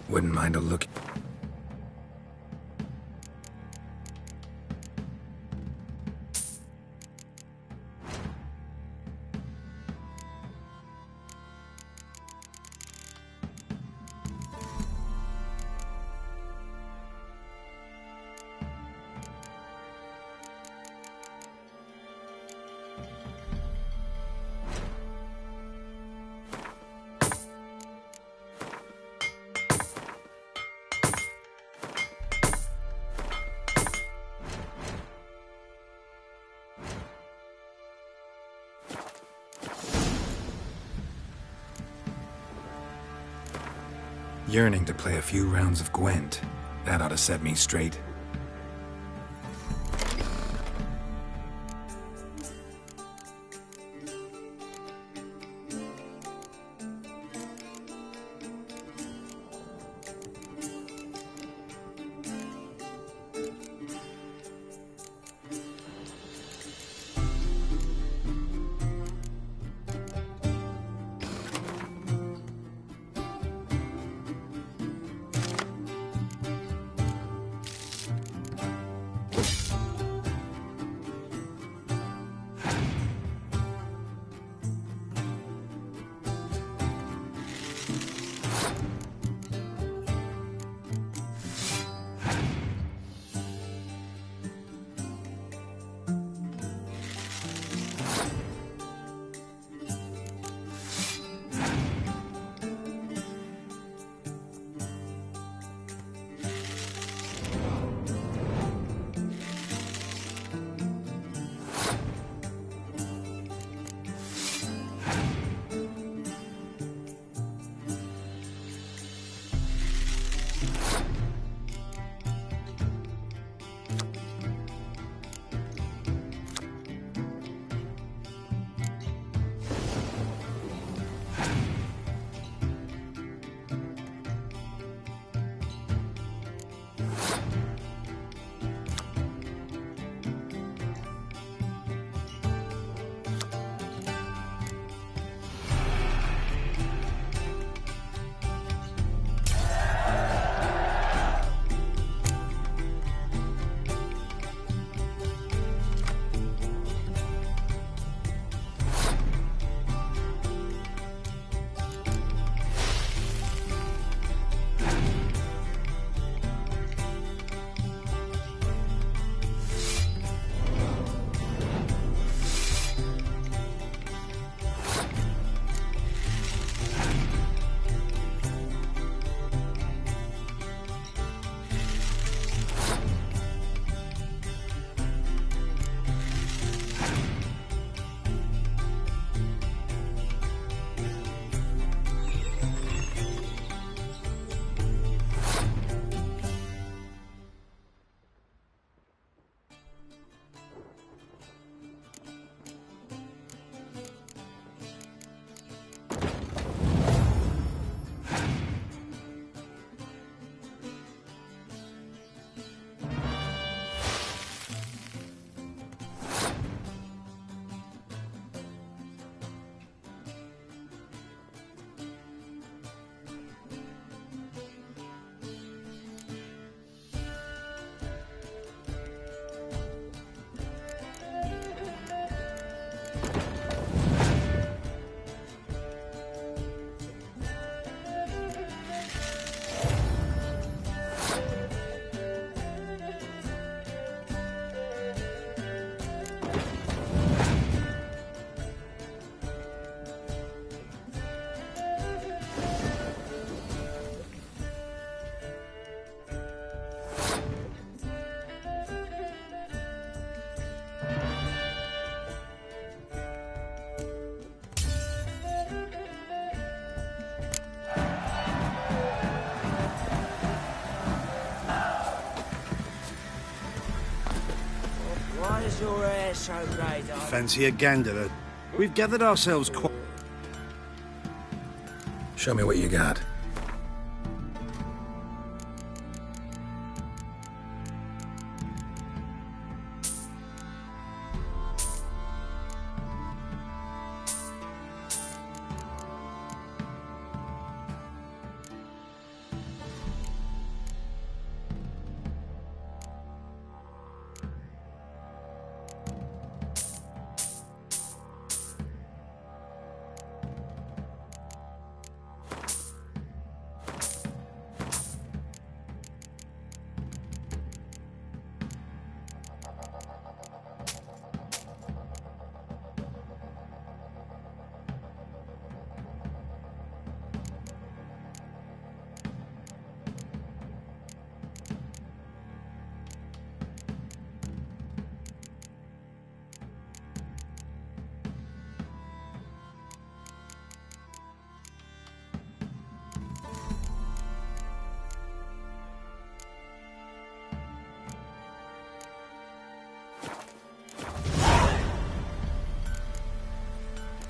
S1: Wouldn't mind a look. Yearning to play a few rounds of Gwent. That ought to set me straight.
S13: Why is your hair so grey, darling?
S7: Fancy a gander. We've gathered ourselves quite...
S1: Show me what you got.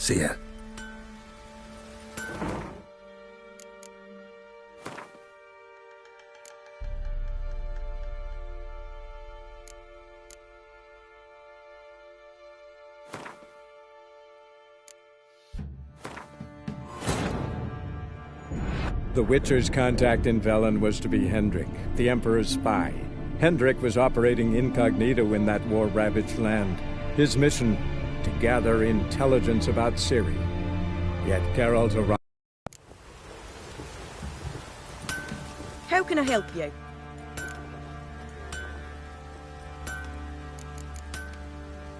S1: See ya.
S4: The Witcher's contact in Velen was to be Hendrik, the Emperor's spy. Hendrik was operating incognito in that war-ravaged land. His mission, to gather intelligence about Ciri. Yet Geralt arrived.
S6: How can I help you?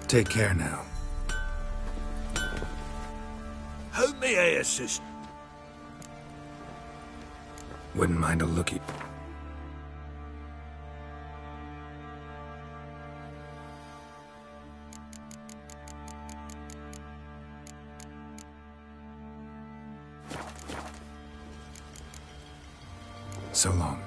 S1: Take care now.
S19: How may I assist?
S1: Wouldn't mind a lookie. So long.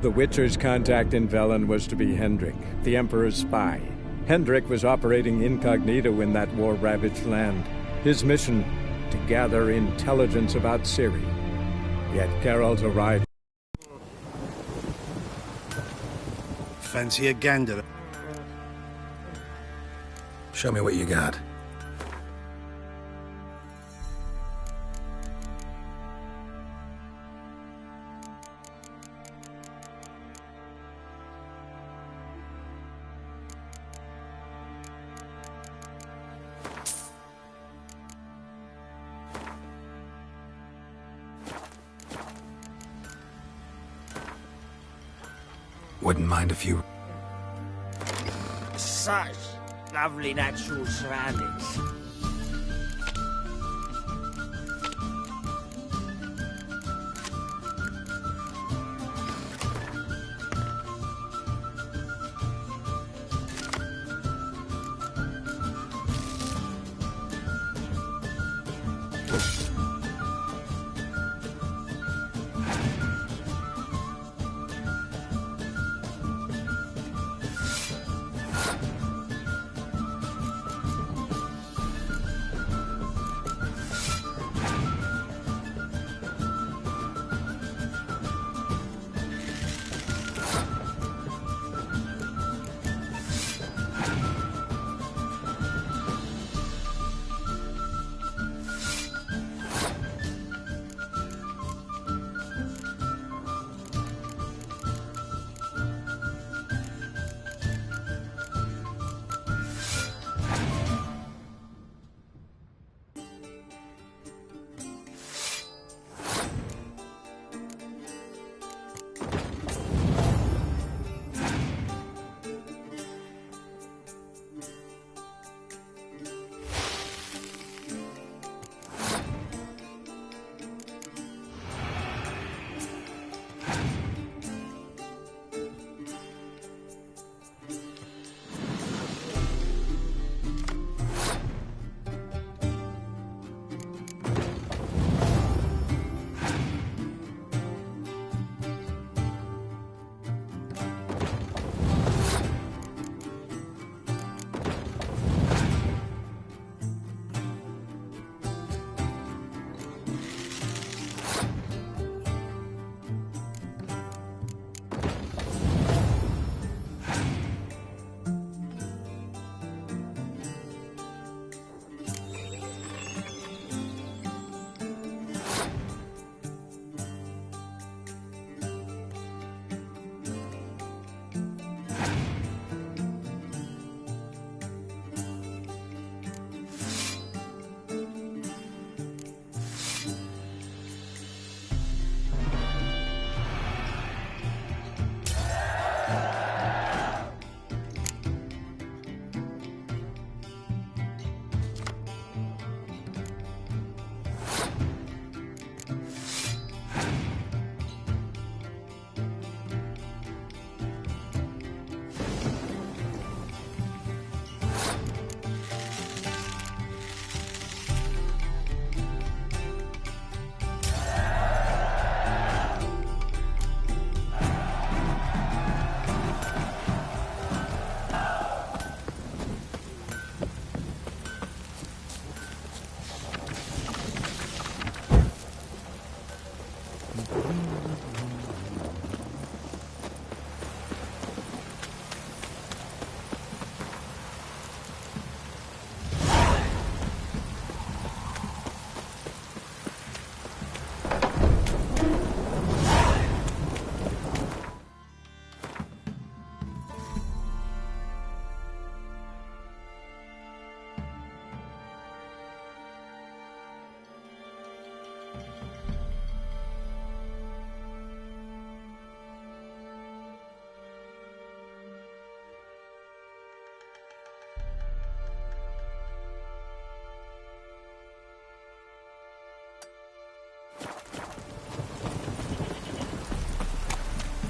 S4: The Witcher's contact in Velen was to be Hendrik, the Emperor's spy. Hendrik was operating incognito in that war-ravaged land. His mission, to gather intelligence about Ciri. Yet Geralt arrived.
S7: Fancy a gander?
S1: Show me what you got. Wouldn't mind a few.
S13: Such lovely natural surroundings.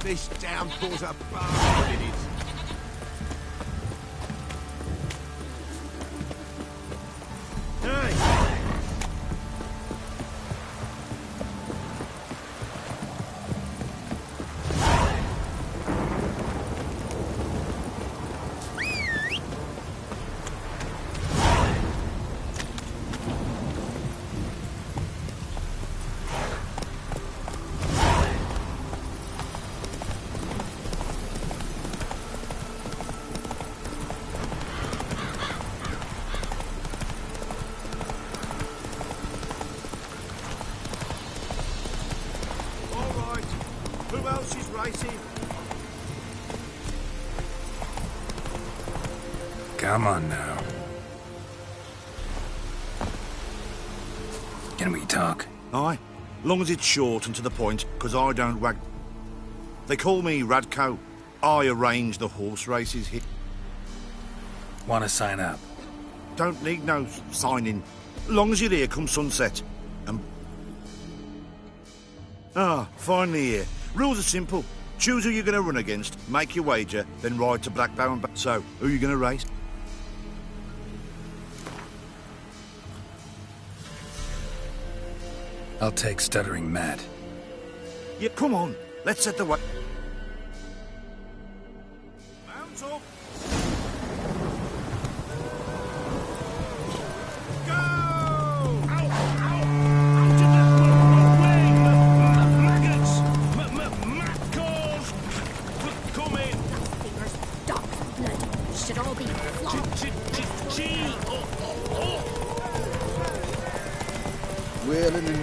S11: This downpour's a bastard, it is.
S7: Who else is racing?
S1: Come on now. Can we talk?
S7: Aye, long as it's short and to the point, because I don't wag... They call me Radko. I arrange the horse races here.
S1: Want to sign up?
S7: Don't need no signing. Long as you're here come sunset. And... finally here. Rules are simple. Choose who you're going to run against, make your wager, then ride to Blackbow and back. So, who are you going to race?
S1: I'll take Stuttering Matt.
S7: Yeah, come on. Let's set the way. Mount up.
S6: Should all be
S17: Wailing and...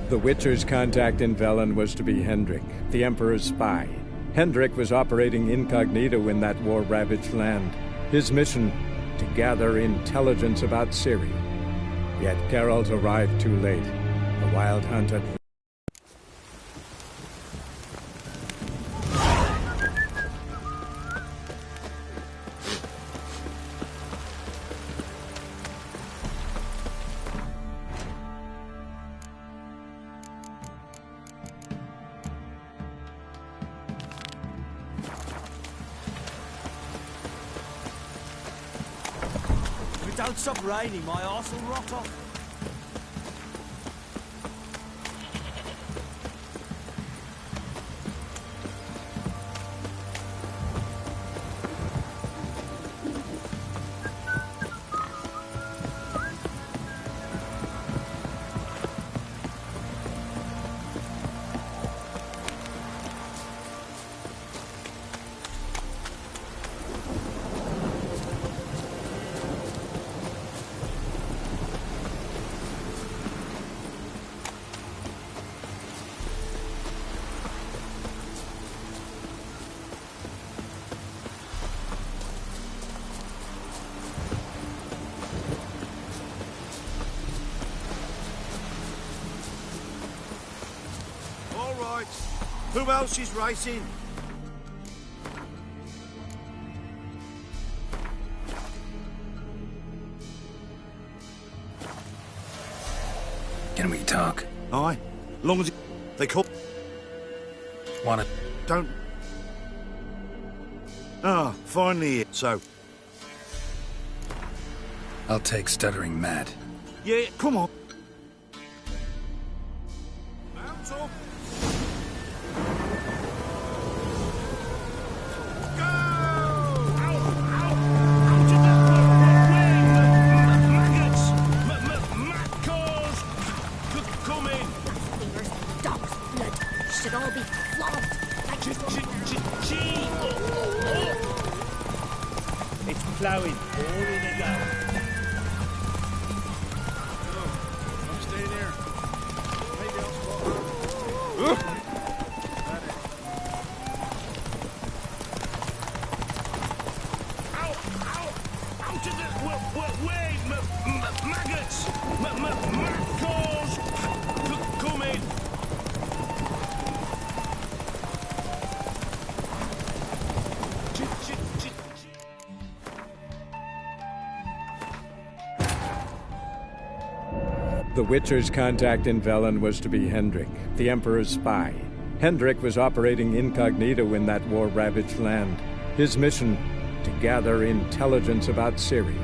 S4: The Witcher's contact in Velen was to be Hendrik, the Emperor's spy. Hendrik was operating incognito in that war-ravaged land. His mission, to gather intelligence about Ciri. Yet Geralt arrived too late. The Wildhunt had...
S16: If it don't stop raining, my arse will rot off.
S7: Who else is racing?
S1: Can we talk?
S7: Aye, long as they call...
S1: Wanna...
S7: Don't... finally, so...
S1: I'll take Stuttering Matt.
S7: Yeah, come on. Mount up.
S6: should all be flogged like
S13: It's ploughing all in a go.
S7: I'm staying here. Maybe I'll spot.
S13: Out of the way, maggots! Maccals! Come in!
S4: The Witcher's contact in Velen was to be Hendrik, the Emperor's spy. Hendrik was operating incognito in that war-ravaged land. His mission, to gather intelligence about Ciri.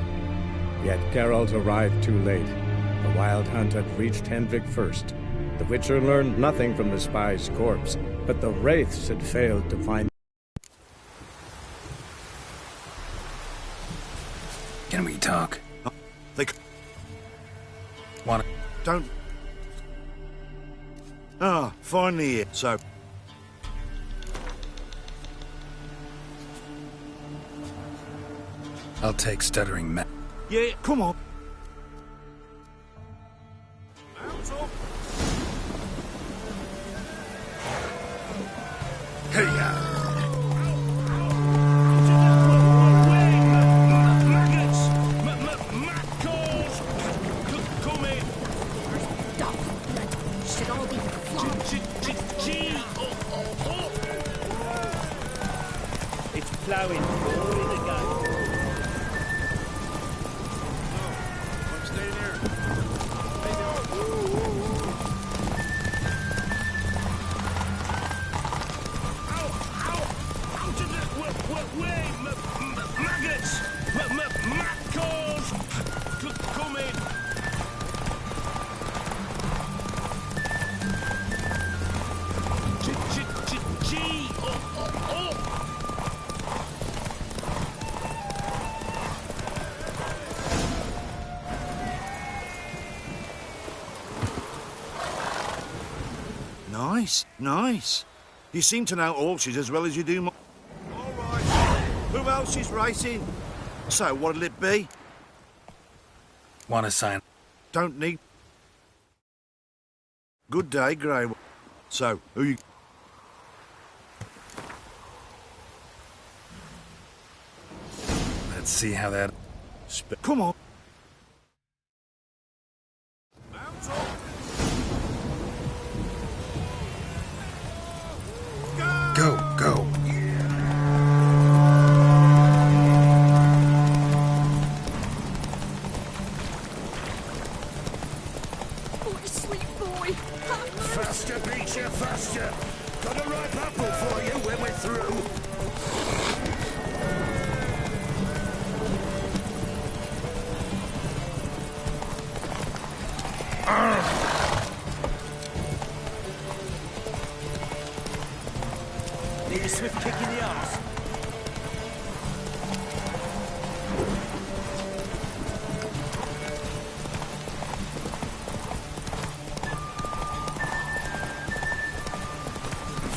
S4: Yet Geralt arrived too late. The Wildhunt had reached Hendrik first. The Witcher learned nothing from the spy's corpse, but the Wraiths had failed to find...
S1: Can we talk?
S7: Wanna... Don't... Ah, finally here, so...
S1: I'll take stuttering Matt.
S7: Yeah, come on.
S1: Hey, yeah.
S13: Plowing all in the gun.
S7: I'm staying here.
S13: Out of the way, maggots! Maccals! Come in!
S7: Nice, nice. You seem to know horses as well as you do. All right. Who else is racing? So, what'll it be?
S1: Want to sign?
S7: Don't need. Good day, Grey. So, who you?
S1: Let's see how that...
S7: Come on.
S1: Go, go.
S2: Oh, sweet boy.
S14: Faster, Beecher, faster. Got a ripe apple for you when we're through.
S16: Need a swift kick in the arse.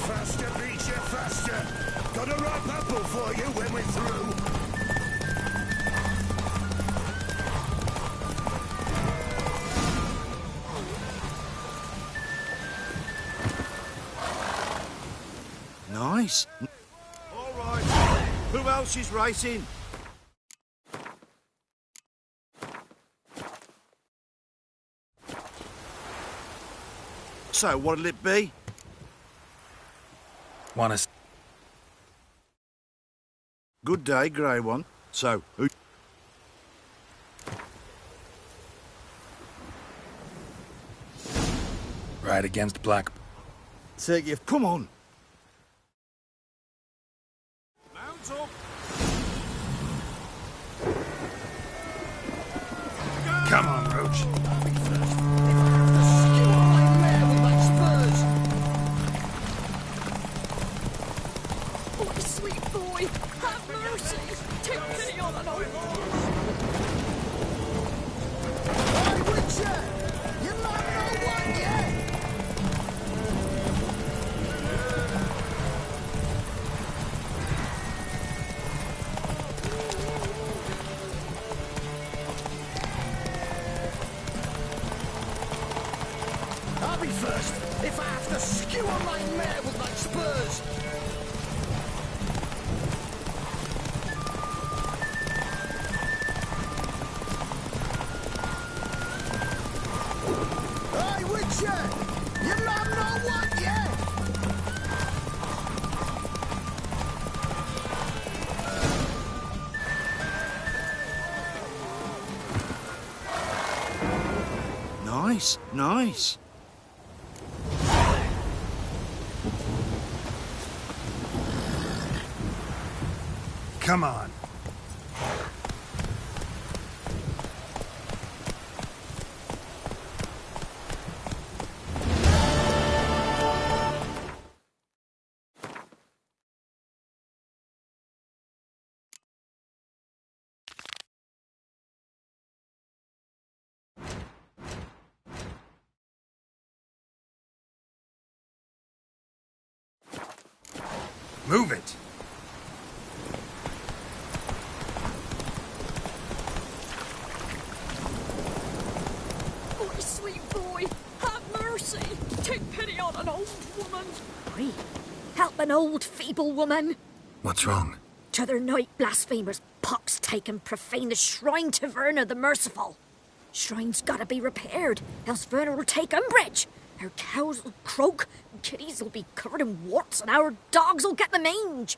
S14: Faster, Beecher, faster. Got a ripe apple for you when we're through.
S7: Nice. All right. Who else is racing? So, what'll it be?
S1: Want to...
S7: Good day, Grey One. So, who...
S1: Right against Black...
S7: Take you... Come on. Mount up.
S1: Come on, Roach.
S2: Oh, sweet boy. Have mercy. Take pity on an old
S3: Hey, Witcher! You're not no one yet!
S14: I'll be first if I have to skewer my mare with my spurs.
S3: Hey, Witcher!
S7: Nice, nice.
S15: Come on. Move it.
S2: Oh, sweet boy, have mercy. Take pity on an old woman.
S21: Why? Help an old, feeble woman.
S1: What's wrong?
S21: T'other night, blasphemers pox take and profane the shrine to Verna the Merciful. Shrine's gotta be repaired, else Verna will take umbrage. Our cows will croak, and kitties will be covered in warts, and our dogs will get the mange.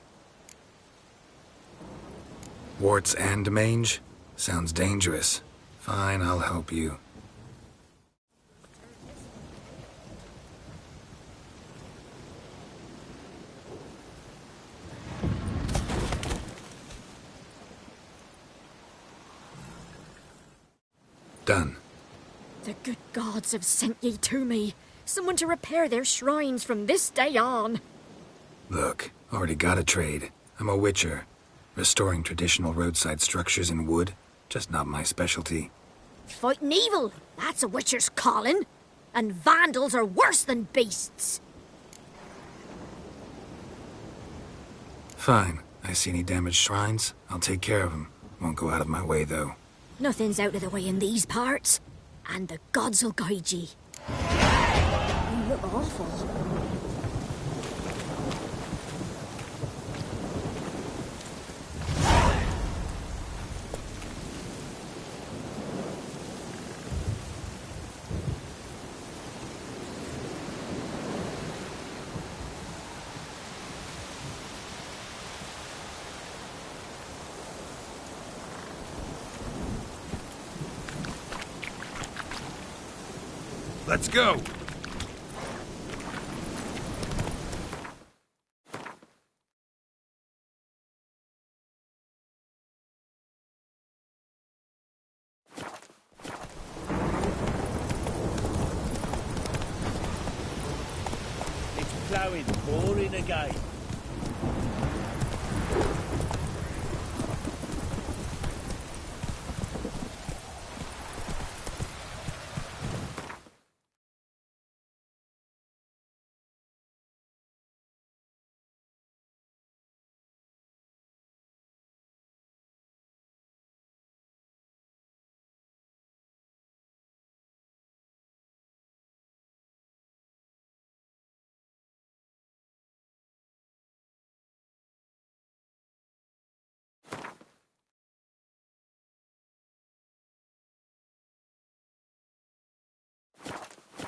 S1: Warts and mange? Sounds dangerous. Fine, I'll help you. Done.
S21: The good gods have sent ye to me. Someone to repair their shrines from this day on.
S1: Look, already got a trade. I'm a witcher. Restoring traditional roadside structures in wood, just not my specialty.
S21: Fighting evil, that's a witcher's calling. And vandals are worse than beasts.
S1: Fine. I see any damaged shrines, I'll take care of them. Won't go out of my way, though.
S21: Nothing's out of the way in these parts. And the gods will guide ye. You look awful.
S15: Let's go.
S13: It's ploughing, pouring again.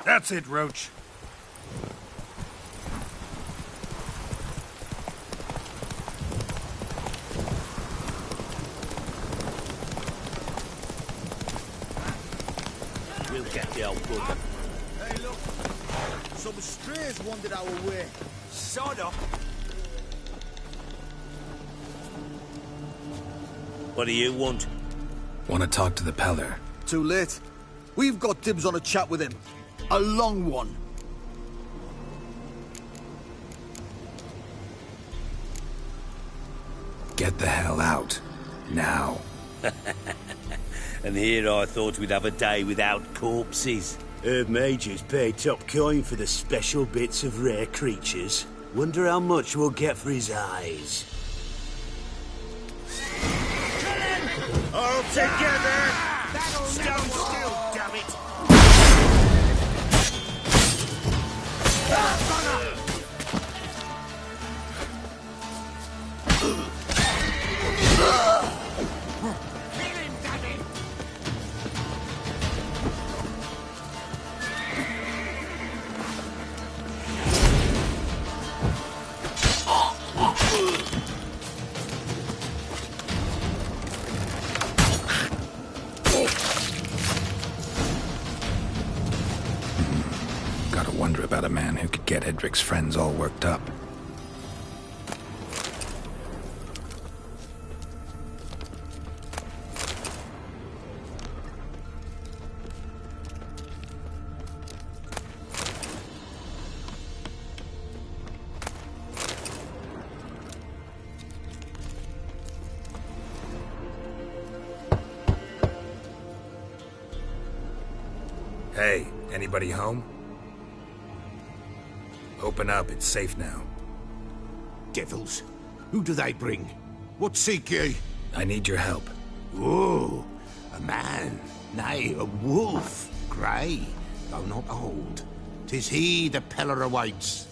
S15: That's it, Roach.
S13: We'll get the old bugger.
S3: Hey, look. Some strays wandered our way.
S19: Sod up.
S13: What do you want?
S1: Want to talk to the Peller.
S3: Too late. We've got dibs on a chat with him. A long one.
S1: Get the hell out. Now.
S13: And here I thought we'd have a day without corpses. Heard Majors pay top coin for the special bits of rare creatures. Wonder how much we'll get for his eyes. All together! Stand still, damn it!
S1: Hendrik's friends all worked up. Hey, anybody home? Open up, it's safe now.
S11: Devils? Who do they bring? What seek ye?
S1: I need your help.
S11: Oh, a man, nay, a wolf, grey, though not old. 'Tis he the Peller awaits.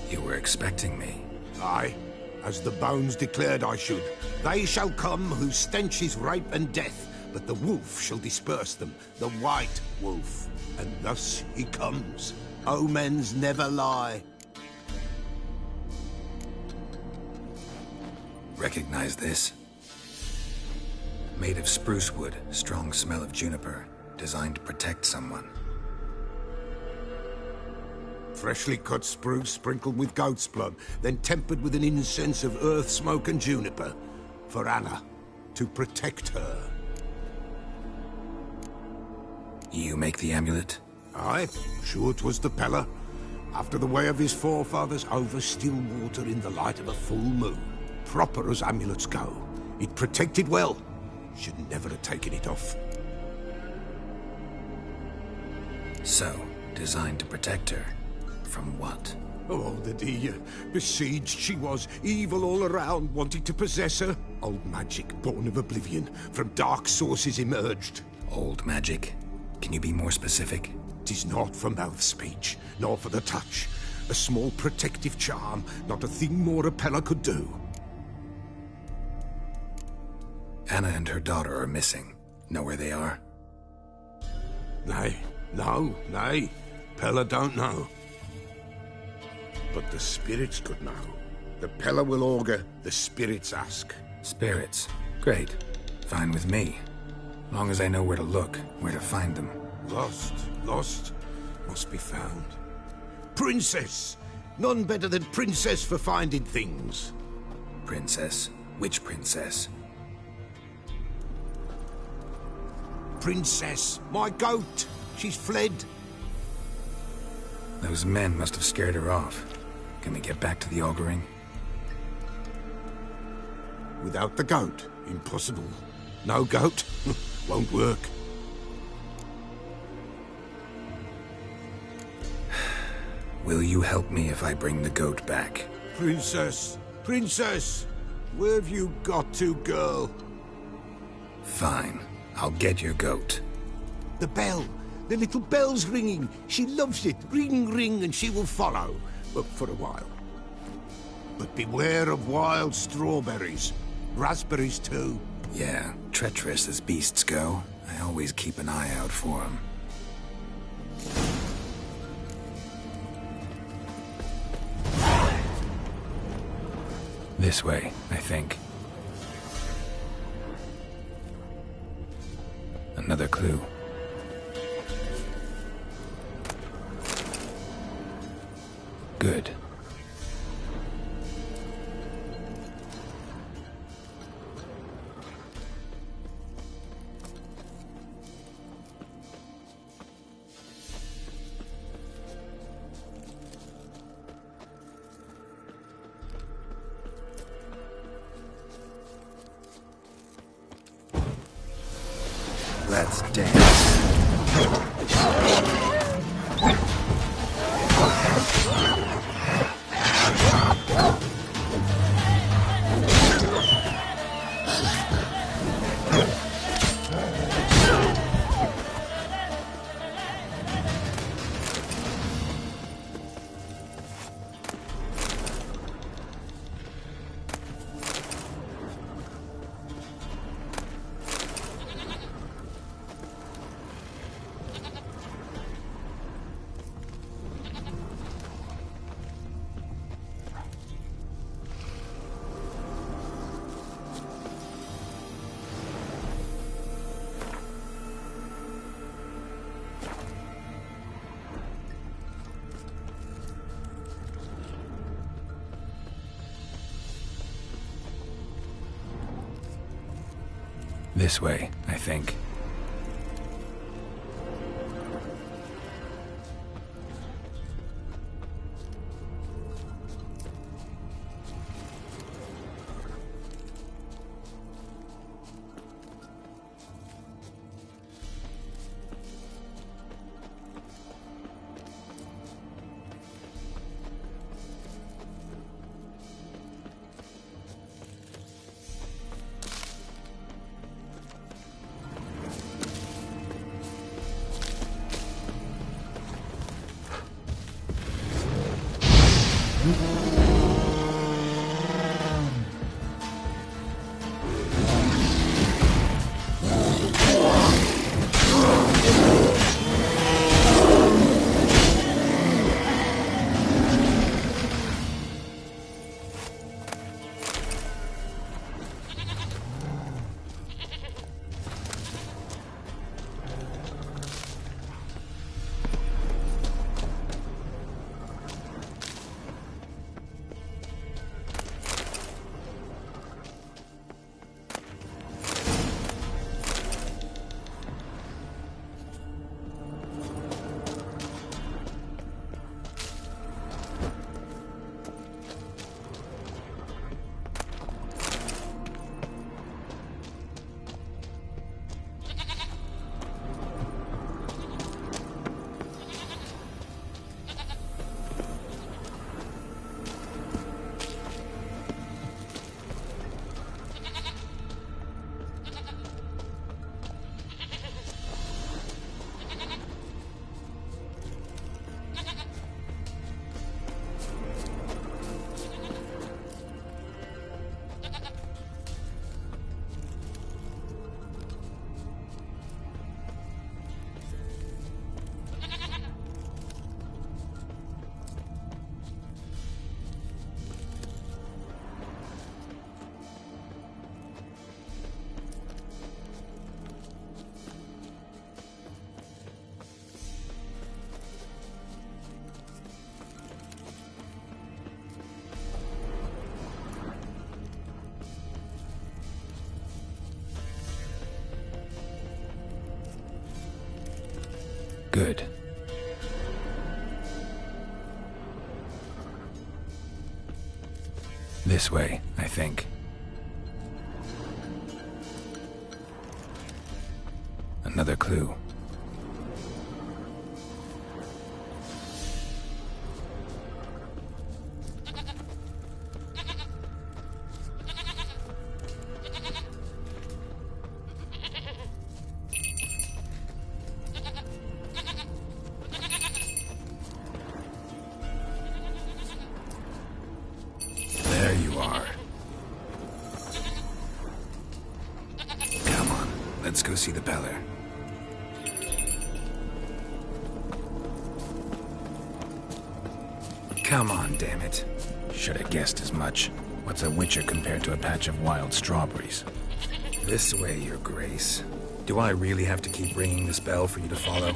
S1: You were expecting me.
S11: Aye, as the bones declared I should. They shall come whose stench is rape and death, but the wolf shall disperse them, the white wolf. And thus he comes. Omens never lie.
S1: Recognize this? Made of spruce wood, strong smell of juniper, designed to protect someone.
S11: Freshly cut spruce sprinkled with goat's blood, then tempered with an incense of earth, smoke and juniper. For Anna, to protect her.
S1: You make the amulet?
S11: Aye, sure 'twas the Peller. After the way of his forefathers, over still water in the light of a full moon. Proper as amulets go. It protected well. Should never have taken it off.
S1: So, designed to protect her. From what?
S11: Oh, the dear. Besieged she was, evil all around, wanting to possess her. Old magic, born of oblivion, from dark sources emerged.
S1: Old magic? Can you be more specific?
S11: 'Tis not for mouth speech, nor for the touch. A small protective charm, not a thing more a Peller could do.
S1: Anna and her daughter are missing. Know where they are?
S11: Nay, nay. Peller don't know. But the spirits could know. The Peller will augur, the spirits ask.
S1: Spirits? Great. Fine with me. Long as I know where to look, where to find them.
S11: Lost, must be found. Princess! None better than Princess for finding things.
S1: Princess? Which princess?
S11: Princess, my goat! She's fled.
S1: Those men must have scared her off. Can we get back to the auguring?
S11: Without the goat, impossible. No goat, won't work.
S1: Will you help me if I bring the goat back?
S11: Princess! Where have you got to, girl?
S1: Fine. I'll get your goat.
S11: The bell! The little bell's ringing. She loves it. Ring, ring, and she will follow. But for a while. But beware of wild strawberries. Raspberries, too.
S1: Yeah, treacherous as beasts go. I always keep an eye out for them. This way, I think. Another clue. Good. Let's dance. This way, I think. Good. This way, I think. Another clue. Let's go see the Beller. Come on, damn it. Should have guessed as much. What's a witcher compared to a patch of wild strawberries? This way, Your Grace. Do I really have to keep ringing this bell for you to follow?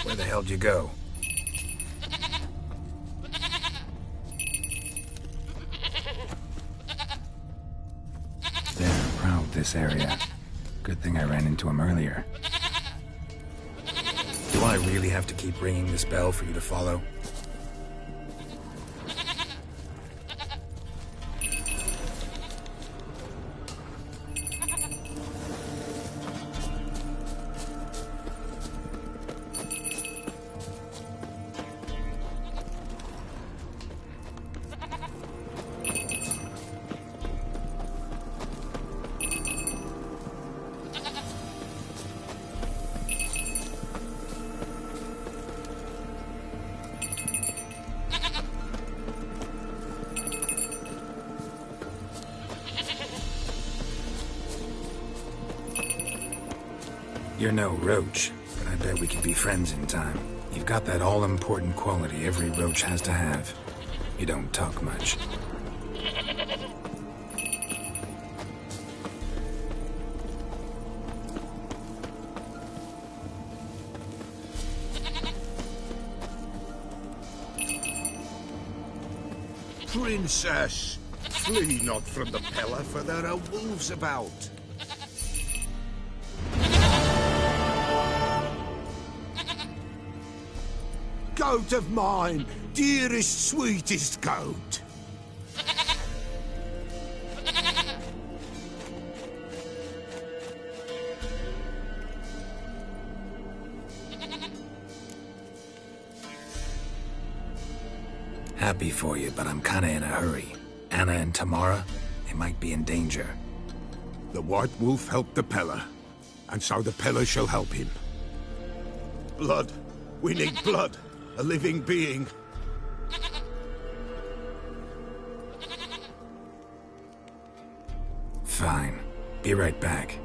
S1: Where the hell did you go? They're proud of this area. Good thing I ran into him earlier. Do I really have to keep ringing this bell for you to follow? You're no roach, but I bet we could be friends in time. You've got that all-important quality every roach has to have. You don't talk much.
S11: Princess, flee not from the Pella, for there are wolves about. Goat of mine, dearest, sweetest goat.
S1: Happy for you, but I'm kinda in a hurry. Anna and Tamara, they might be in danger.
S11: The White Wolf helped the Pella, and so the Pella shall help him. Blood. We need blood. A living being.
S1: Fine. Be right back.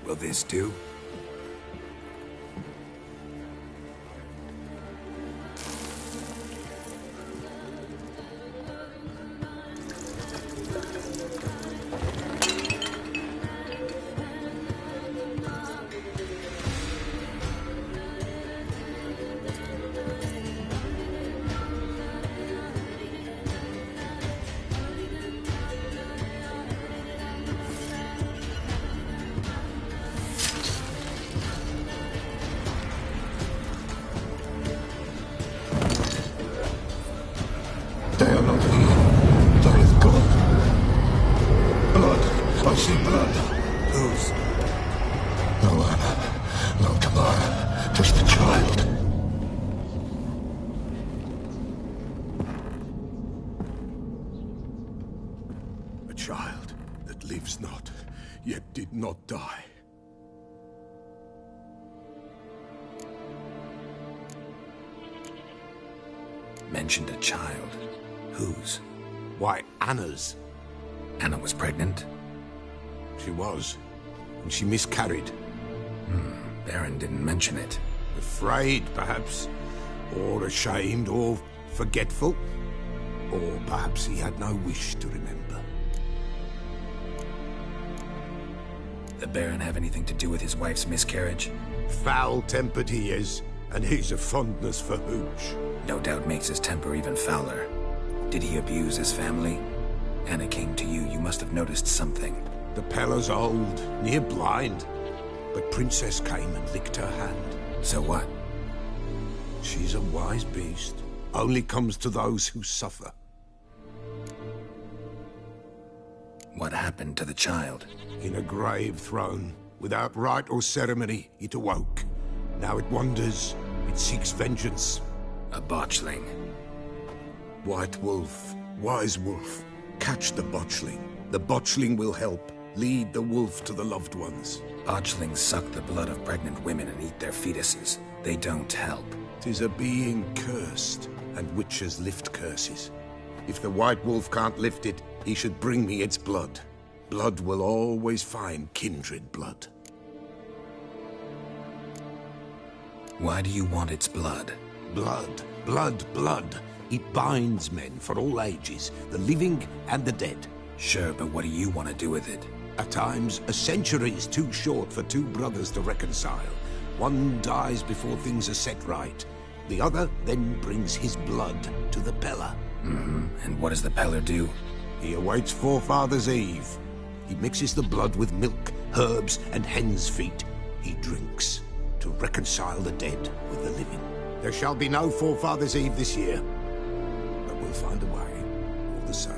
S1: Will this do?
S11: They are not here. There is God. Blood. I see blood. Whose? No Anna. No Tamara. Just the child. A child that lives not, yet did not die.
S1: Mentioned a child. Whose?
S11: Why, Anna's.
S1: Anna was pregnant?
S11: She was. And she miscarried.
S1: Baron didn't mention it.
S11: Afraid, perhaps. Or ashamed, or forgetful. Or perhaps he had no wish to remember.
S1: The Baron have anything to do with his wife's miscarriage?
S11: Foul-tempered he is, and he's a fondness for hooch.
S1: No doubt makes his temper even fouler. Did he abuse his family? Anna came to you. You must have noticed something.
S11: The Pella's old, near blind. But Princess came and licked her hand.
S1: So what?
S11: She's a wise beast. Only comes to those who suffer.
S1: What happened to the child?
S11: In a grave thrown. Without rite or ceremony, it awoke. Now it wanders. It seeks vengeance.
S1: A botchling.
S11: White Wolf, Wise Wolf, catch the botchling. The botchling will help. Lead the wolf to the loved ones.
S1: Botchlings suck the blood of pregnant women and eat their fetuses. They don't help.
S11: 'Tis a being cursed, and witches lift curses. If the White Wolf can't lift it, he should bring me its blood. Blood will always find kindred blood.
S1: Why do you want its blood?
S11: Blood, blood, blood. It binds men for all ages, the living and the dead.
S1: Sure, but what do you want to do with it?
S11: At times, a century is too short for two brothers to reconcile. One dies before things are set right. The other then brings his blood to the Pella.
S1: And what does the Peller do?
S11: He awaits Forefathers' Eve. He mixes the blood with milk, herbs, and hen's feet. He drinks to reconcile the dead with the living. There shall be no Forefathers' Eve this year. But we'll find a way, all the same.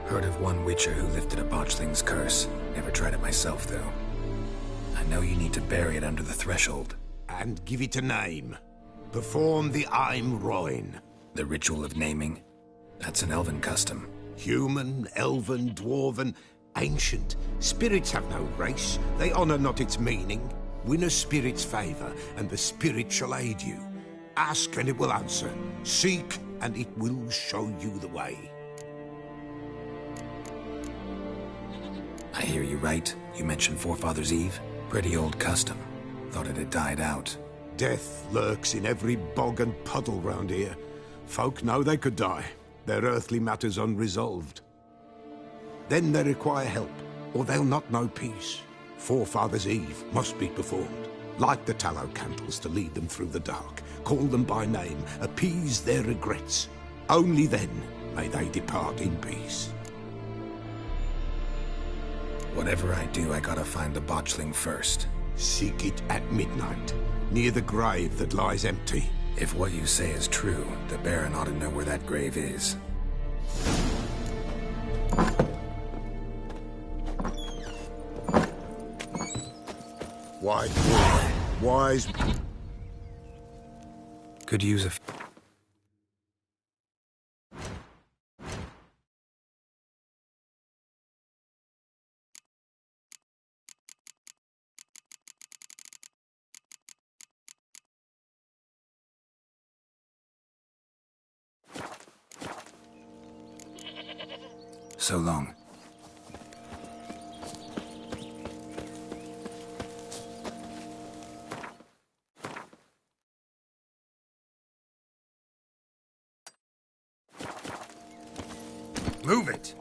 S1: Heard of one witcher who lifted a botchling's curse. Never tried it myself, though. I know you need to bury it under the threshold.
S11: And give it a name. Perform the Aim Roin.
S1: The ritual of naming? That's an elven custom.
S11: Human, elven, dwarven, ancient. Spirits have no race. They honor not its meaning. Win a spirit's favor, and the spirit shall aid you. Ask, and it will answer. Seek, and it will show you the way.
S1: I hear you right. You mentioned Forefathers' Eve? Pretty old custom. Thought it had died out.
S11: Death lurks in every bog and puddle round here. Folk know they could die, their earthly matters unresolved. Then they require help, or they'll not know peace. Forefathers' Eve must be performed. Light the tallow candles to lead them through the dark. Call them by name, appease their regrets. Only then may they depart in peace.
S1: Whatever I do, I gotta find the botchling first.
S11: Seek it at midnight, near the grave that lies empty.
S1: If what you say is true, the Baron ought to know where that grave is.
S11: White wolf, wise...
S1: Could use a... So long.
S15: Move it!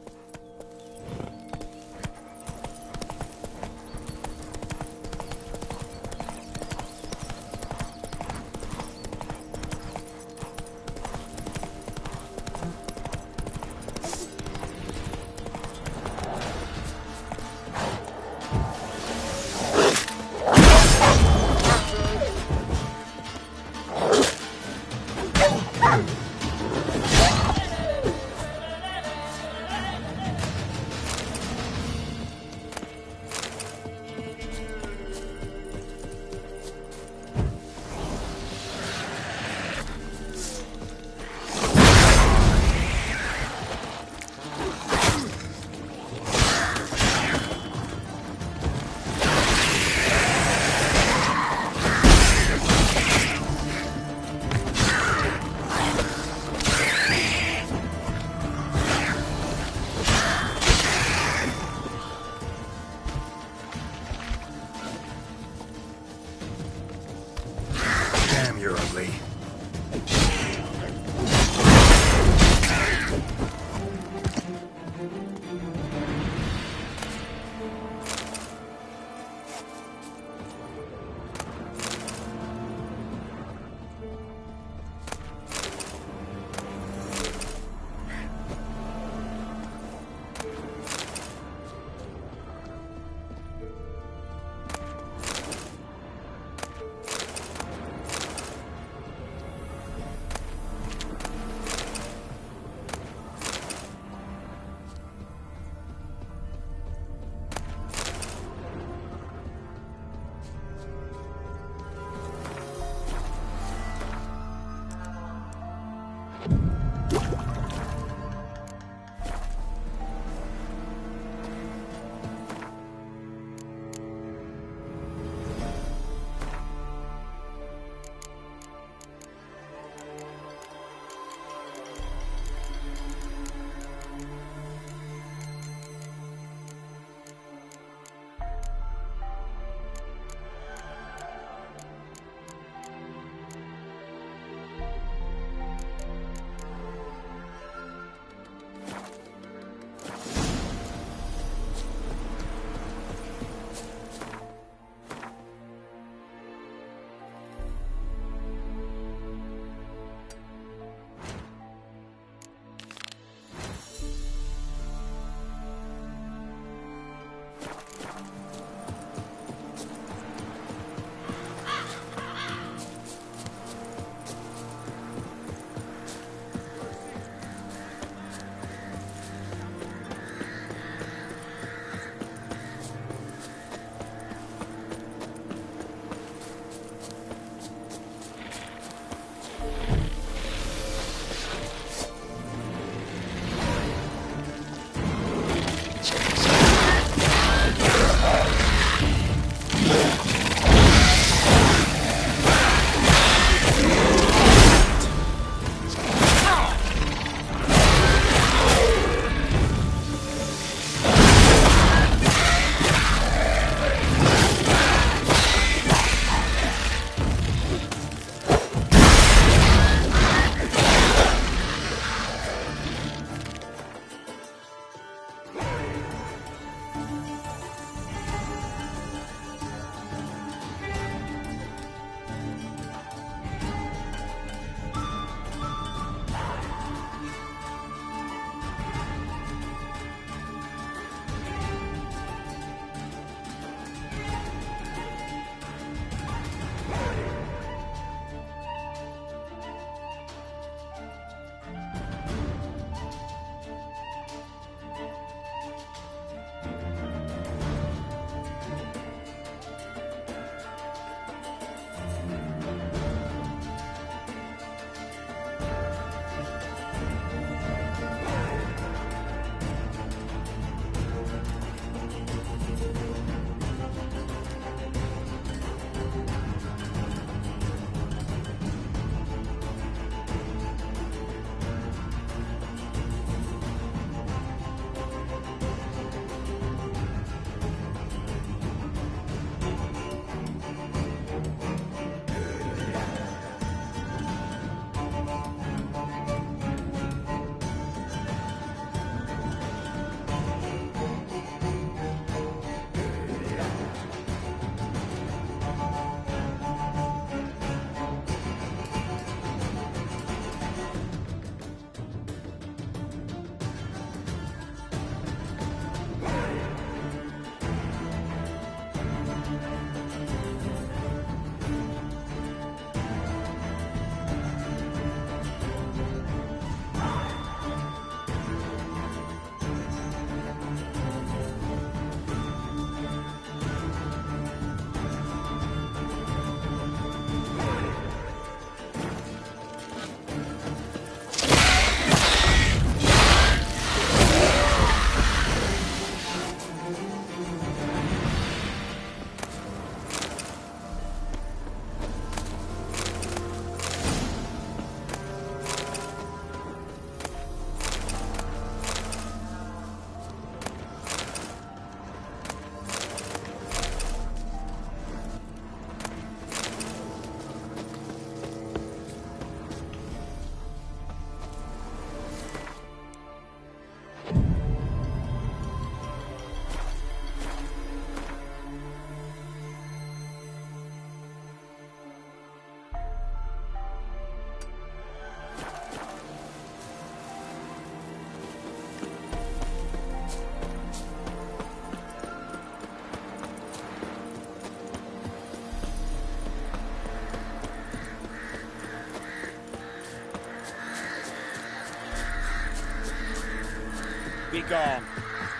S5: gone.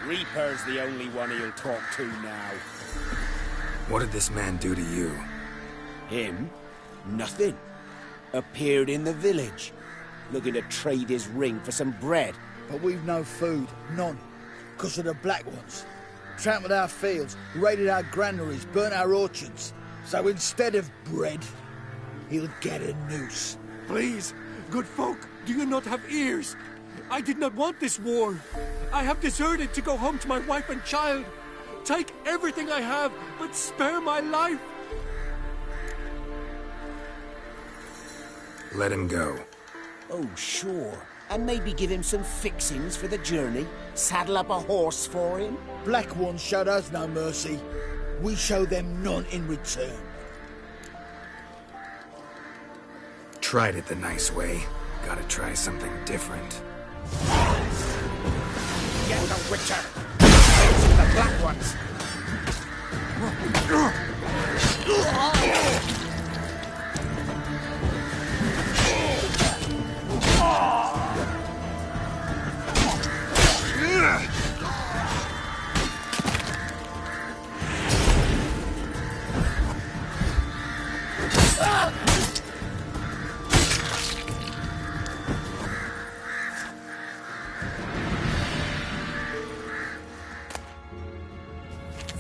S5: Reaper's the only one he'll talk to now.
S1: What did this man do to you?
S5: Him? Nothing. Appeared in the village, looking to trade his ring for some bread.
S3: But we've no food, none, because of the Black Ones. Trampled our fields, raided our granaries, burnt our orchards. So instead of bread, he'll get a noose.
S19: Please, good folk, do you not have ears? I did not want this war. I have deserted to go home to my wife and child. Take everything I have, but spare my life.
S1: Let him go.
S5: Oh, sure. And maybe give him some fixings for the journey. Saddle up a horse for him.
S3: Black Ones showed us no mercy. We show them none in return.
S1: Tried it the nice way. Gotta try something different.
S5: Get the Witcher! It's the Black Ones!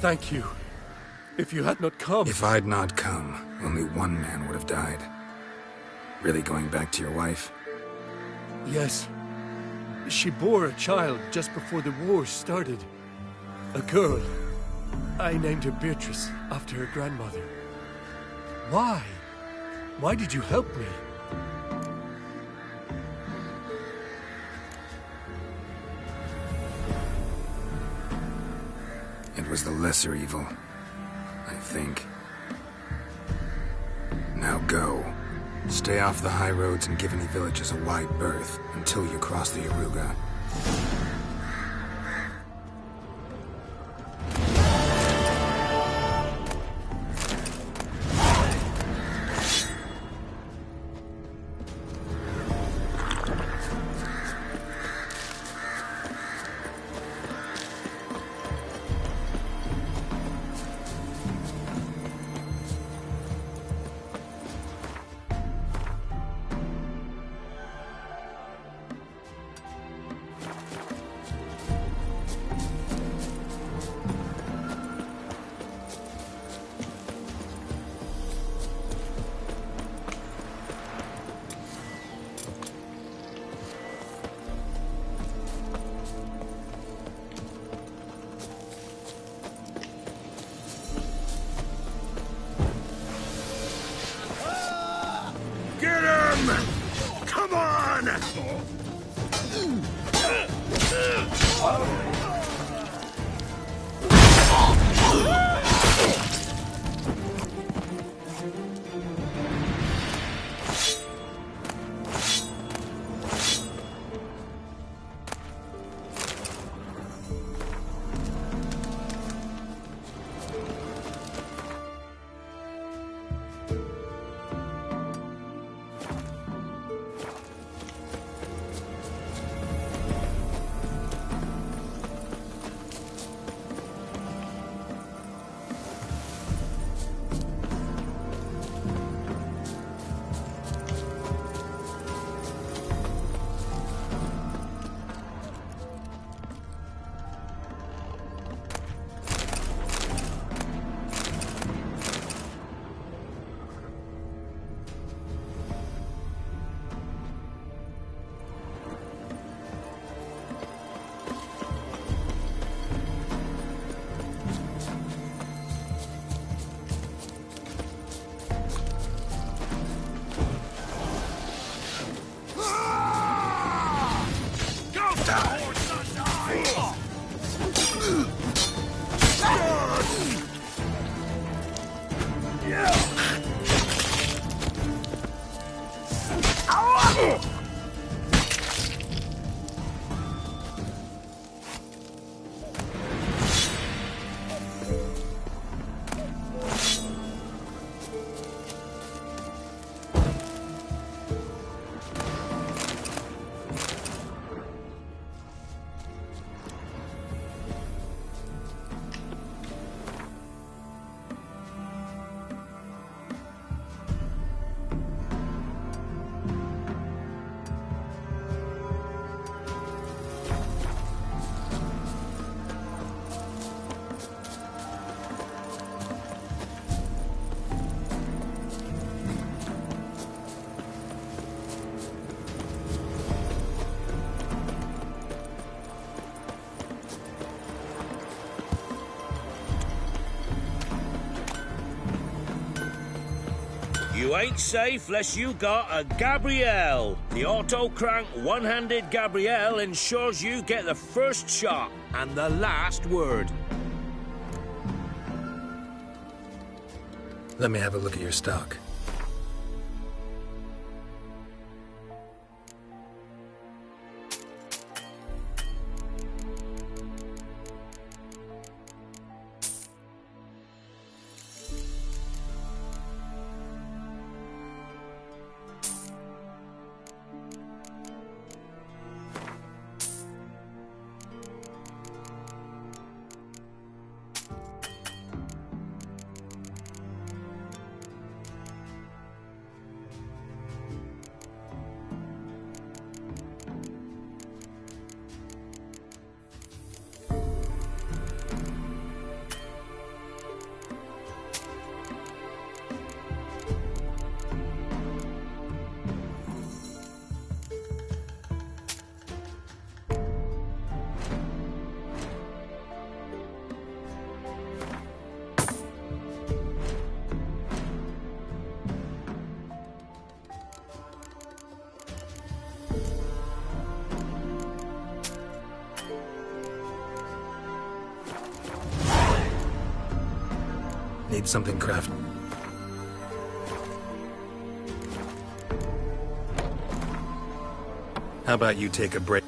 S19: Thank you. If you had not come...
S1: If I'd not come, only one man would have died. Really going back to your wife?
S19: Yes. She bore a child just before the war started. A girl. I named her Beatrice, after her grandmother. Why? Why did you help me?
S1: It was the lesser evil, I think. Now go. Stay off the high roads and give any villages a wide berth until you cross the Aruga.
S19: Come on!
S13: You ain't safe less you got a Gabrielle. The auto-crank one-handed Gabrielle ensures you get the first shot and the last word.
S1: Let me have a look at your stock. Need something crafted. How about you take a break?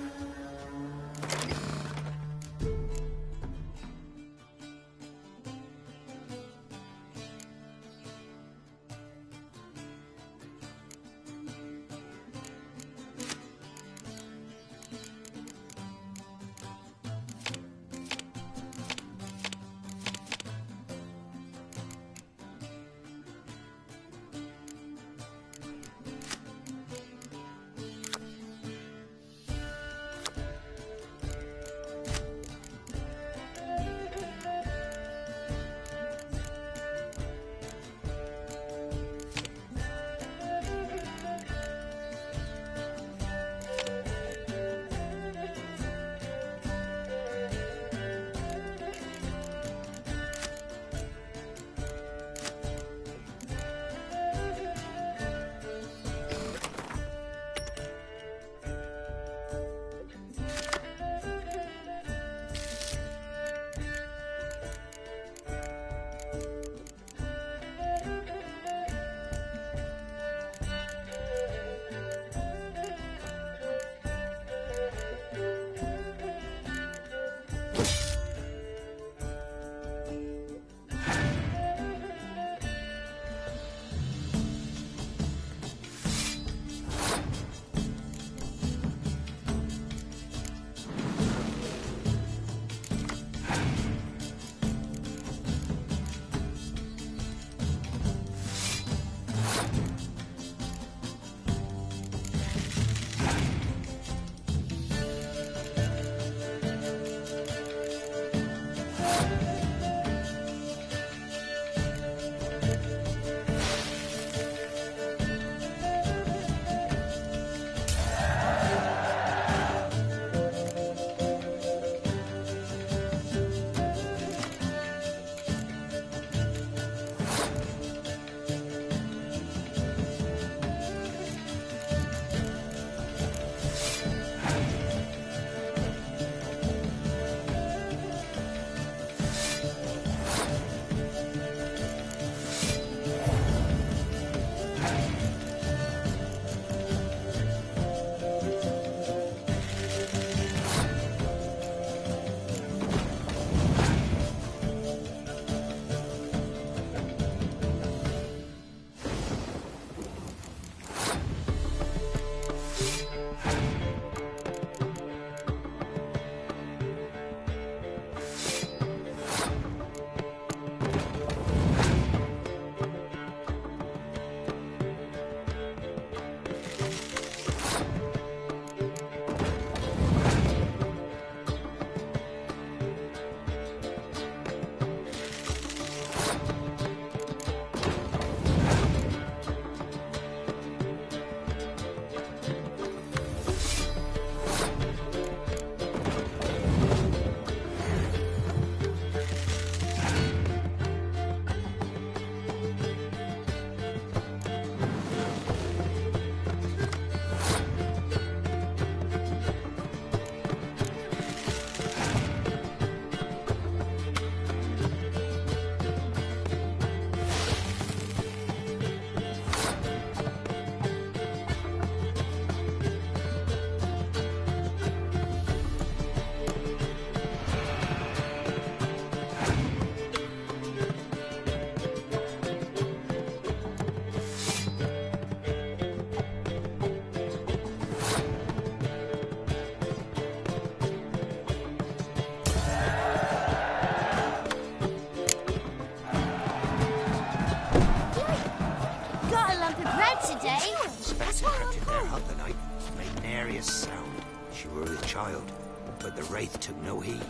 S13: nariest sound. She were the child, but the wraith took no heed.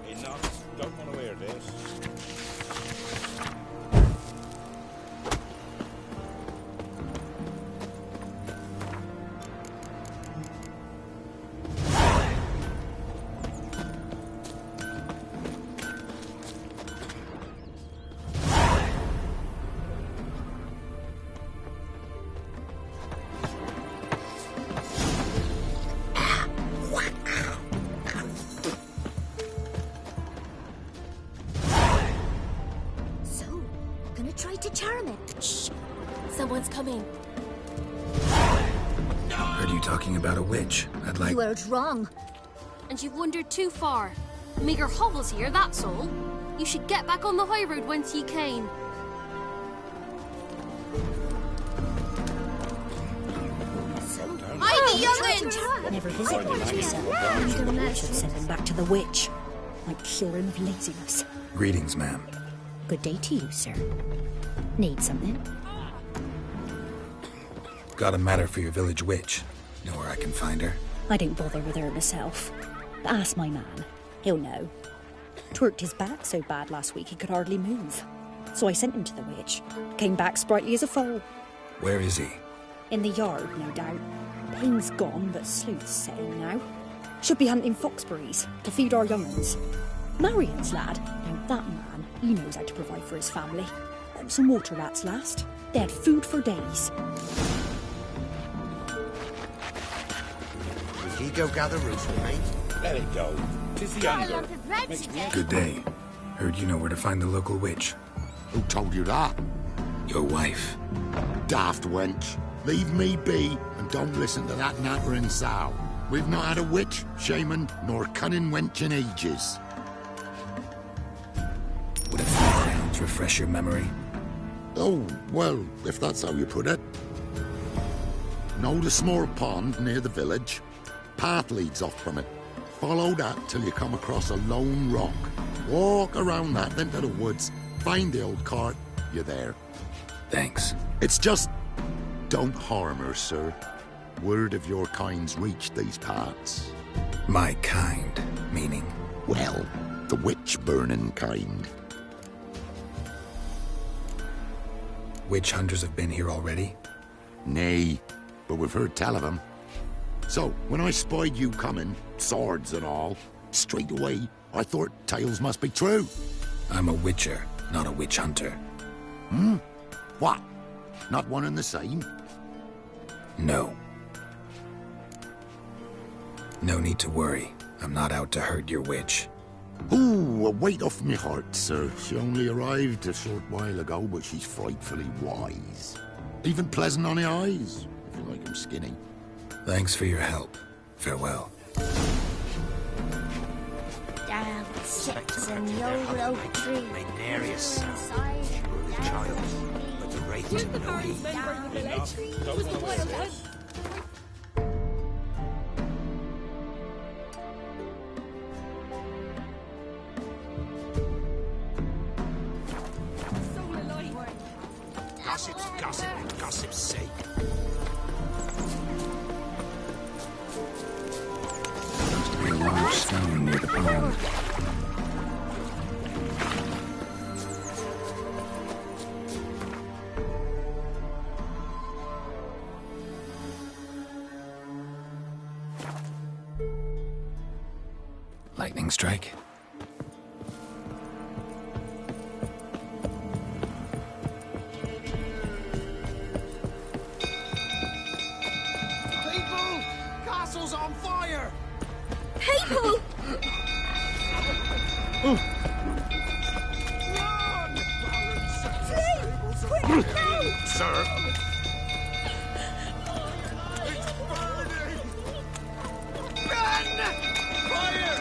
S9: Hey, Knox, don't want to hear this.
S10: Someone's coming.
S1: Heard you talking about a witch. I'd like...
S10: You heard wrong.
S8: And you've wandered too far. Meagre hovels here, that's all. You should get back on the high road whence ye came.
S21: Hi, the young'uns!
S18: Never visited I should send him back to the witch. Like cure him of laziness.
S1: Greetings, ma'am.
S18: Good day to you, sir. Need something?
S1: Got a matter for your village witch. Know where I can find her?
S18: I don't bother with her myself. But ask my man. He'll know. Twerked his back so bad last week he could hardly move. So I sent him to the witch. Came back sprightly as a foal.
S1: Where is he?
S18: In the yard, no doubt. Pain's gone, but sleuth's setting now. Should be hunting foxberries to feed our young'uns. Marion's lad. Now that man, he knows how to provide for his family. Some water rats last. They had food for days.
S13: Would ye go gather roots with me?
S9: Let it go. 'Tis the hunger.
S1: Good day. Heard you know where to find the local witch.
S11: Who told you that?
S1: Your wife.
S11: Daft wench. Leave me be and don't listen to that nattering sow. We've not had a witch, shaman, nor cunning wench in ages.
S1: Would a few crowns refresh your memory?
S11: Oh, well, if that's how you put it. Know the small pond near the village? Path leads off from it. Follow that till you come across a lone rock. Walk around that, then to the woods. Find the old cart. You're there.
S1: Thanks.
S11: It's just... don't harm her, sir. Word of your kind's reached these parts.
S1: My kind, meaning?
S11: Well, the witch-burning kind.
S1: Witch hunters have been here already?
S11: Nay, but we've heard tell of them. So, when I spied you coming, swords and all, straight away, I thought tales must be true.
S1: I'm a witcher, not a witch hunter.
S11: Hmm? What? Not one and the same?
S1: No. No need to worry. I'm not out to hurt your witch.
S11: Ooh, a weight off me heart, sir. She only arrived a short while ago, but she's frightfully wise. Even pleasant on the eyes, if you like 'em skinny.
S1: Thanks for your help. Farewell.
S20: Down sits in the old oak tree.
S13: My nariest sound. She were the child, but the wraith took no heed. Gossip's gossip and gossip's sake.
S1: Must be a large stone near the pond. Lightning strike.
S12: On fire!
S21: People!
S12: Run!
S21: Flee! Quick, now!
S11: Sir!
S12: It's burning! Run! Fire!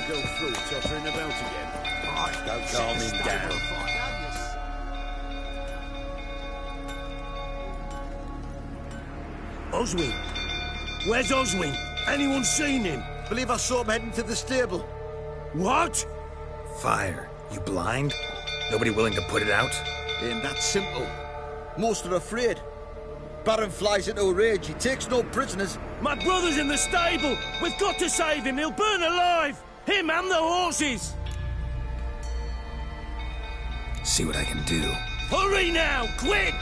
S13: Go through, tottering about again.
S12: Don't
S13: calm him down.
S19: Oswin? Where's Oswin? Anyone seen him?
S12: Believe I saw him heading to the stable.
S19: What?
S1: Fire. You blind? Nobody willing to put it out?
S3: Ain't that simple. Most are afraid. Baron flies into a rage. He takes no prisoners.
S16: My brother's in the stable. We've got to save him. He'll burn alive. Him and the horses.
S1: See what I can do.
S16: Hurry now, quick!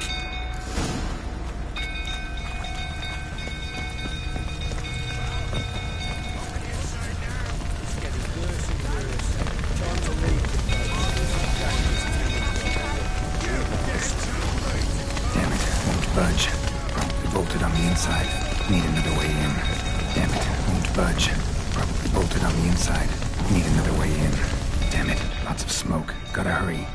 S1: Damn it, won't budge. Probably bolted on the inside. Need another way in. Damn it, won't budge. Probably bolted on the inside. Need another way in. Damn it, lots of smoke. Gotta hurry.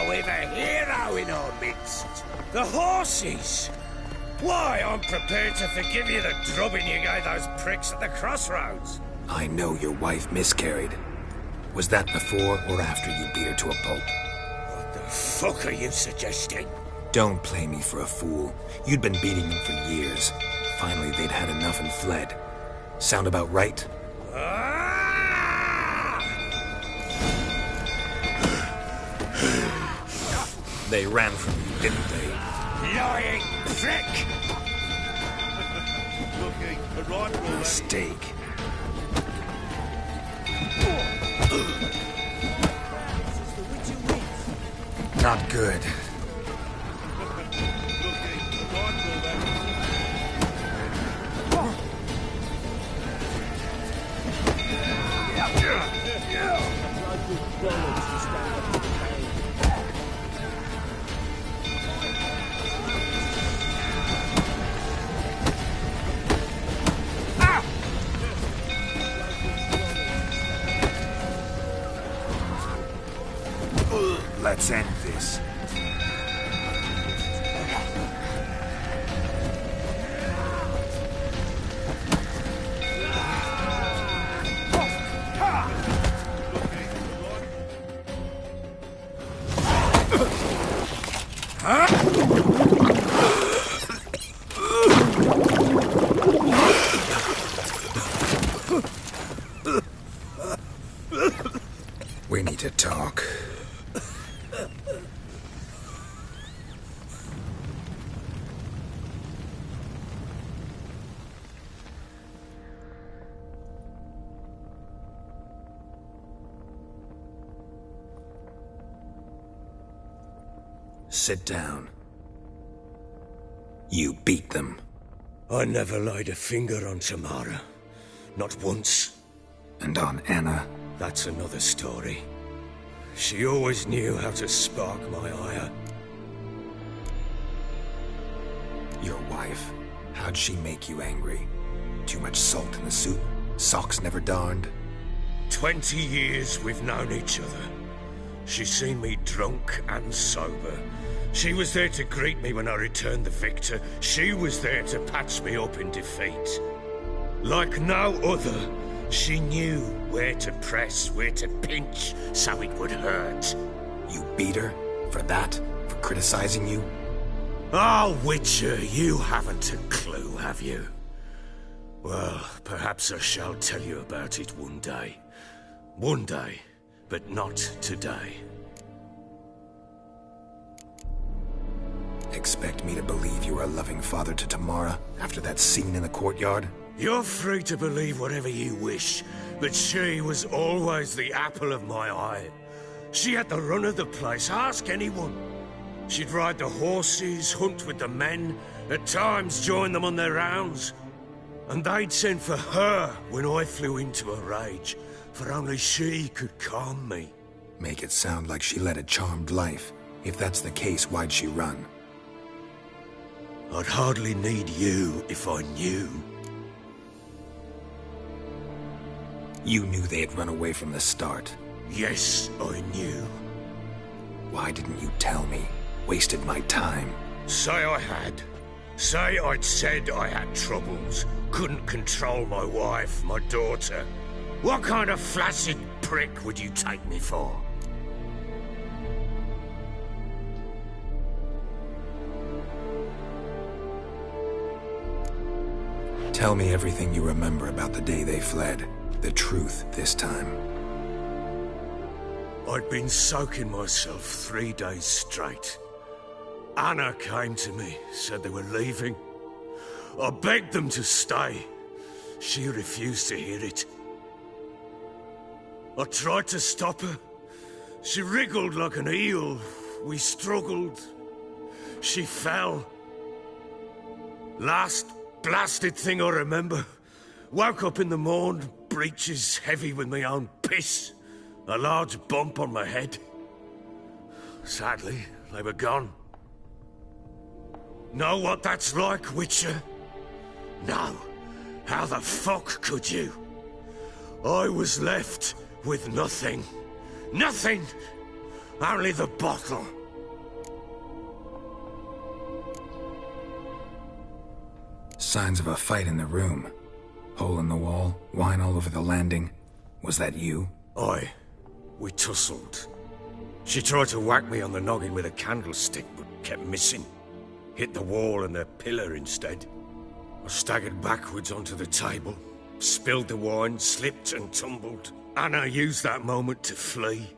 S14: We've a hero in our midst. The horses! Why, I'm prepared to forgive you the drubbing you gave those pricks at the crossroads.
S1: I know your wife miscarried. Was that before or after you beat her to a pulp?
S14: What the fuck are you suggesting?
S1: Don't play me for a fool. You'd been beating them for years. Finally, they'd had enough and fled. Sound about right? They ran from you, didn't they?
S14: Lying prick!
S1: Mistake. Not good. Let's end this. We need to talk. Sit down. You beat them.
S14: I never laid a finger on Tamara. Not once.
S1: And on Anna?
S14: That's another story. She always knew how to spark my ire.
S1: Your wife. How'd she make you angry? Too much salt in the soup? Socks never darned?
S14: 20 years we've known each other. She's seen me drunk and sober. She was there to greet me when I returned the victor. She was there to patch me up in defeat. Like no other, she knew where to press, where to pinch, so it would hurt.
S1: You beat her? For that? For criticizing you?
S14: Oh, Witcher, you haven't a clue, have you? Well, perhaps I shall tell you about it one day. One day, but not today.
S1: Expect me to believe you are a loving father to Tamara after that scene in the courtyard?
S14: You're free to believe whatever you wish, But she was always the apple of my eye. She had the run of the place, ask anyone. She'd ride the horses, hunt with the men, at times join them on their rounds. And they'd send for her when I flew into a rage, for only she could calm me.
S1: Make it sound like she led a charmed life. If that's the case, why'd she run?
S14: I'd hardly need you if I knew.
S1: You knew they had run away from the start.
S14: Yes, I knew.
S1: Why didn't you tell me? Wasted my time.
S14: Say I had. Say I'd said I had troubles. Couldn't control my wife, my daughter. What kind of flaccid prick would you take me for?
S1: Tell me everything you remember about the day they fled. The truth this time.
S14: I'd been soaking myself 3 days straight. Anna came to me, said they were leaving. I begged them to stay. She refused to hear it. I tried to stop her. She wriggled like an eel. We struggled. She fell. Last blasted thing I remember. Woke up in the morn, breeches heavy with my own piss. A large bump on my head. Sadly, they were gone. Know what that's like, Witcher? No. How the fuck could you? I was left with nothing. Nothing! Only the bottle.
S1: Signs of a fight in the room. Hole in the wall, wine all over the landing. Was that you?
S14: Aye. We tussled. She tried to whack me on the noggin with a candlestick, but kept missing. Hit the wall and the pillar instead. I staggered backwards onto the table, spilled the wine, slipped and tumbled. Anna used that moment to flee.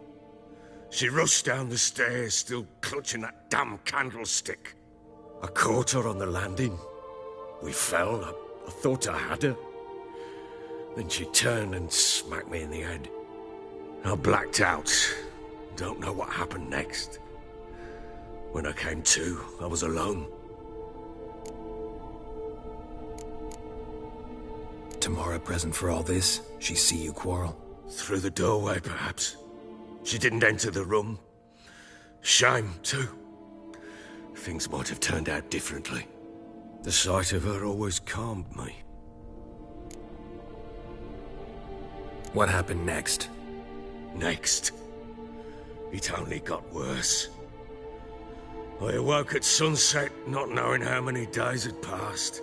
S14: She rushed down the stairs, still clutching that damn candlestick. I caught her on the landing. We fell. I thought I had her. Then she turned and smacked me in the head. I blacked out. Don't know what happened next. When I came to, I was alone.
S1: Tamara present for all this? She see you quarrel?
S14: Through the doorway, perhaps. She didn't enter the room. Shame, too. Things might have turned out differently. The sight of her always calmed me.
S1: What happened next?
S14: Next? It only got worse. I awoke at sunset, not knowing how many days had passed.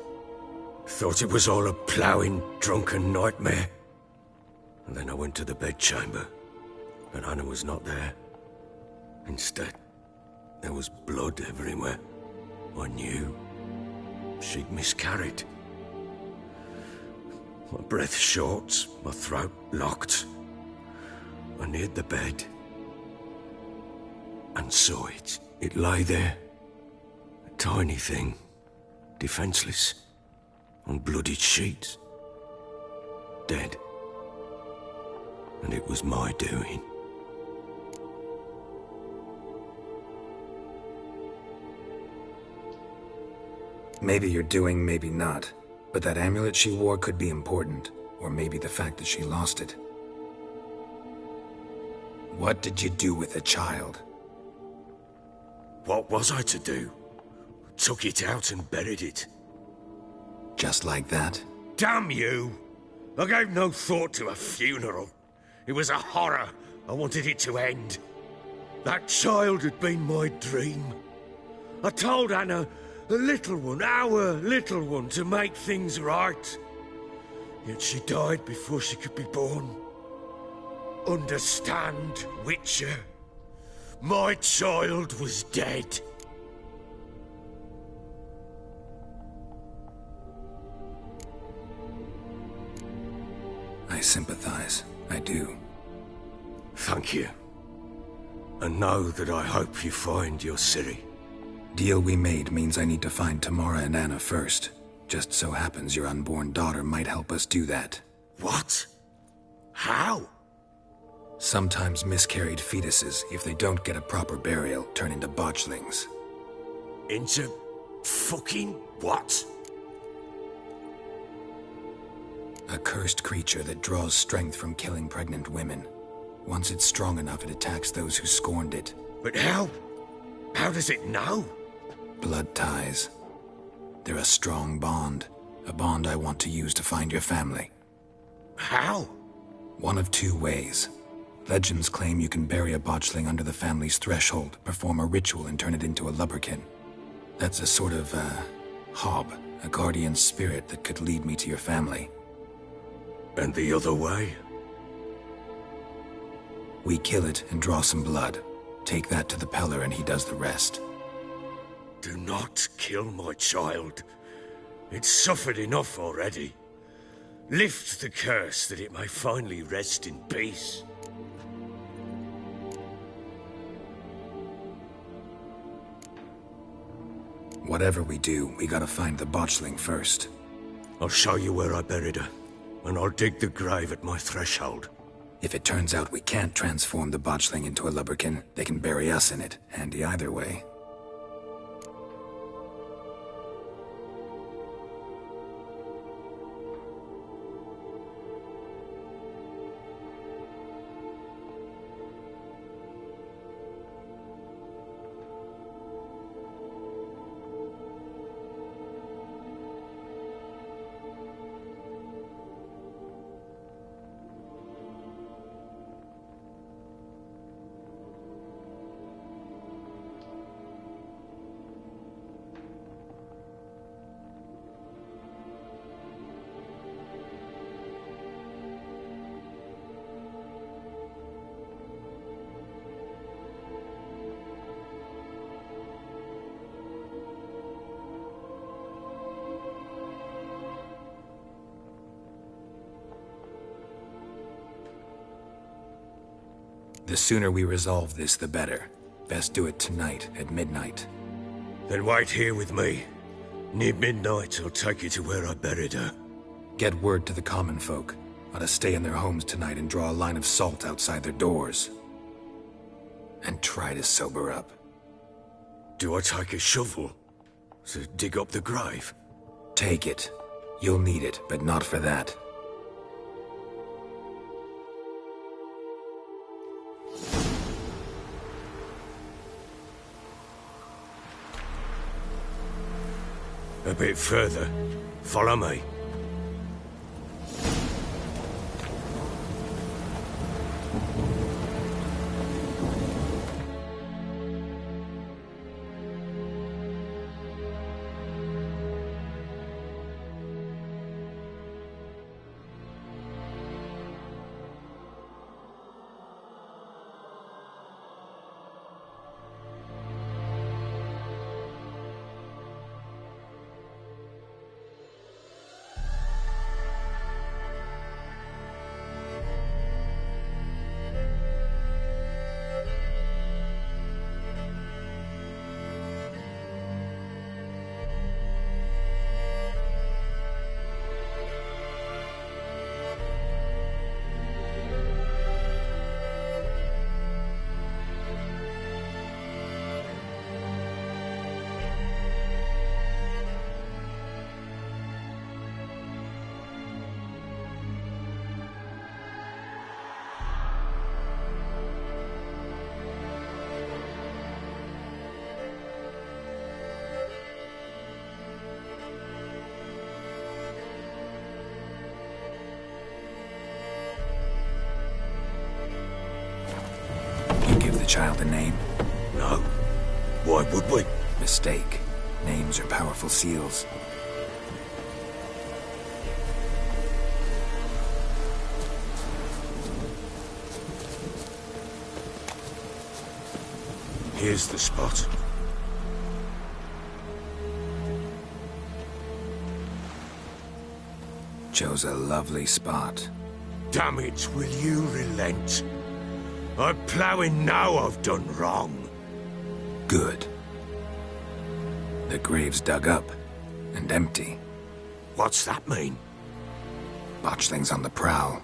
S14: Thought it was all a ploughing, drunken nightmare. And then I went to the bedchamber, and Anna was not there. Instead, there was blood everywhere. I knew she'd miscarried. My breath short, my throat locked. I neared the bed and saw it. It lay there, a tiny thing, defenseless, on bloodied sheets, dead. And it was my doing.
S1: Maybe you're doing, maybe not. But that amulet she wore could be important. Or maybe the fact that she lost it. What did you do with the child?
S14: What was I to do? Took it out and buried it.
S1: Just like that?
S14: Damn you! I gave no thought to a funeral. It was a horror. I wanted it to end. That child had been my dream. I told Anna, the little one, our little one, to make things right. Yet she died before she could be born. Understand, Witcher? My child was dead.
S1: I sympathize. I do.
S14: Thank you. And know that I hope you find your Ciri.
S1: Deal we made means I need to find Tamara and Anna first. Just so happens your unborn daughter might help us do that.
S14: What?
S19: How?
S1: Sometimes miscarried fetuses, if they don't get a proper burial, turn into botchlings.
S19: Into fucking what?
S1: A cursed creature that draws strength from killing pregnant women. Once it's strong enough, it attacks those who scorned it.
S19: But how? How does it know?
S1: Blood ties. They're a strong bond. A bond I want to use to find your family.
S19: How?
S1: One of two ways. Legends claim you can bury a botchling under the family's threshold, perform a ritual, and turn it into a lubberkin. That's a sort of, hob, a guardian spirit that could lead me to your family.
S19: And the other way?
S1: We kill it and draw some blood. Take that to the Peller and he does the rest.
S19: Do not kill my child. It's suffered enough already. Lift the curse that it may finally rest in peace.
S1: Whatever we do, we gotta find the botchling first.
S19: I'll show you where I buried her, and I'll dig the grave at my threshold.
S1: If it turns out we can't transform the botchling into a lubberkin, they can bury us in it. Handy either way. The sooner we resolve this, the better. Best do it tonight, at midnight.
S19: Then wait here with me. Near midnight, I'll take you to where I buried her.
S1: Get word to the common folk. Ought to stay in their homes tonight and draw a line of salt outside their doors. And try to sober up.
S19: Do I take a shovel to dig up the grave?
S1: Take it. You'll need it, but not for that.
S19: A bit further. Follow me.
S1: Child a name?
S19: No. Why would we?
S1: Mistake. Names are powerful seals.
S19: Here's the spot.
S1: Chose a lovely spot.
S19: Damn it, will you relent? I'm ploughing now I've done wrong.
S1: Good. The grave's dug up and empty.
S19: What's that mean?
S1: Botchling's on the prowl.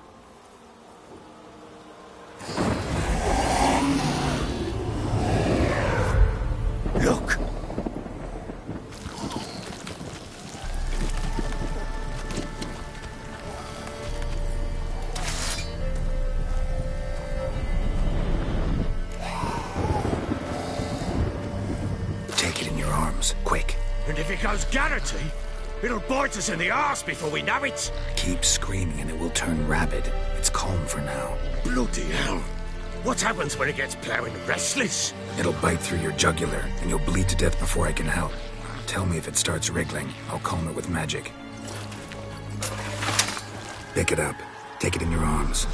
S14: Look!
S1: Take it in your arms, quick.
S14: And if it goes Garrity, it'll bite us in the arse before we know it.
S1: Keep screaming and it will turn rabid. It's calm for now.
S14: Bloody hell. What happens when it gets plowing restless?
S1: It'll bite through your jugular, and you'll bleed to death before I can help. Tell me if it starts wriggling. I'll calm it with magic. Pick it up. Take it in your arms.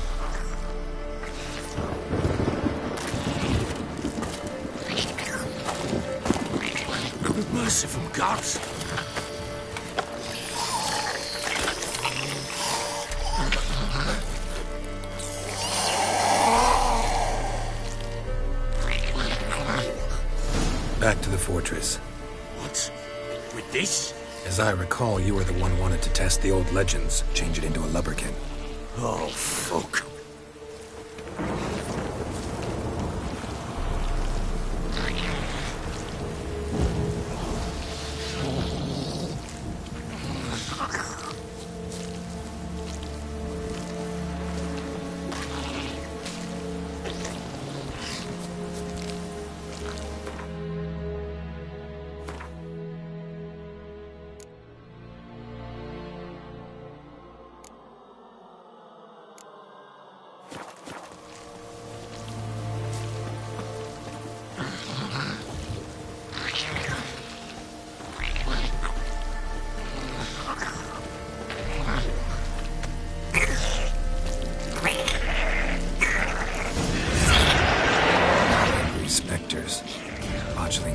S14: Merciful gods!
S1: Back to the fortress.
S14: What? With this?
S1: As I recall, you were the one wanted to test the old legends, change it into a lubberkin.
S14: Oh, fuck.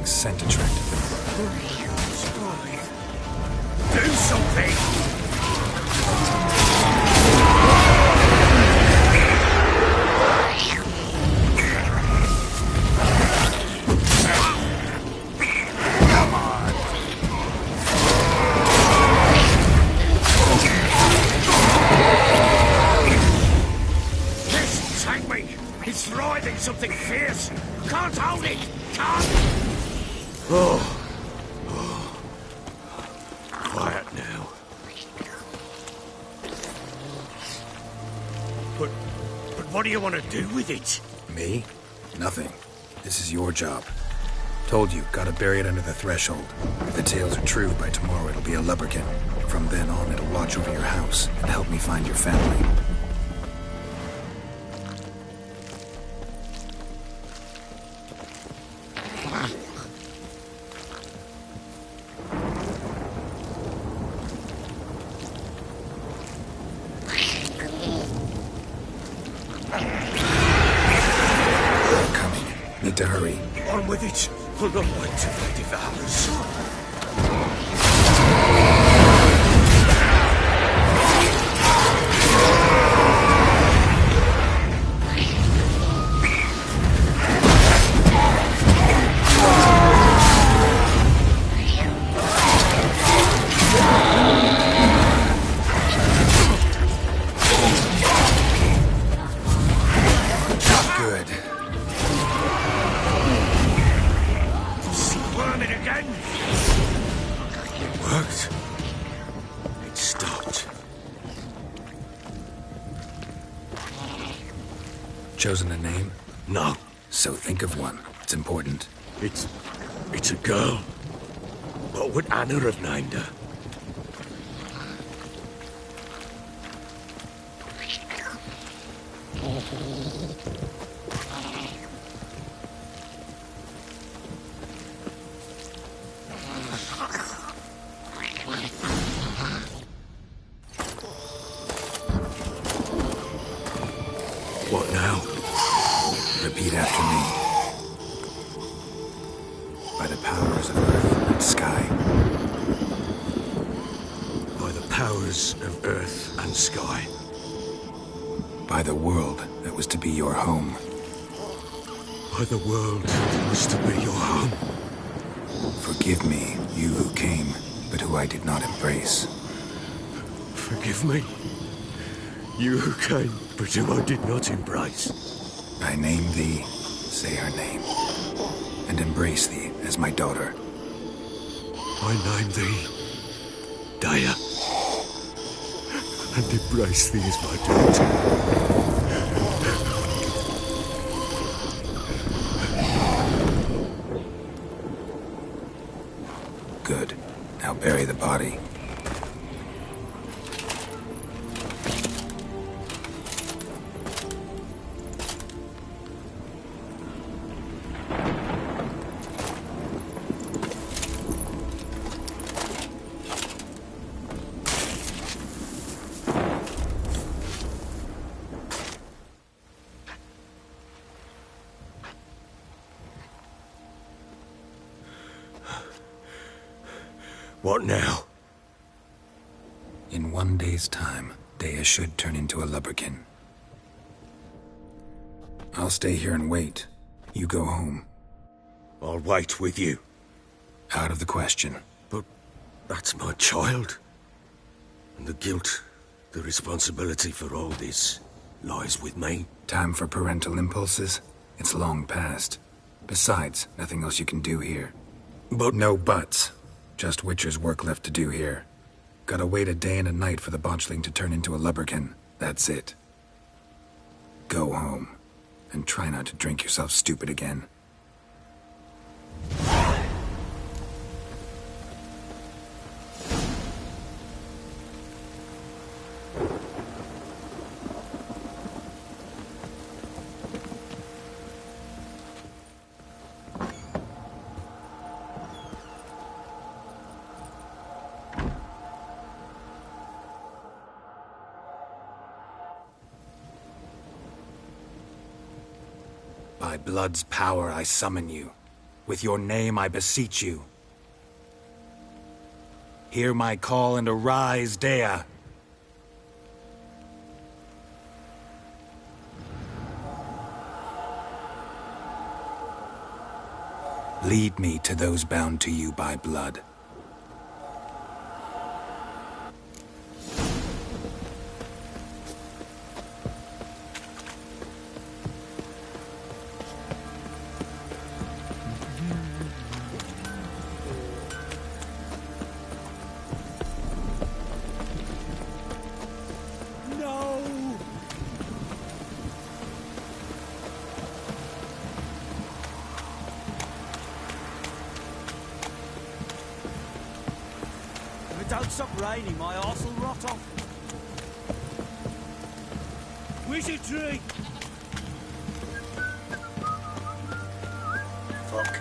S1: Scent attracted them.
S14: Do something!
S1: Come on!
S14: Yes, take me! It's writhing something fierce! Can't hold it! Can't! Oh. Quiet now. But what do you want to do with it?
S1: Me? Nothing. This is your job. Told you, gotta bury it under the threshold. If the tales are true, by tomorrow it'll be a lubberkin. From then on, it'll watch over your house and help me find your family. Need to hurry.
S14: On with it. We'll not wait till they devour us.
S1: Chosen a name?
S14: No.
S1: So think of one. It's important.
S14: It's a girl. What would Anna have named her? What now?
S1: Repeat after me. By the powers of earth and sky.
S14: By the powers of earth and sky.
S1: By the world that was to be your home.
S14: By the world that was to be your home.
S1: Forgive me, you who came, but who I did not embrace.
S14: Forgive me, you who came, but who I did not embrace.
S1: I name thee, say her name, and embrace thee as my daughter.
S11: I name thee Dea, and embrace thee as my daughter.
S1: Good. Now bury the body.
S14: What now?
S1: In 1 day's time, Dea should turn into a lubberkin. I'll stay here and wait. You go home.
S14: I'll wait with you.
S1: Out of the question.
S14: But that's my child. And the guilt, the responsibility for all this lies with me.
S1: Time for parental impulses? It's long past. Besides, nothing else you can do here.
S14: But...
S1: No buts. Just Witcher's work left to do here. Gotta wait a day and a night for the botchling to turn into a lubberkin. That's it. Go home. And try not to drink yourself stupid again. By blood's power I summon you. With your name I beseech you. Hear my call and arise, Dea. Lead me to those bound to you by blood.
S16: Don't stop raining, my arse will rot off. Wizard tree! Fuck.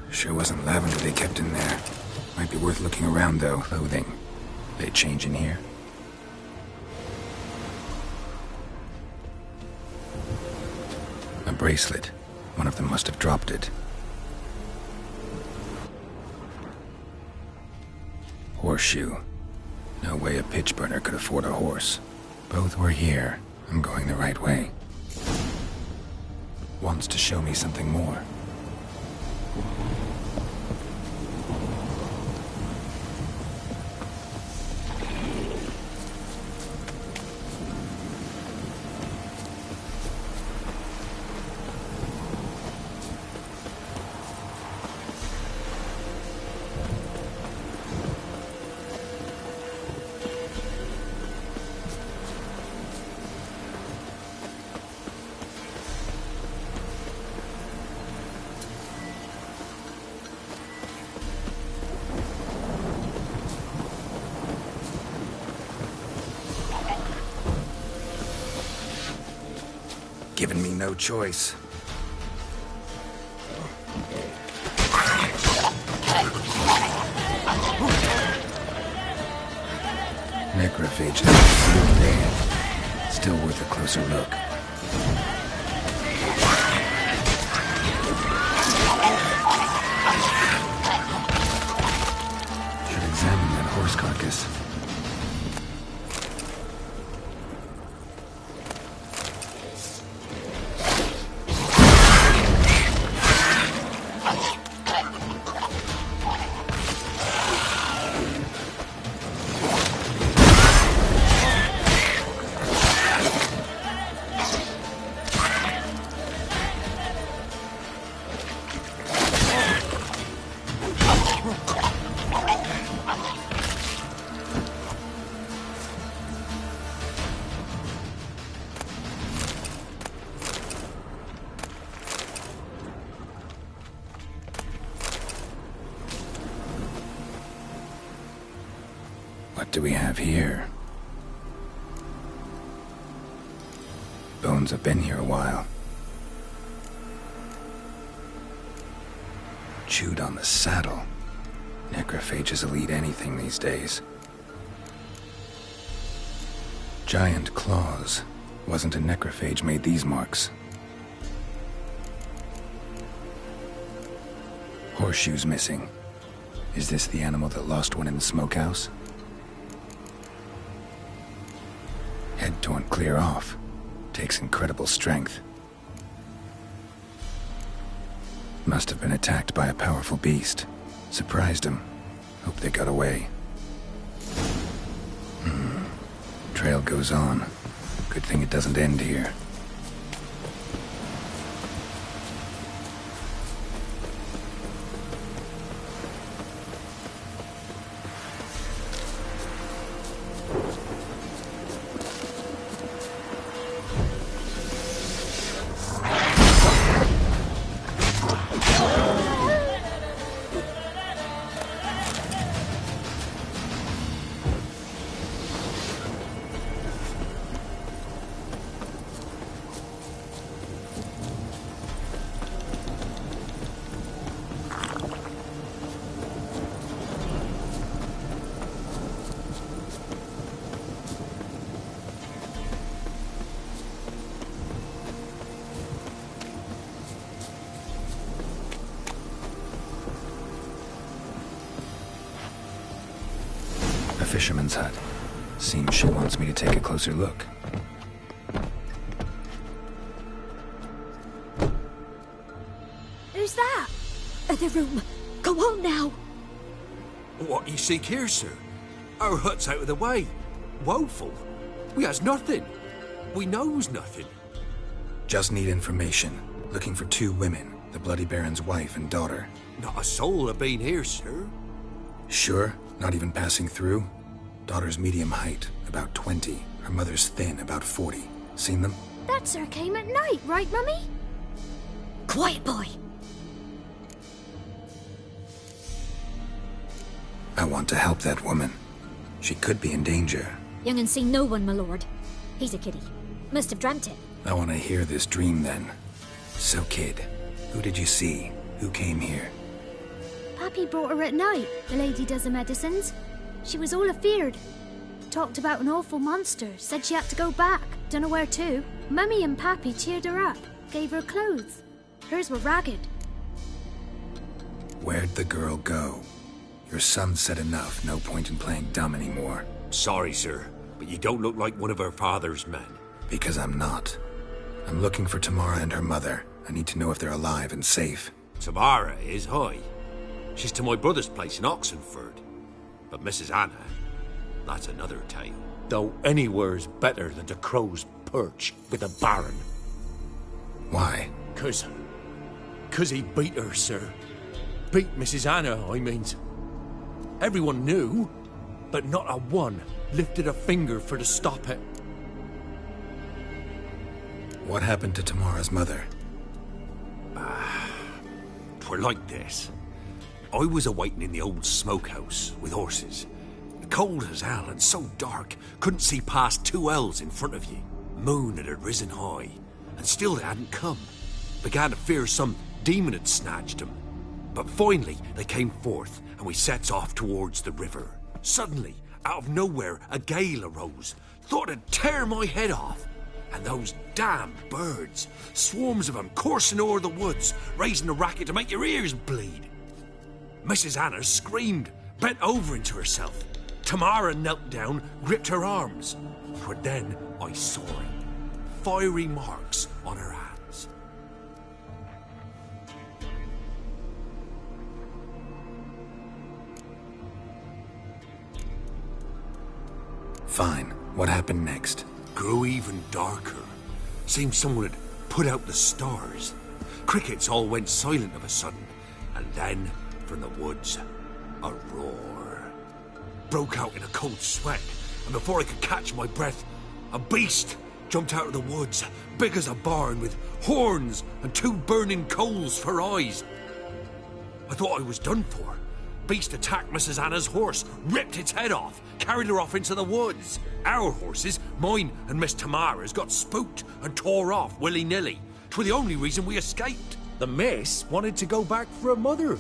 S16: Sure wasn't lavender they kept in there. Might be worth looking around, though. Clothing. They change in here? A bracelet. One of them must have dropped it. Horseshoe. No way a pitch burner could afford a horse. Both were here. I'm going the right way. Wants to show me something more.
S1: given me no choice. Necrophage sealed dead. Still worth a closer look. Should examine that horse carcass. What do we have here? Bones have been here a while. Chewed on the saddle. Necrophages will eat anything these days. Giant claws. Wasn't a necrophage made these marks. Horseshoes missing. Is this the animal that lost one in the smokehouse? Head torn clear off. Takes incredible strength. Must have been attacked by a powerful beast. Surprised him. Hope they got away. Trail goes on. Good thing it doesn't end here. Fisherman's hut. Seems she wants me to take a closer look.
S21: Who's that? The room. Go on now.
S19: What you seek here, sir? Our hut's out of the way. Woeful. We has nothing. We knows nothing.
S1: Just need information. Looking for 2 women. The Bloody Baron's wife and daughter.
S19: Not a soul have been here, sir.
S1: Sure? Not even passing through? Daughter's medium height, about 20. Her mother's thin, about 40. Seen them?
S8: That sir came at night, right, Mummy?
S21: Quiet, boy.
S1: I want to help that woman. She could be in danger.
S21: Young and seen no one, my lord. He's a kiddie. Must have dreamt it.
S1: I want to hear this dream then. So, kid, who did you see? Who came here?
S8: Pappy brought her at night, the lady does the medicines. She was all afeared. Talked about an awful monster, said she had to go back, dunno where to. Mummy and Pappy cheered her up, gave her clothes. Hers were ragged.
S1: Where'd the girl go? Your son said enough, no point in playing dumb anymore.
S19: Sorry, sir, but you don't look like one of her father's men.
S1: Because I'm not. I'm looking for Tamara and her mother. I need to know if they're alive and safe.
S19: Tamara is high. She's to my brother's place in Oxenford. But Mrs. Anna, that's another tale. Though anywhere's better than the Crow's Perch with the Baron.
S1: Why?
S19: 'Cause he beat her, sir. Beat Mrs. Anna, I means. Everyone knew, but not a one lifted a finger for to stop it.
S1: What happened to Tamara's mother?
S19: 'Twere like this. I was awaiting in the old smokehouse with horses. Cold as hell and so dark, couldn't see past 2 ells in front of you. Moon had risen high. and still they hadn't come. Began to fear some demon had snatched them. But finally they came forth, and we sets off towards the river. Suddenly, out of nowhere, a gale arose. Thought it'd tear my head off. And those damn birds, swarms of them coursing o'er the woods, raising a racket to make your ears bleed. Mrs. Anna screamed, bent over into herself. Tamara knelt down, gripped her arms. 'Twere then I saw it. Fiery marks on her hands.
S16: Fine. What happened next?
S19: Grew even darker. Seemed someone had put out the stars. Crickets all went silent of a sudden, and then, from the woods, a roar. Broke out in a cold sweat, and before I could catch my breath, a beast jumped out of the woods, big as a barn, with horns and 2 burning coals for eyes. I thought I was done for. Beast attacked Mrs. Anna's horse, ripped its head off, carried her off into the woods. Our horses, mine and Miss Tamara's, got spooked and tore off willy-nilly. 'Twere the only reason we escaped.
S5: The miss wanted to go back for her mother,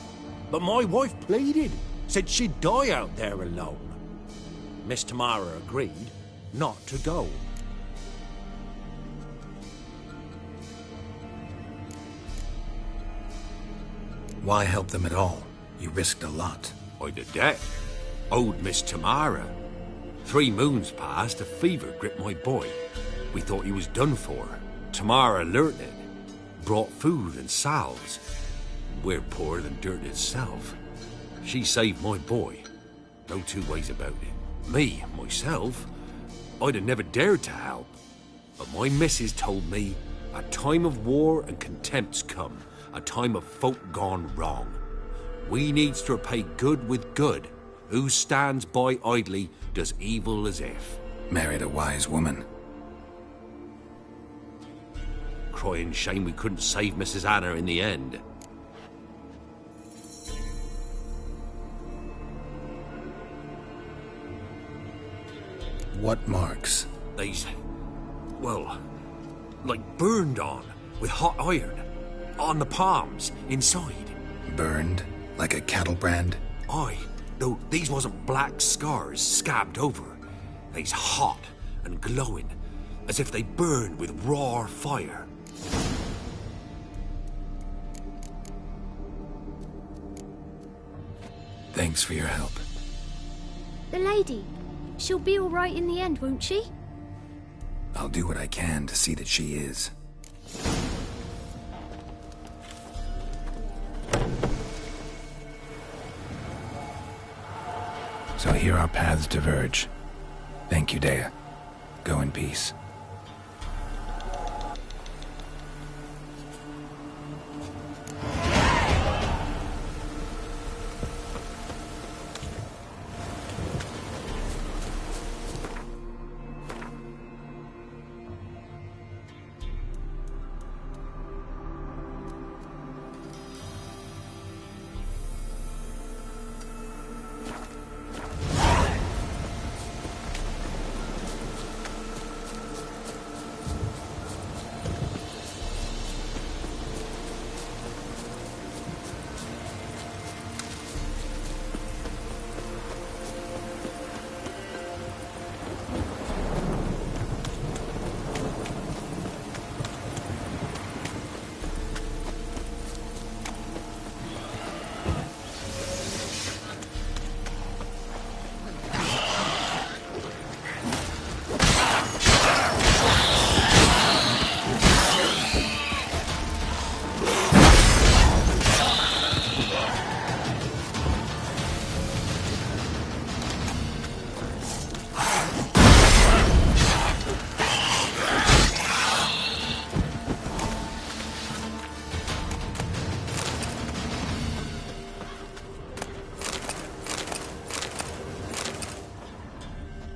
S5: but my wife pleaded, said she'd die out there alone. Miss Tamara agreed not to go.
S16: Why help them at all? You risked a lot.
S19: I'd a debt. Owed Miss Tamara. 3 moons passed, a fever gripped my boy. We thought he was done for. Tamara learnt it. Brought food and salves. We're poorer than dirt itself. She saved my boy. No 2 ways about it. Me, myself, I'd have never dared to help. But my missus told me a time of war and contempt's come. A time of folk gone wrong. We needs to repay good with good. Who stands by idly does evil as if.
S16: Married a wise woman.
S19: Crying shame we couldn't save Mrs. Anna in the end.
S16: What marks?
S19: They's, well, like burned on with hot iron. On the palms, inside.
S16: Burned? Like a cattle brand?
S19: Aye, though these wasn't black scars scabbed over. They's hot and glowing, as if they burned with raw fire.
S16: Thanks for your help.
S8: The lady, she'll be all right in the end, won't she?
S16: I'll do what I can to see that she is. So here our paths diverge. Thank you, Dea. Go in peace.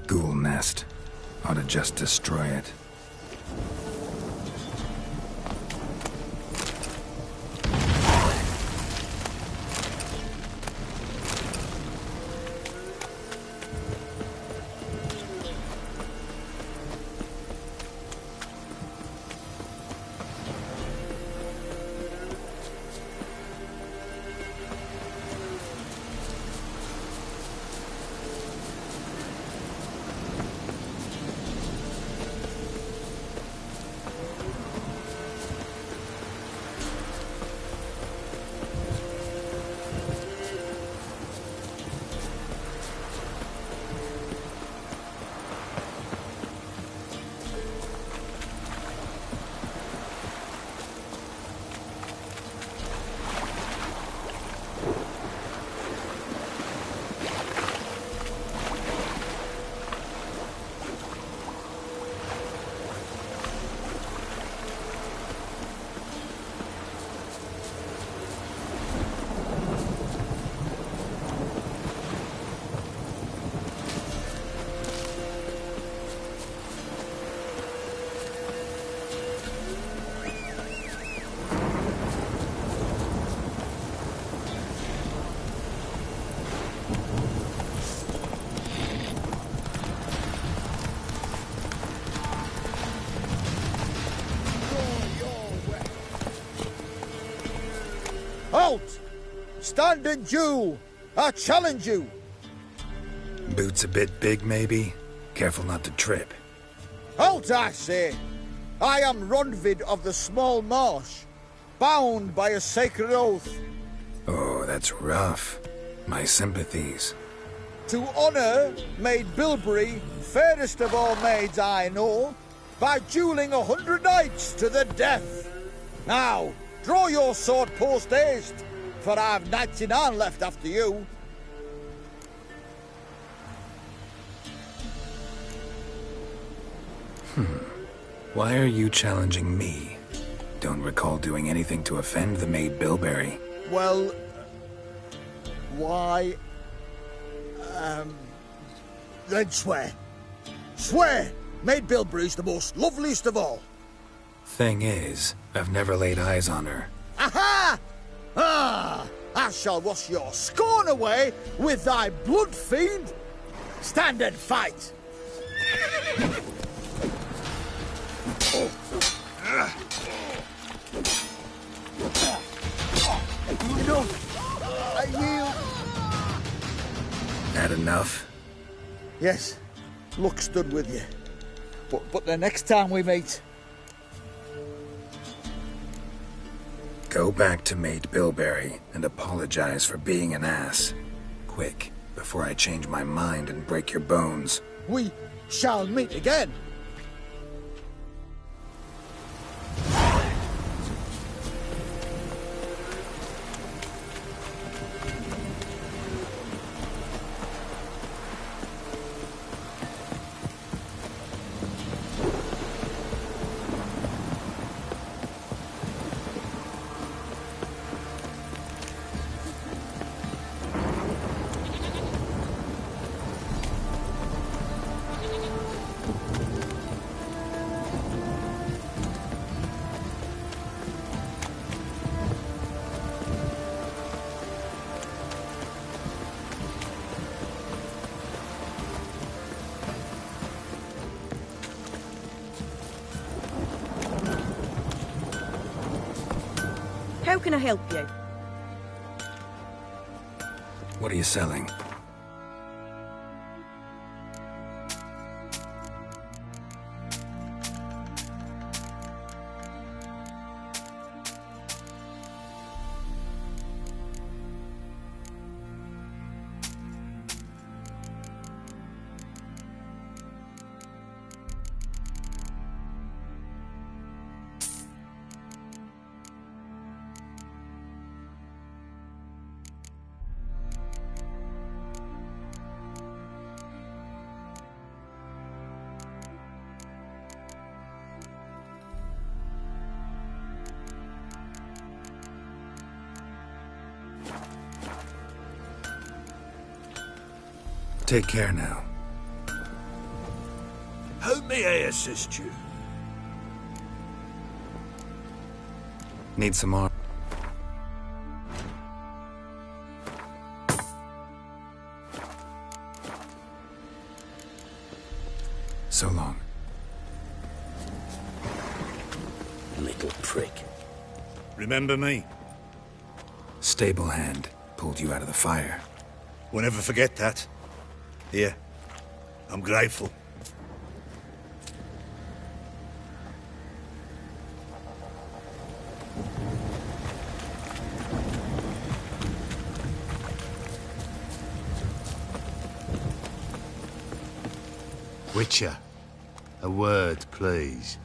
S16: Ghoul nest. Ought to just destroy it.
S3: Halt! Stand and duel! I challenge you!
S16: Boots a bit big, maybe? Careful not to trip.
S3: Halt, I say! I am Ronvid of the Small Marsh, bound by a sacred oath.
S16: Oh, that's rough. My sympathies.
S3: To honour Maid Bilberry, fairest of all maids I know, by duelling 100 knights to the death. Now, draw your sword post-haste, for I've 99 left after you.
S16: Why are you challenging me? Don't recall doing anything to offend the Maid Bilberry.
S3: Well, why... then swear. Swear! Maid Bilberry's the most loveliest of all.
S16: Thing is, I've never laid eyes on her.
S3: Aha! Ah! I shall wash your scorn away with thy blood, fiend! Stand and fight! Enough! I yield!
S16: That enough?
S3: Yes, luck stood with you. But the next time we meet...
S16: Go back to Maid Bilberry and apologize for being an ass. Quick, before I change my mind and break your bones.
S3: We shall meet again.
S6: How can I help you?
S16: What are you selling? Take care now.
S14: How may I assist you?
S16: Need some more. So long.
S13: Little prick.
S7: Remember me?
S16: Stable hand pulled you out of the fire.
S7: We'll never forget that. Here, I'm grateful.
S17: Witcher, a word, please.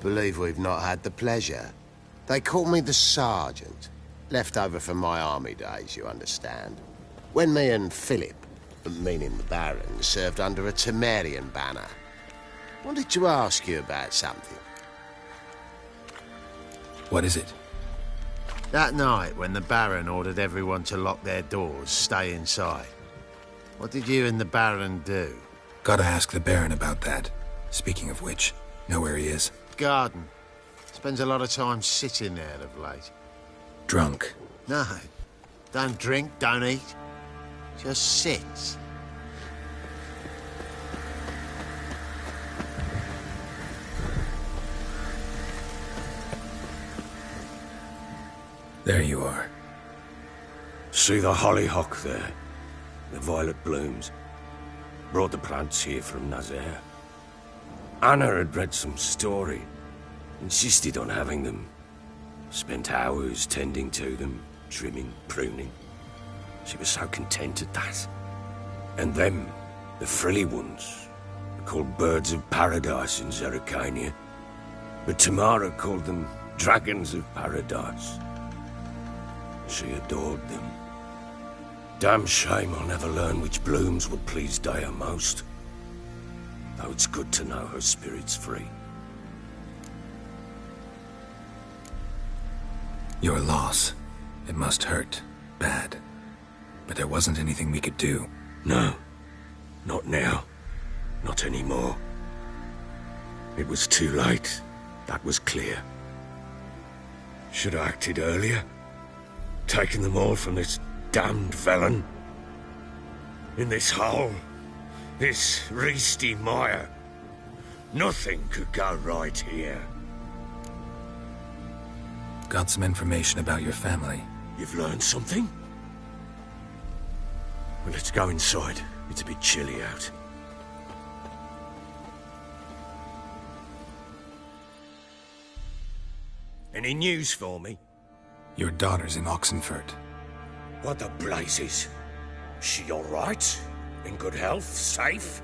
S17: Believe we've not had the pleasure. They call me the Sergeant. Left over from my army days, you understand. When me and Philip, meaning the Baron, served under a Temerian banner. Wanted to ask you about something.
S16: What is it?
S17: That night when the Baron ordered everyone to lock their doors, stay inside. What did you and the Baron do?
S16: Gotta ask the Baron about that. Speaking of which, know where he is?
S17: Garden. Spends a lot of time sitting there of late.
S16: Drunk.
S17: No. Don't drink, don't eat. Just sits.
S16: There you are.
S14: See the hollyhock there? The violet blooms. Brought the plants here from Nazaire. Anna had read some story. Insisted on having them. Spent hours tending to them, trimming, pruning. She was so content at that. And them, the frilly ones, are called birds of paradise in Zerrikania. But Tamara called them dragons of paradise. She adored them. Damn shame I'll never learn which blooms would please Daya most. Though it's good to know her spirit's free.
S16: Your loss. It must hurt. Bad. But there wasn't anything we could do.
S14: No. Not now. Not anymore. It was too late. That was clear. Should have acted earlier. Taken them all from this damned felon. In this hole. This reesty mire. Nothing could go right here.
S16: Got some information about your family.
S14: You've learned something? Well, let's go inside. It's a bit chilly out. Any news for me?
S16: Your daughter's in Oxenfurt.
S14: What the blazes? She all right? In good health? Safe?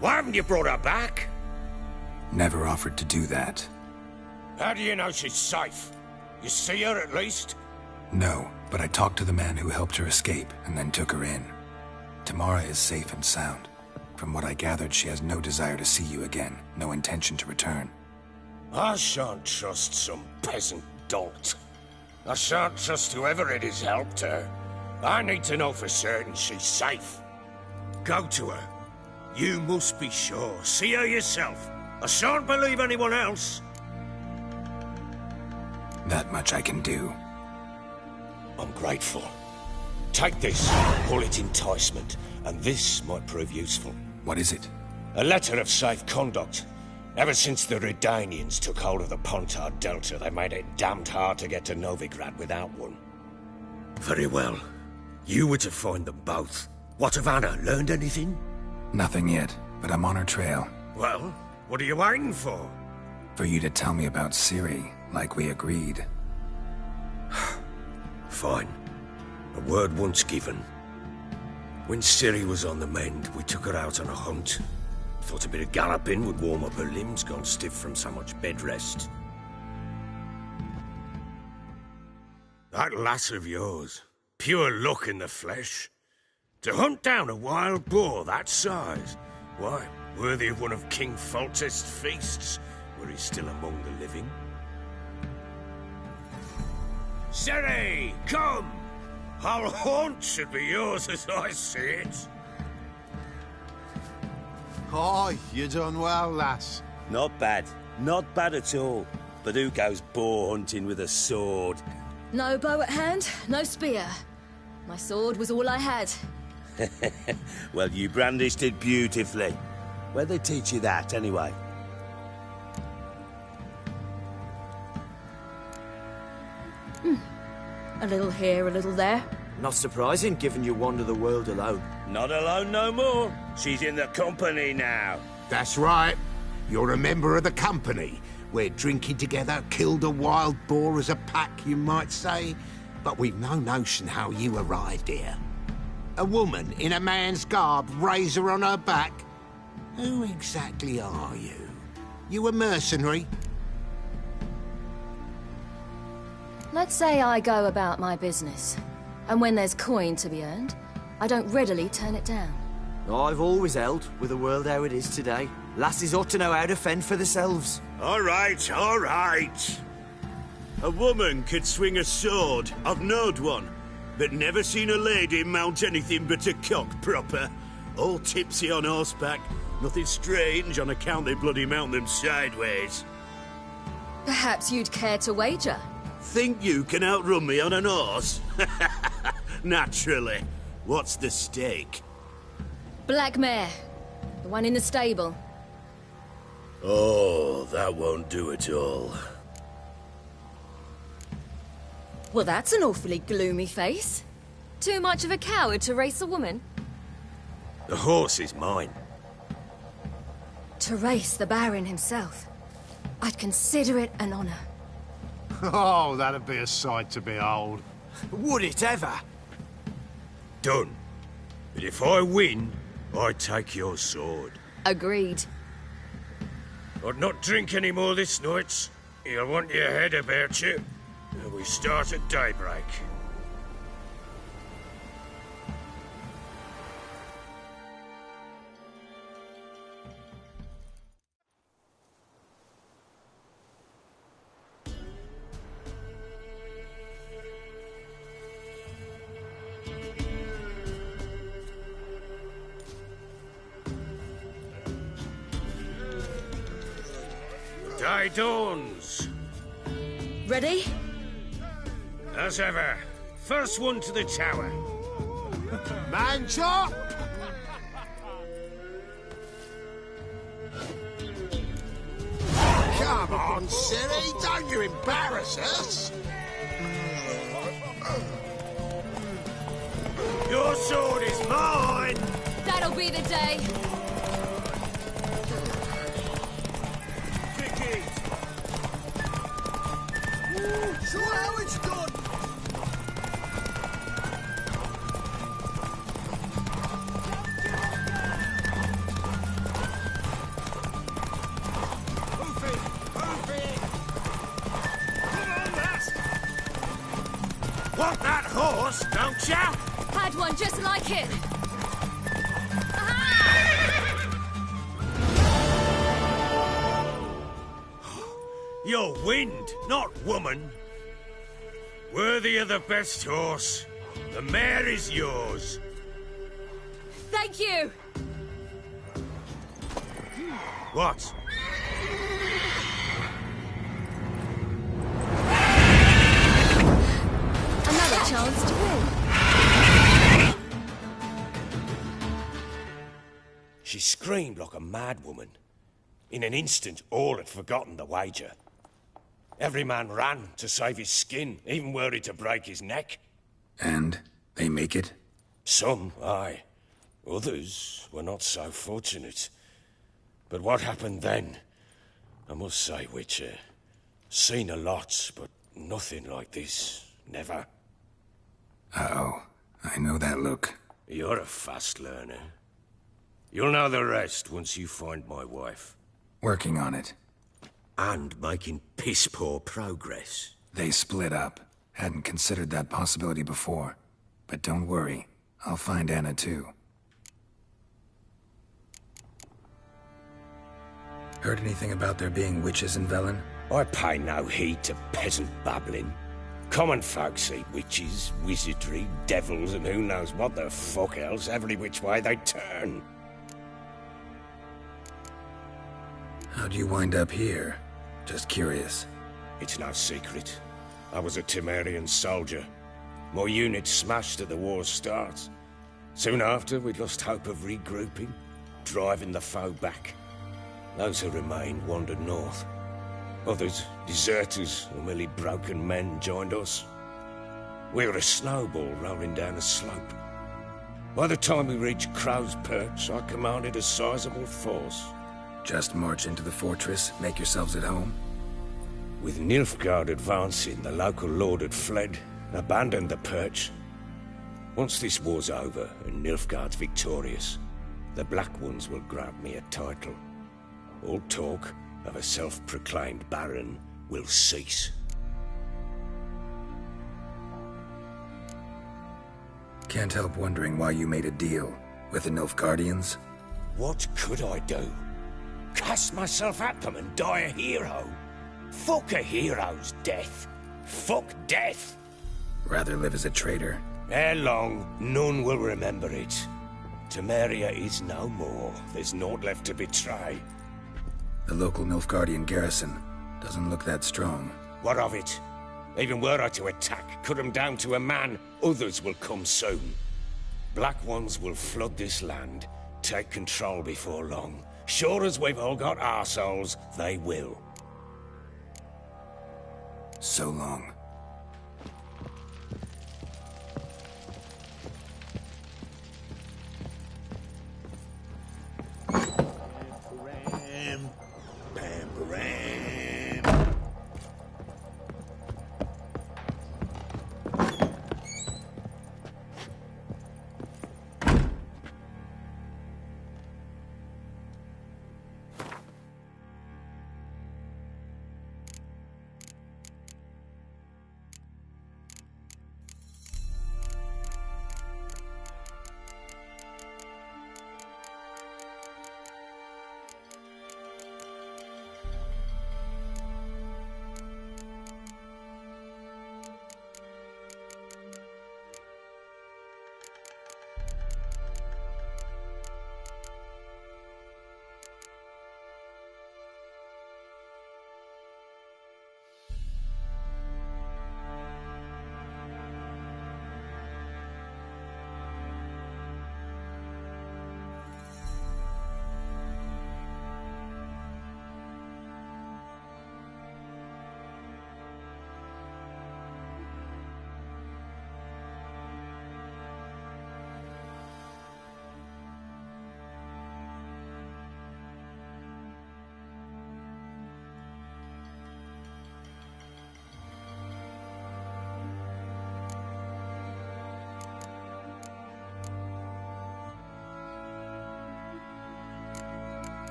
S14: Why haven't you brought her back?
S16: Never offered to do that.
S14: How do you know she's safe? You see her at least?
S16: No, but I talked to the man who helped her escape and then took her in. Tamara is safe and sound. From what I gathered, she has no desire to see you again, no intention to return.
S14: I shan't trust some peasant dolt. I shan't trust whoever it is helped her. I need to know for certain she's safe. Go to her. You must be sure. See her yourself. I shan't believe anyone else.
S16: That much I can do.
S14: I'm grateful. Take this, call it enticement, and this might prove useful.
S16: What is it?
S14: A letter of safe conduct. Ever since the Redanians took hold of the Pontard Delta, they made it damned hard to get to Novigrad without one. Very well. You were to find them both. What of Anna? Learned anything?
S16: Nothing yet, but I'm on her trail.
S14: Well, what are you waiting for?
S16: For you to tell me about Ciri, like we agreed.
S14: Fine. A word once given. When Ciri was on the mend, we took her out on a hunt. Thought a bit of galloping would warm up her limbs, gone stiff from so much bed rest. That lass of yours, pure luck in the flesh. To hunt down a wild boar that size, why, worthy of one of King Foltest's feasts, were he still among the living. Ciri, come! Our haunt should be yours as I see it.
S17: Oh, you done well, lass.
S13: Not bad. Not bad at all. But who goes boar hunting with a sword?
S10: No bow at hand, no spear. My sword was all I had.
S13: Well, you brandished it beautifully. Where'd they teach you that, anyway?
S10: A little here, a little there.
S12: Not surprising, given you wander the world alone.
S13: Not alone no more. She's in the company now.
S11: That's right. You're a member of the company. We're drinking together, killed a wild boar as a pack, you might say. But we've no notion how you arrived here. A woman in a man's garb, razor on her back. Who exactly are you? You a mercenary?
S10: Let's say I go about my business. And when there's coin to be earned, I don't readily turn it down.
S12: I've always held, with the world how it is today, lasses ought to know how to fend for themselves.
S13: All right, all right. A woman could swing a sword. I've knowed one. But never seen a lady mount anything but a cock proper. All tipsy on horseback. Nothing strange on account they bloody mount them sideways.
S10: Perhaps you'd care to wager?
S13: Think you can outrun me on an horse? Naturally. What's the stake?
S10: Black mare. The one in the stable.
S13: Oh, that won't do at all.
S10: Well, that's an awfully gloomy face. Too much of a coward to race a woman?
S14: The horse is mine.
S10: To race the Baron himself. I'd consider it an honor.
S7: Oh, that'd be a sight to behold.
S12: Would it ever?
S14: Done. But if I win, I take your sword.
S10: Agreed.
S14: I'd not drink any more this night. You'll want your head about you. And we start at daybreak. Day dawns.
S6: Ready?
S14: As ever. First one to the tower.
S17: Man chop! Come on, silly! Don't you embarrass us!
S14: Your sword is mine!
S10: That'll be the day.
S3: So how it's done?
S14: Want that horse, don't ya?
S10: Had one just like it.
S14: You're wind, not woman. Worthy of the best horse. The mare is yours.
S10: Thank you.
S14: What?
S10: Another chance to win.
S14: She screamed like a mad woman. In an instant, all had forgotten the wager. Every man ran to save his skin, even were he to break his neck.
S16: And they make it?
S14: Some, aye. Others were not so fortunate. But what happened then? I must say, Witcher, seen a lot, but nothing like this. Never.
S16: Uh-oh. I know that look.
S14: You're a fast learner. You'll know the rest once you find my wife.
S16: Working on it.
S14: And making piss-poor progress.
S16: They split up. Hadn't considered that possibility before. But don't worry. I'll find Anna too. Heard anything about there being witches in Velen?
S14: I pay no heed to peasant babbling. Common folk see witches, wizardry, devils, and who knows what the fuck else every which way they turn.
S16: How'd you wind up here? Just curious.
S14: It's no secret. I was a Temerian soldier. My unit smashed at the war's start. Soon after, we'd lost hope of regrouping, driving the foe back. Those who remained wandered north. Others, deserters or merely broken men, joined us. We were a snowball rolling down a slope. By the time we reached Crow's Perch, I commanded a sizable force.
S16: Just march into the fortress, make yourselves at home?
S14: With Nilfgaard advancing, the local lord had fled, abandoned the perch. Once this war's over and Nilfgaard's victorious, the Black Ones will grant me a title. All talk of a self-proclaimed baron will cease.
S16: Can't help wondering why you made a deal with the Nilfgaardians.
S14: What could I do? Cast myself at them and die a hero? Fuck a hero's death. Fuck death.
S16: Rather live as a traitor.
S14: Ere long, none will remember it. Temeria is no more. There's naught left to betray.
S16: The local Nilfgaardian garrison doesn't look that strong.
S14: What of it? Even were I to attack, cut them down to a man, others will come soon. Black Ones will flood this land, take control before long. Sure as we've all got arseholes, they will.
S16: So long.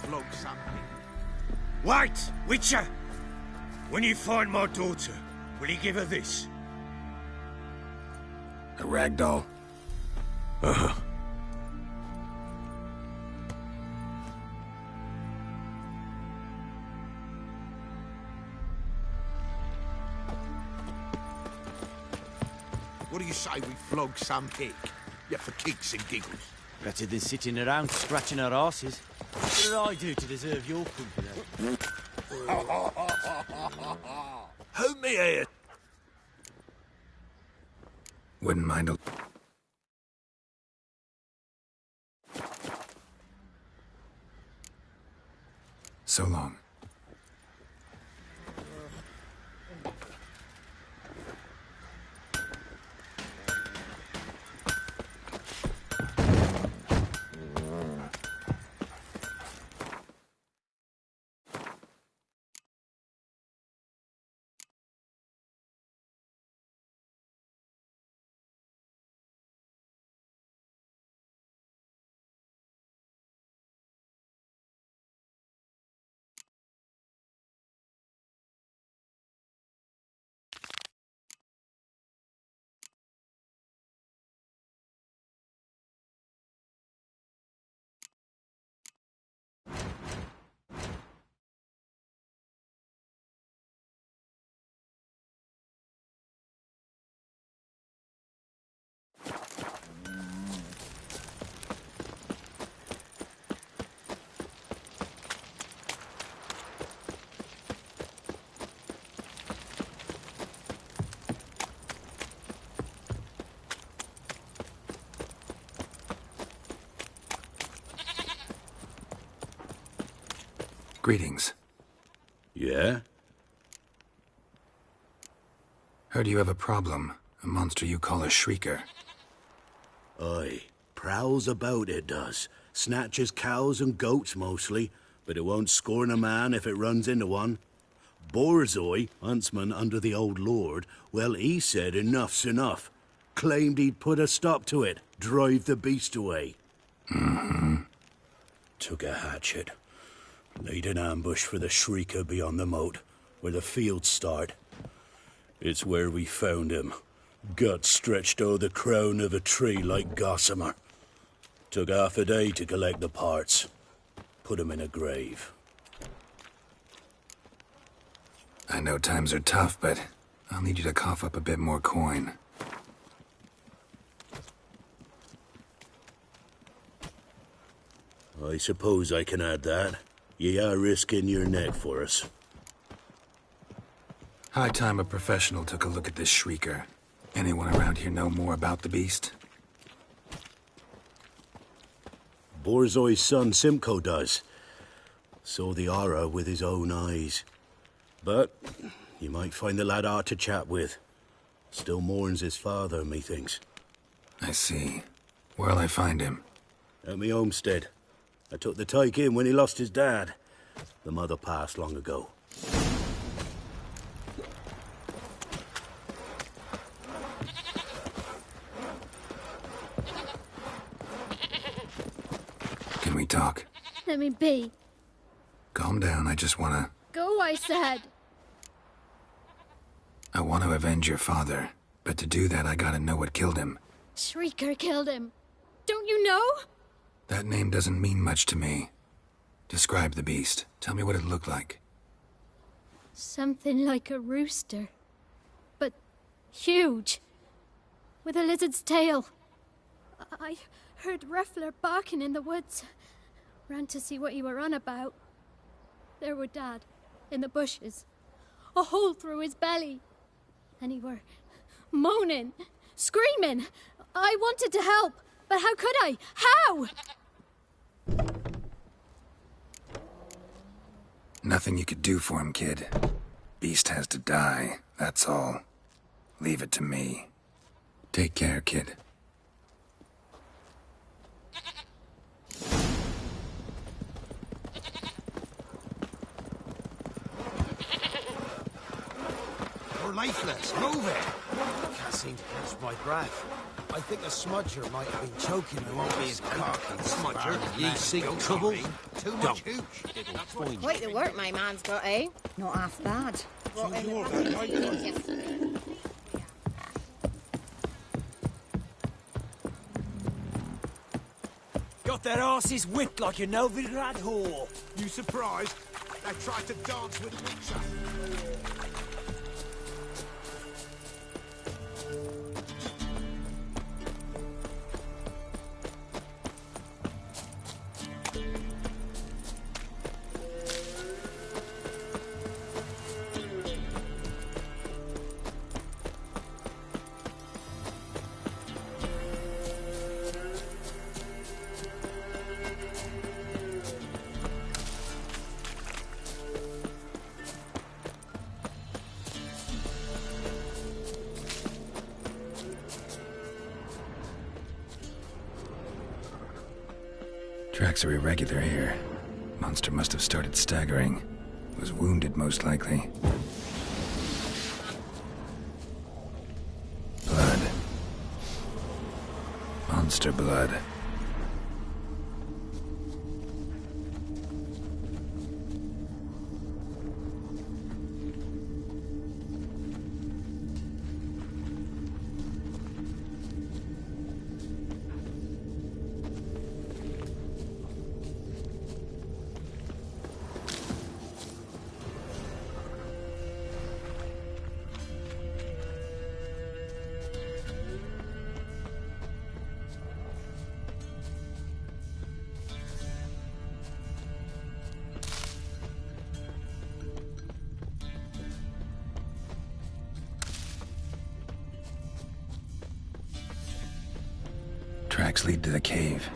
S11: flog something.
S14: Wait, Witcher! When you find my daughter, will you give her this?
S16: A rag doll?
S14: Uh-huh.
S11: What do you say we flog some hick? Yeah, for kicks and giggles.
S4: Better than sitting around scratching our asses. What did I do to deserve your company?
S11: Hold me here.
S16: Wouldn't mind a... So long. Greetings.
S9: Yeah?
S16: Heard you have a problem. A monster you call a shrieker.
S13: Aye. Prowls about, it does. Snatches cows and goats mostly, but it won't scorn a man if it runs into one. Borzoi, huntsman under the old lord, well, he said enough's enough. Claimed he'd put a stop to it, drive the beast away.
S16: Mm-hmm.
S13: Took a hatchet. Laid an ambush for the shrieker beyond the moat, where the fields start. It's where we found him. Guts stretched o'er the crown of a tree like gossamer. Took half a day to collect the parts. Put him in a grave.
S16: I know times are tough, but I'll need you to cough up a bit more coin.
S13: I suppose I can add that. Ye are risking your neck for us.
S16: High time a professional took a look at this shrieker. Anyone around here know more about the beast?
S13: Borzoi's son Simcoe does. Saw the aura with his own eyes. But you might find the lad hard to chat with. Still mourns his father, methinks.
S16: I see. Where'll I find him?
S13: At me homestead. I took the tyke in when he lost his dad. The mother passed long ago.
S16: Can we talk?
S8: Let me be.
S16: Calm down, I just wanna...
S8: Go, I said.
S16: I want to avenge your father, but to do that I gotta know what killed him.
S8: Shrieker killed him. Don't you know?
S16: That name doesn't mean much to me. Describe the beast. Tell me what it looked like.
S8: Something like a rooster. But huge. With a lizard's tail. I heard Ruffler barking in the woods. Ran to see what you were on about. There were Dad, in the bushes. A hole through his belly. And he were moaning, screaming. I wanted to help, but how could I? How?
S16: Nothing you could do for him, kid. Beast has to die, that's all. Leave it to me. Take care, kid.
S12: You're lifeless. Move it. Can't seem to catch my breath. I think a smudger might have been choking. I won't be as cocky.
S19: Smudger, ye seek trouble?
S12: Too much hooch.
S2: Quite the work my man's got, eh?
S18: Not half bad.
S2: Brought in
S12: you're
S2: the
S12: right,
S2: yesterday.
S4: Got their asses whipped like a Novigrad whore.
S11: You surprised? They tried to dance with Witcher.
S16: Tracks are irregular here. Monster must have started staggering. Was wounded, most likely. Blood. Monster blood. Tracks lead to the cave.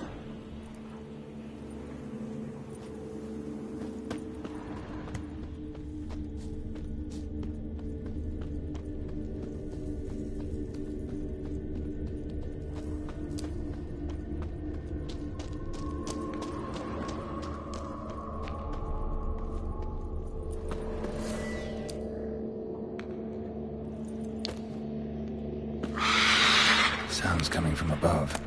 S16: Sounds coming from above.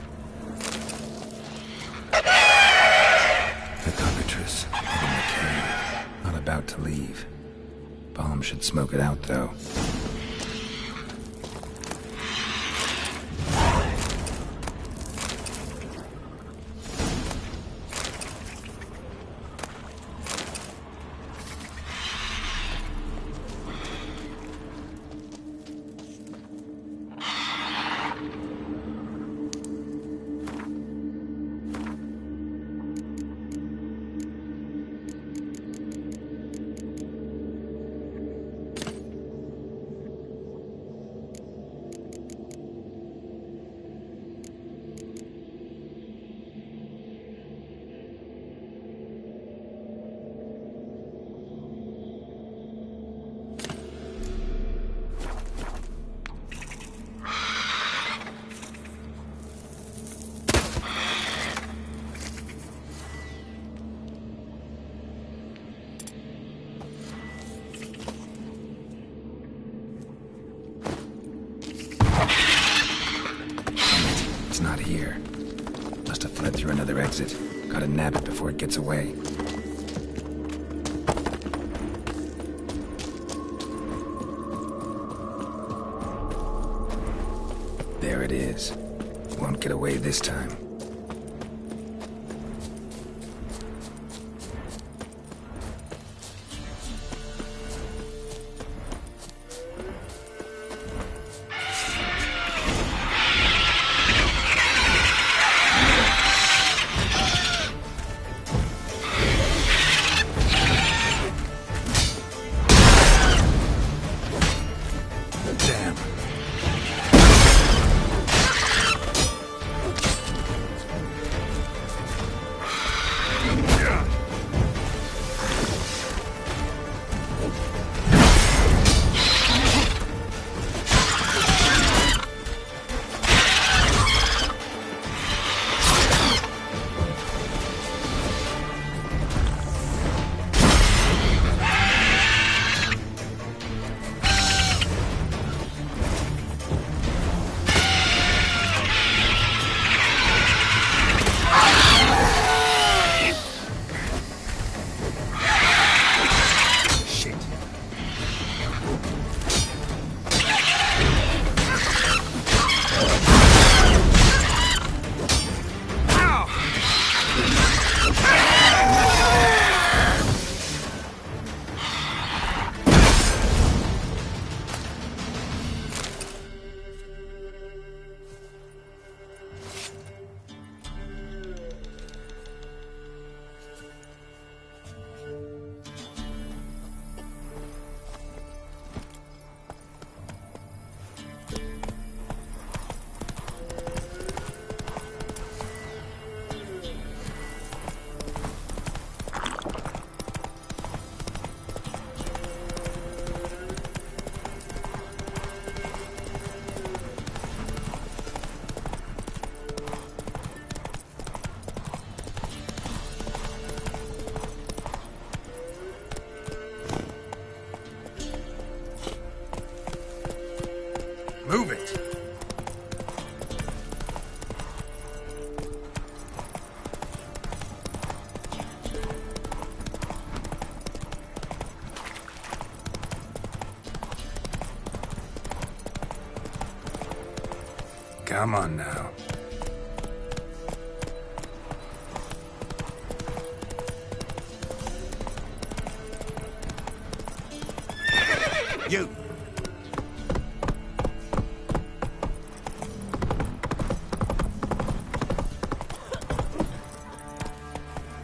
S16: The cockatrice in the cave, not about to leave. Bomb should smoke it out, though. It's not here. Must have fled through another exit. Gotta nab it before it gets away. There it is. Won't get away this time.
S11: Move it.
S16: Come on now.
S11: You!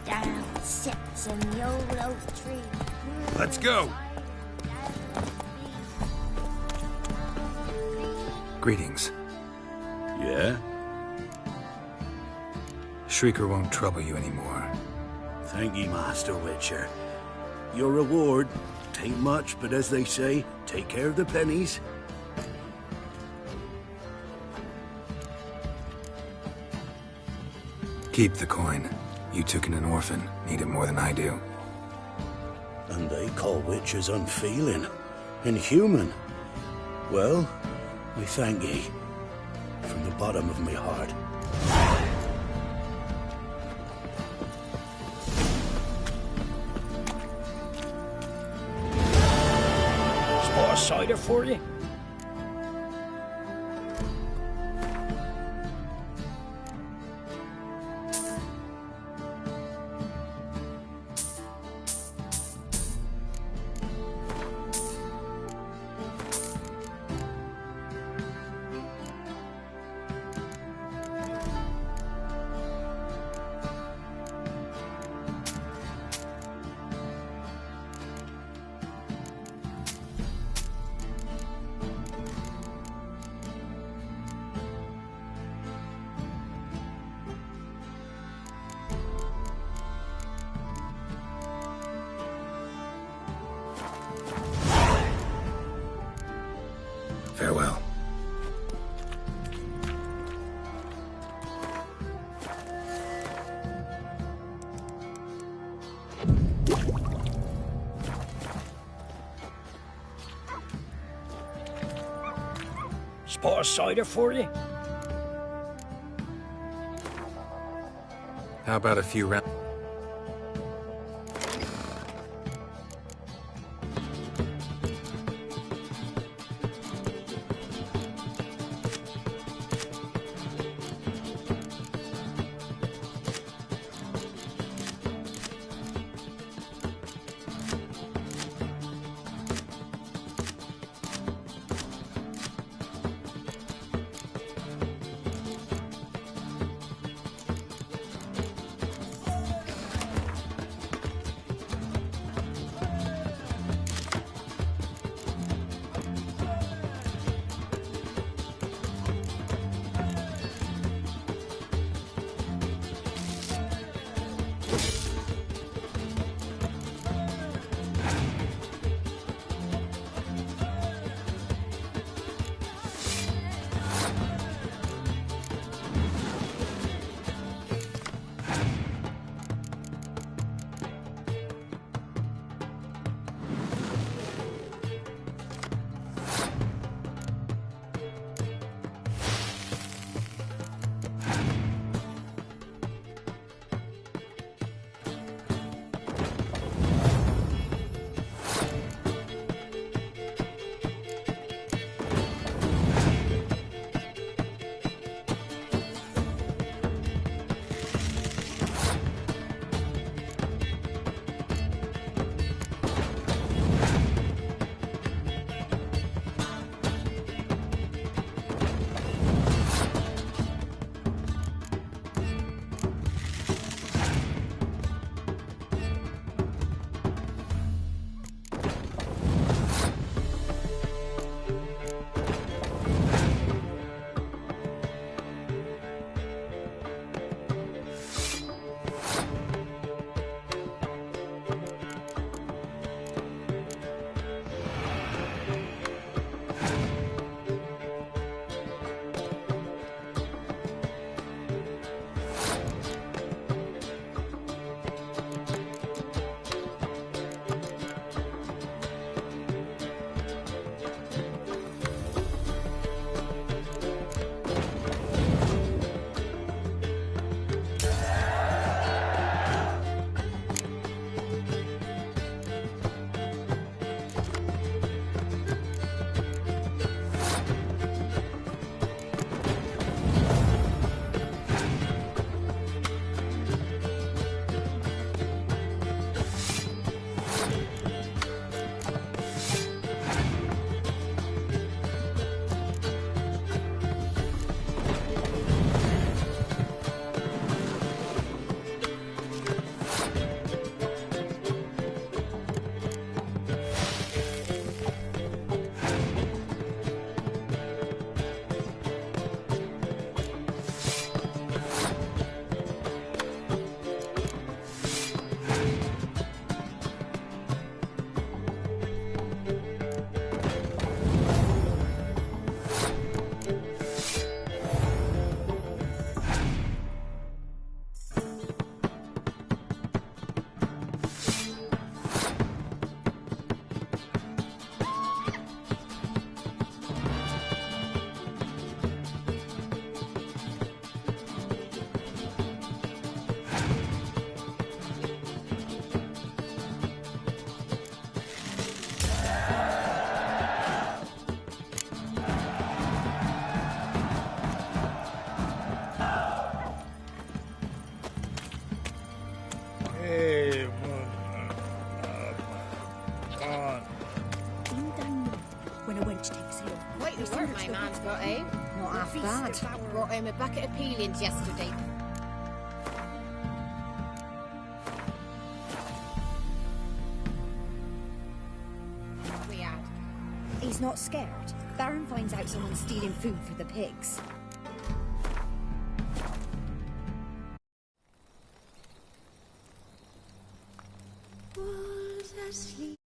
S20: Down sits in the old oak tree.
S11: Let's go!
S16: Greetings.
S9: Yeah?
S16: Shrieker won't trouble you anymore.
S13: Thank ye, Master Witcher. Your reward, tain't much, but as they say, take care of the pennies.
S16: Keep the coin. You took in an orphan. Need it more than I do.
S13: And they call witches unfeeling, inhuman. Well, I thank ye, from the bottom of my heart.
S15: Spot a cider for you?
S16: Farewell.
S15: Spot a cider for you?
S16: How about a few rounds?
S18: when a wench takes ill.
S2: Quite the work my man's got, eh? Not half bad. Brought home a bucket of peelings yesterday. We had.
S18: He's not scared. Baron finds out someone's stealing food for the pigs.
S21: Was asleep.